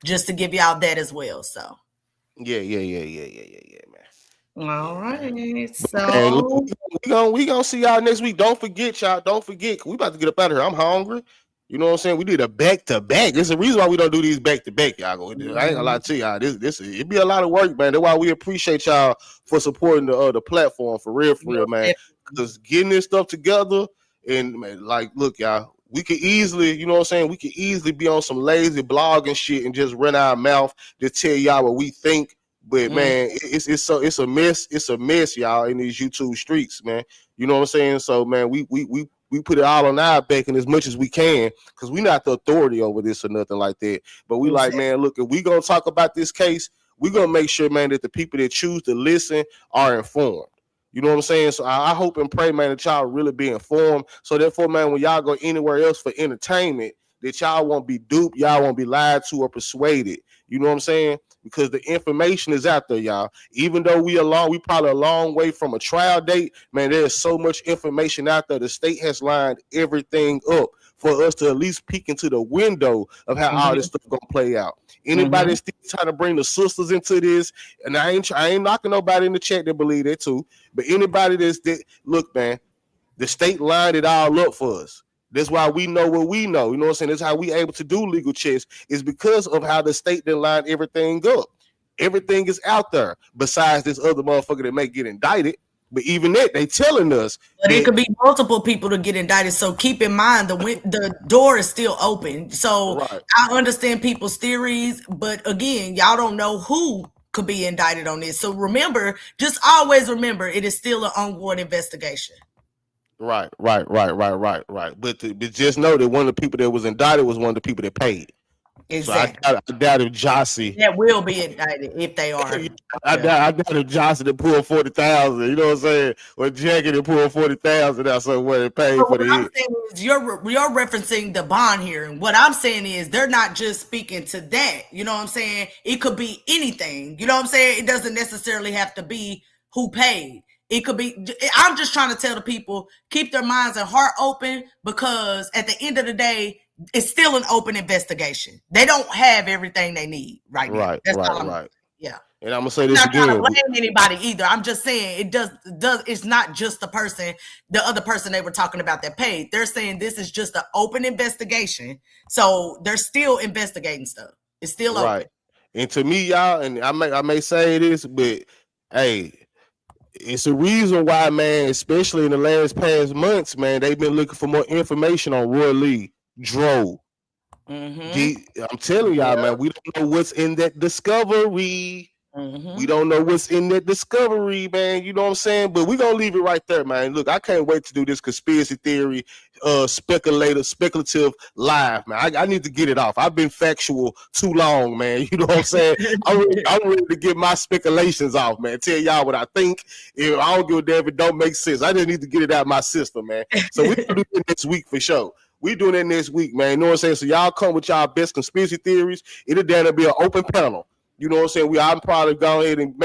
just to give y'all that as well. So yeah, man. All right. So we gonna see y'all next week. Don't forget, y'all. Don't forget, we about to get up out of here. I'm hungry. You know what I'm saying? We did a back-to-back. There's a reason why we don't do these back-to-back, y'all. I ain't gonna lie to y'all. This it be a lot of work, man. That's why we appreciate y'all for supporting the platform for real, man. Because getting this stuff together and man, like, look, y'all, we could easily, you know what I'm saying? We could easily be on some lazy blog and shit and just run our mouth to tell y'all what we think. But man, it's a mess. It's a mess, y'all, in these YouTube streets, man. You know what I'm saying? So man, we put it all on our back and as much as we can, because we're not the authority over this or nothing like that. But we like, man, look, if we gonna talk about this case, we're gonna make sure, man, that the people that choose to listen are informed. You know what I'm saying? So I hope and pray, man, that y'all really be informed. So therefore, man, when y'all go anywhere else for entertainment, that y'all won't be duped, y'all won't be lied to or persuaded. You know what I'm saying? Because the information is out there, y'all. Even though we probably a long way from a trial date, man, there's so much information out there. The state has lined everything up for us to at least peek into the window of how all this stuff gonna play out. Anybody that's still trying to bring the sisters into this, and I ain't knocking nobody in the chat that believe that too, but anybody look, man, the state lined it all up for us. That's why we know what we know. You know what I'm saying? That's how we able to do legal checks, is because of how the state then lined everything up. Everything is out there besides this other motherfucker that may get indicted. But even that, they telling us. But it could be multiple people to get indicted. So keep in mind, the door is still open. So I understand people's theories, but again, y'all don't know who could be indicted on this. So remember, just always remember, it is still an ongoing investigation. Right. But just know that one of the people that was indicted was one of the people that paid. Exactly. So I doubt if Jossie that will be indicted if they are. I doubt if Jossie to pull 40,000. You know what I'm saying? Or Jackie to pull 40,000 out somewhere and pay for the hit. Is you're referencing the bond hearing. What I'm saying is they're not just speaking to that. You know what I'm saying? It could be anything. You know what I'm saying? It doesn't necessarily have to be who paid. It could be, I'm just trying to tell the people, keep their minds and heart open, because at the end of the day, it's still an open investigation. They don't have everything they need right now. That's all I'm. Yeah. And I'm gonna say I'm this not trying to again. blame anybody either. I'm just saying it does. It's not just the other person they were talking about that paid. They're saying this is just an open investigation. So they're still investigating stuff. It's still Right. open. And to me, y'all, and I may say this, but hey, it's a reason why, man, especially in the last past months, man, they've been looking for more information on Roy Lee, Dro. I'm telling y'all, man, we don't know what's in that discovery. We don't know what's in that discovery, man. You know what I'm saying? But we're gonna leave it right there, man. Look, I can't wait to do this conspiracy theory, speculative live, man. I need to get it off. I've been factual too long, man. You know what I'm saying? I'm ready to get my speculations off, man. Tell y'all what I think. If I don't give a damn if it don't make sense. I just need to get it out of my system, man. So we're gonna do it next week for sure. We doing that next week, man. You know what I'm saying? So y'all come with y'all best conspiracy theories. It'll down be an open panel. You know what I'm saying? I'm probably go ahead and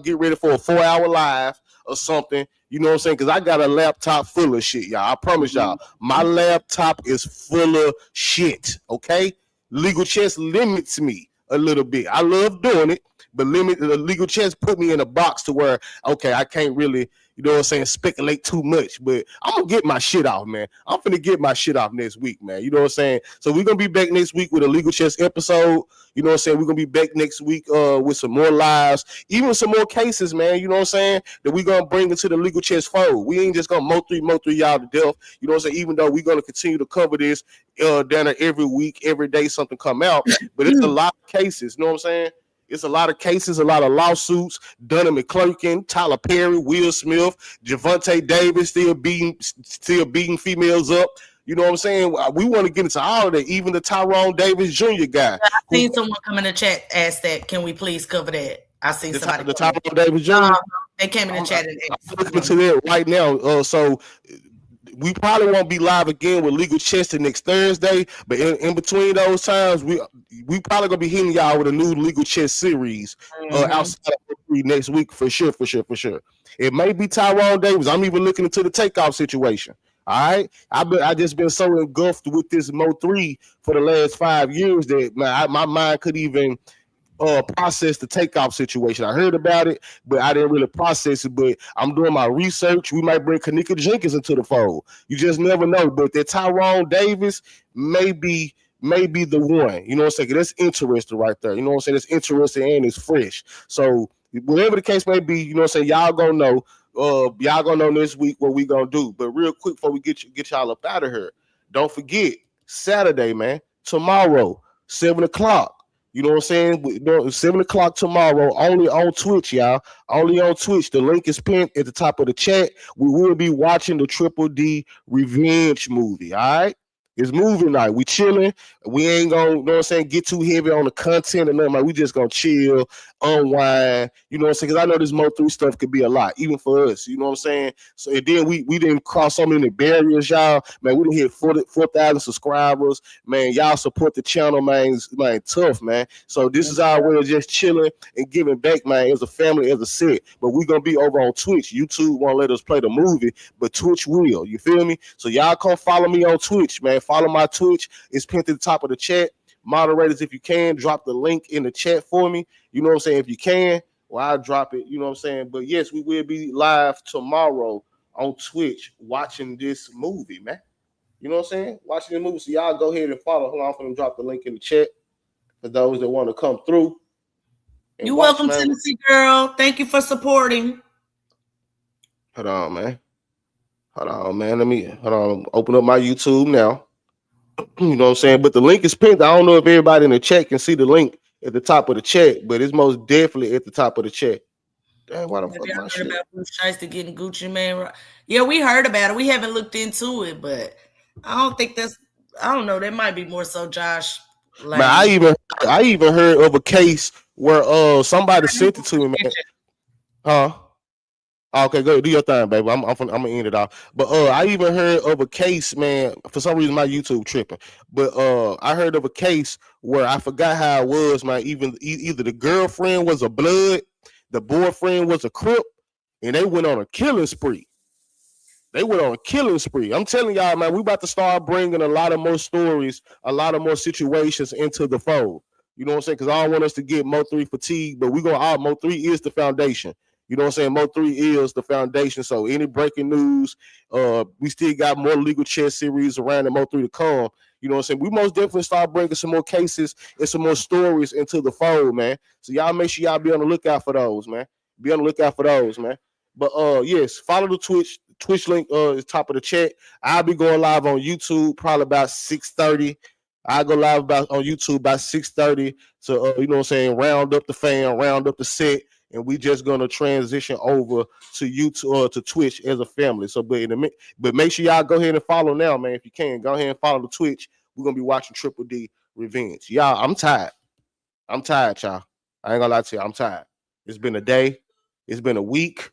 get ready for a 4-hour live or something. You know what I'm saying? Because I got a laptop full of shit, y'all. I promise y'all, my laptop is full of shit. Okay, Legal Chess limits me a little bit. I love doing it, but Legal Chess put me in a box to where I can't really, you know what I'm saying, speculate too much. But I'm gonna get my shit off, man. I'm finna get my shit off next week, man. You know what I'm saying? So we're gonna be back next week with a Legal Chess episode. You know what I'm saying? We're gonna be back next week with some more lives, even some more cases, man. You know what I'm saying? That we're gonna bring into the Legal Chess fold. We ain't just gonna mo3 y'all to death. You know what I'm saying? Even though we're gonna continue to cover this down there every week, every day something come out. But it's a lot of cases, you know what I'm saying? It's a lot of cases, a lot of lawsuits. Dunham and Clerkin, Tyler Perry, Will Smith, Javante Davis still beating females up. You know what I'm saying? We want to get into all of that. Even the Tyrone Davis Jr. guy. I seen someone come in the chat ask that. Can we please cover that? I seen somebody. The Tyrone Davis Jr. They came in the chat and I'm looking into that right now. So we probably won't be live again with Legal Chess next Thursday, but in between those times, we probably gonna be hitting y'all with a new Legal Chess series outside of next week for sure. It may be Tyrone Davis. I'm even looking into the takeoff situation. All right, I just been so engulfed with this MO3 for the last 5 years that my mind could even process the takeoff situation. I heard about it, but I didn't really process it. But I'm doing my research. We might bring Kanika Jenkins into the fold. You just never know. But that Tyrone Davis may be the one. You know what I'm saying? That's interesting right there. You know what I'm saying? It's interesting and it's fresh. So whatever the case may be, you know what I'm saying? Y'all gonna know. Y'all gonna know this week what we gonna do. But real quick before we get y'all up out of here, don't forget Saturday, man. Tomorrow, 7:00. You know what I'm saying? 7 o'clock tomorrow, only on Twitch, y'all. Only on Twitch. The link is pinned at the top of the chat. We will be watching the Triple D Revenge movie, all right? It's movie night. We chilling. We ain't gonna, you know what I'm saying, get too heavy on the content and nothing. Like, we just gonna chill, unwind. You know what I'm saying? Because I know this MO3 stuff could be a lot, even for us. You know what I'm saying? So and then we didn't cross so many barriers, y'all. Man, we didn't hit 4,000 subscribers. Man, y'all support the channel, man. Man, tough, man. So this is our way of just chilling and giving back, man, as a family, as a set. But we gonna be over on Twitch. YouTube won't let us play the movie, but Twitch will. You feel me? So y'all come follow me on Twitch, man. Follow my Twitch. It's pinned to the top of the chat. Moderators, if you can, drop the link in the chat for me. You know what I'm saying? If you can, well, I'll drop it. You know what I'm saying? But yes, we will be live tomorrow on Twitch watching this movie, man. You know what I'm saying? Watching the movie. So y'all go ahead and follow. Hold on, I'm going to drop the link in the chat for those that want to come through. You're welcome, Tennessee girl. Thank you for supporting. Hold on, man. Let me open up my YouTube now. You know what I'm saying? But the link is pinned. I don't know if everybody in the chat can see the link at the top of the chat, but it's most definitely at the top of the chat. Damn, why the fuck my shit? About Bruce Shiesty getting Gucci Mane. Yeah, we heard about it. We haven't looked into it, but I don't think I don't know. That might be more so Josh. Man, I even heard of a case where somebody sent it to me, man. Huh? Okay, go do your thing, baby. I'm gonna end it off. But I even heard of a case, man. For some reason, my YouTube tripping. But I heard of a case where I forgot how it was, man. Either the girlfriend was a blood, the boyfriend was a Crip, and they went on a killing spree. I'm telling y'all, man, we about to start bringing a lot of more stories, a lot of more situations into the fold. You know what I'm saying? Because I don't want us to get Mo3 fatigue, but Mo3 is the foundation. You know what I'm saying? Mo3 is the foundation. So any breaking news, we still got more legal chess series around the Mo3 to come. You know what I'm saying? We most definitely start bringing some more cases and some more stories into the fold, man. So y'all make sure y'all be on the lookout for those, man. Be on the lookout for those, man. But yes, follow the Twitch. Twitch link is top of the chat. I'll be going live on YouTube probably about 6:30. I go live on YouTube by 6:30 to you know what I'm saying, round up the fam, round up the set, and we just gonna transition over to YouTube to Twitch as a family. So, but make sure y'all go ahead and follow now, man. If you can, go ahead and follow the Twitch. We're gonna be watching Triple D Revenge. Y'all, I'm tired. I'm tired, y'all. I ain't gonna lie to you. I'm tired. It's been a day. It's been a week.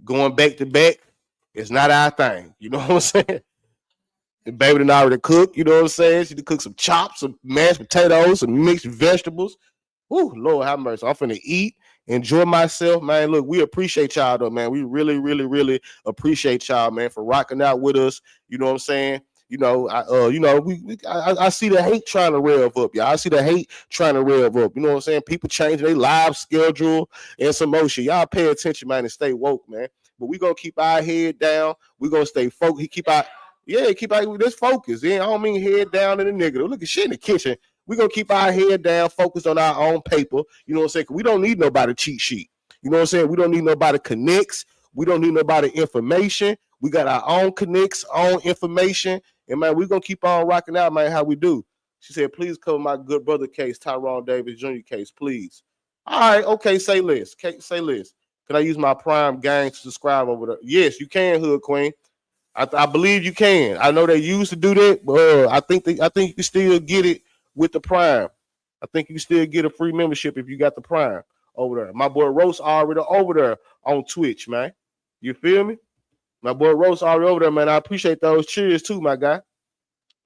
Going back to back. It's not our thing. You know what I'm saying? The baby done already cooked. You know what I'm saying? She done cooked some chops, some mashed potatoes, some mixed vegetables. Ooh, Lord have mercy. I'm finna eat, enjoy myself, man. Look, we appreciate y'all though, man. We really, really, really appreciate y'all, man, for rocking out with us. You know what I'm saying? You know, I see the hate trying to rev up, y'all. I see the hate trying to rev up. You know what I'm saying? People changing their live schedule and some more shit. Y'all pay attention, man, and stay woke, man. But we gonna keep our head down. We gonna stay focused. Keep our this focus. Yeah, I don't mean head down in the negative. Look at shit in the kitchen. We're gonna keep our head down, focused on our own paper. You know what I'm saying? We don't need nobody cheat sheet. You know what I'm saying? We don't need nobody connects. We don't need nobody information. We got our own connects, own information. And man, we're gonna keep on rocking out, man, how we do. She said, please cover my good brother case, Tyrone Davis Jr. case, please. All right, okay, say less. Say less. Can I use my Prime gang to subscribe over there? Yes, you can, Hood Queen. I believe you can. I know they used to do that, but I think you can still get it with the Prime. I think you can still get a free membership if you got the Prime over there. My boy Roast already over there on Twitch, man. You feel me? My boy Roast already over there, man. I appreciate those cheers too, my guy.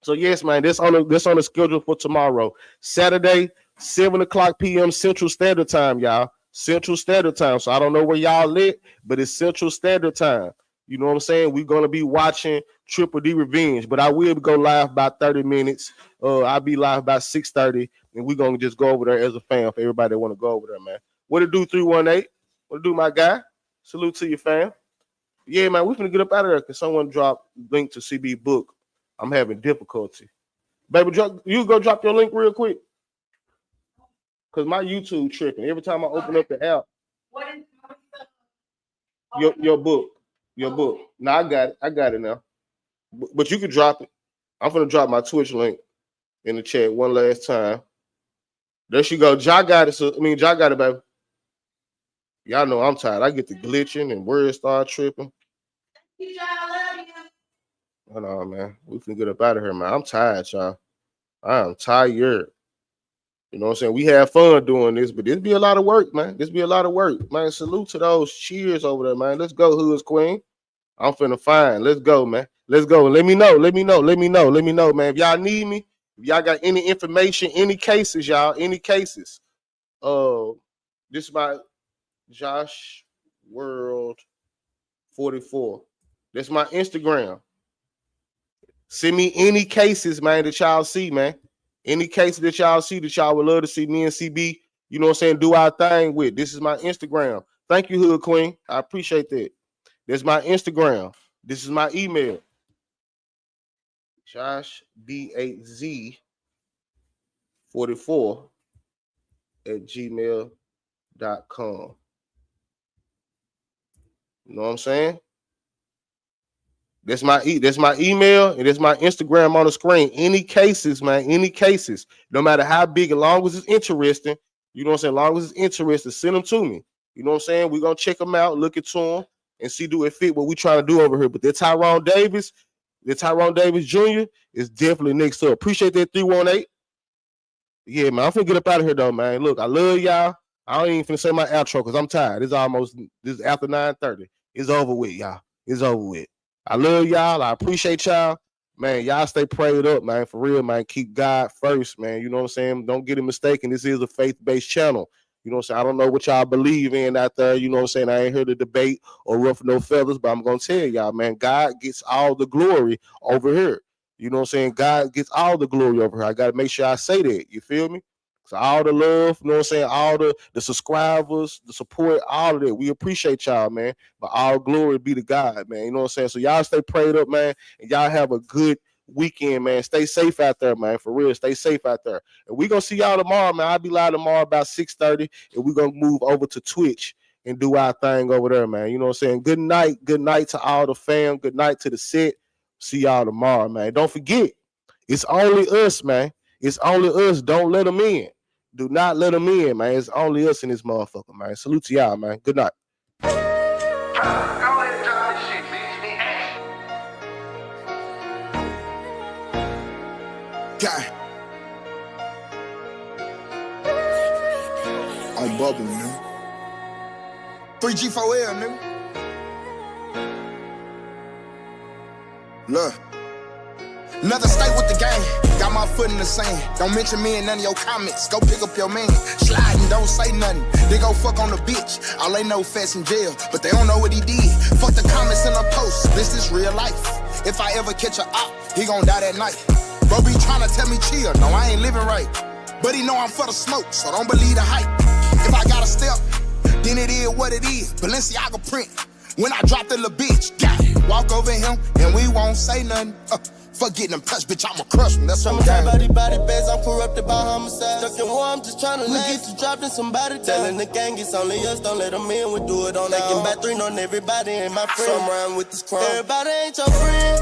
So yes, man, this on the schedule for tomorrow, Saturday, 7:00 p.m. Central Standard Time, y'all. Central Standard Time. So I don't know where y'all lit, but it's Central Standard Time. You know what I'm saying? We're gonna be watching Triple D Revenge, but I will go live by 30 minutes. I'll be live by 6:30, and we're gonna just go over there as a fan for everybody that want to go over there, man. What it do, 318? What it do, my guy? Salute to your fam. Yeah, man, we're gonna get up out of there because someone dropped link to CB book. I'm having difficulty. Baby, you go drop your link real quick. Because my YouTube tripping. Every time I open up the app. Your book. Your book. No, I got it. I got it now. But you can drop it. I'm gonna drop my Twitch link in the chat one last time. There she go. Ja got it. Ja got it, baby. Y'all know I'm tired. I get the glitching and words start tripping. Hold on, man. We can get up out of here, man. I'm tired, y'all. I am tired. You know what I'm saying? We have fun doing this, but this be a lot of work, man. This be a lot of work, man. Salute to those cheers over there, man. Let's go, Hoods Queen. I'm finna find. Let's go, man. Let's go. Let me know, man. If y'all need me, if y'all got any information, any cases, y'all, any cases. This is my Josh World 44. That's my Instagram. Send me any cases, man, that y'all see, man. Any cases that y'all see that y'all would love to see me and CB, you know what I'm saying, do our thing with. This is my Instagram. Thank you, Hood Queen. I appreciate that. That's my Instagram. This is my email. Josh B8Z 44 at gmail.com. You know what I'm saying? That's my email and that's my Instagram on the screen. Any cases, man, any cases, no matter how big, as long as it's interesting, you know what I'm saying? As long as it's interesting, send them to me. You know what I'm saying? We're gonna check them out, look into them, and see do it fit what we trying to do over here. But that Tyrone Davis Jr. is definitely next up. Appreciate that 318. Yeah, man, I'm finna get up out of here though, man. Look, I love y'all. I don't even finna say my outro because I'm tired. This is after 9:30. It's over with, y'all. It's over with. I love y'all. I appreciate y'all. Man, y'all stay prayed up, man. For real, man. Keep God first, man. You know what I'm saying? Don't get it mistaken. This is a faith-based channel. You know what I'm saying? I don't know what y'all believe in out there. You know what I'm saying? I ain't heard the debate or ruffle no feathers, but I'm going to tell y'all, man, God gets all the glory over here. You know what I'm saying? God gets all the glory over here. I got to make sure I say that. You feel me? So all the love, you know what I'm saying? All the subscribers, the support, all of that. We appreciate y'all, man. But all glory be to God, man. You know what I'm saying? So y'all stay prayed up, man. And y'all have a good weekend, man. Stay safe out there, man. For real, stay safe out there. And we gonna see y'all tomorrow, man. I'll be live tomorrow about 6:30, and we're gonna move over to Twitch and do our thing over there, man. You know what I'm saying? Good night to all the fam. Good night to the set. See y'all tomorrow, man. Don't forget, it's only us, man. It's only us. Don't let them in. Do not let them in, man. It's only us in this motherfucker, man. Salute to y'all, man. Good night. God. On bubble, nigga. 3G4L, nigga. Look. Another state with the game. Got my foot in the sand. Don't mention me in none of your comments. Go pick up your man. Slide and don't say nothing. They go fuck on the bitch. All they know Fats in jail, but they don't know what he did. Fuck the comments in the post. This is real life. If I ever catch a op, he gon' die that night. Bro be tryna tell me chill. No, I ain't living right. But he know I'm for the smoke, so don't believe the hype. If I got a step, then it is what it is. Balenciaga print. When I drop the little bitch, walk over him and we won't say nothing. Fuck getting them touched, bitch, I'ma crush him. That's what I'm body bags, I'm corrupted by homicide. Stuck in war, I'm just trying to get you dropped in somebody. Telling the gang it's only us, don't let them in. We do it on that. Taking back 3 on everybody ain't my friend. So I'm riding with this crime. Everybody ain't your friend.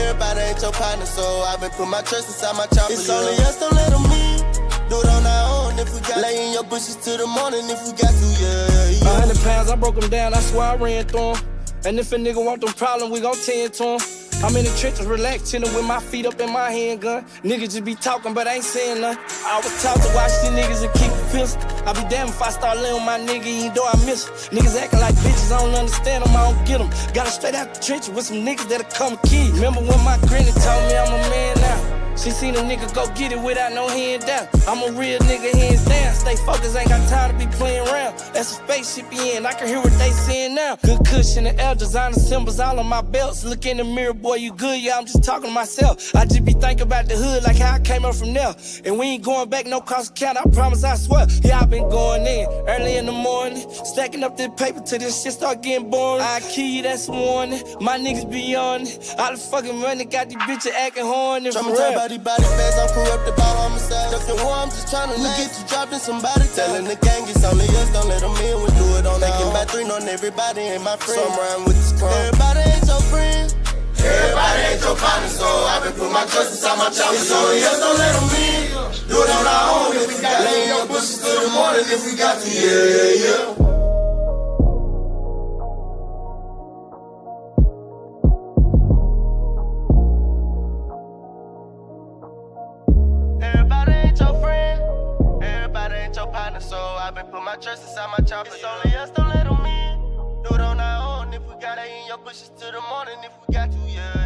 Everybody ain't your partner, so I've been putting my trust inside my chopper. It's only us, don't let them in. Do it on our own if we got. Lay in your bushes till the morning if we got to, yeah. 100 pounds, I broke them down, I swear I ran through them. And if a nigga want them problems, we gon' tend to him. I'm in the trenches, relaxed, chillin' with my feet up in my handgun. Niggas just be talking, but ain't saying nothing. I was taught to watch these niggas and keep a pistol. I be damned if I start laying with my nigga, even though I miss him. Niggas acting like bitches, I don't understand them, I don't get them. Got 'em straight out the trenches with some niggas that'll come kill. Remember when my granny told me I'm a man now? She seen a nigga go get it without no hand down. I'm a real nigga, hands down. Stay focused, ain't got time to be playing around. That's a spaceship in, I can hear what they saying now. Good cushion, the L, designer symbols all on my belts. Look in the mirror, boy, you good, yeah, I'm just talking to myself. I just be thinking about the hood, like how I came up from there. And we ain't going back, no cost account, I promise, I swear. Yeah, I been going in, early in the morning, stacking up this paper till this shit start getting boring. I kill you, that's warning, my niggas be on it. All the fucking money got these bitches acting horny. Body bags, I'm corrupted by homicide. Stuck in war, I'm just trying to get you dropped in somebody. Telling the gang it's only us, don't let them in. We do it on that. Taking back 3 on everybody ain't my friend. So I'm riding with this crime. Everybody ain't your friend. Everybody ain't your partner, so I've been putting my trust inside my chopper. It's only us, don't let them in. Do it on our own if we got. Lay in your bushes till the morning if we got to. Yeah. So I've been putting my trust inside my chopper. It's only us, don't let them in. Do it on our own if we got it in your bushes till the morning if we got to, yeah.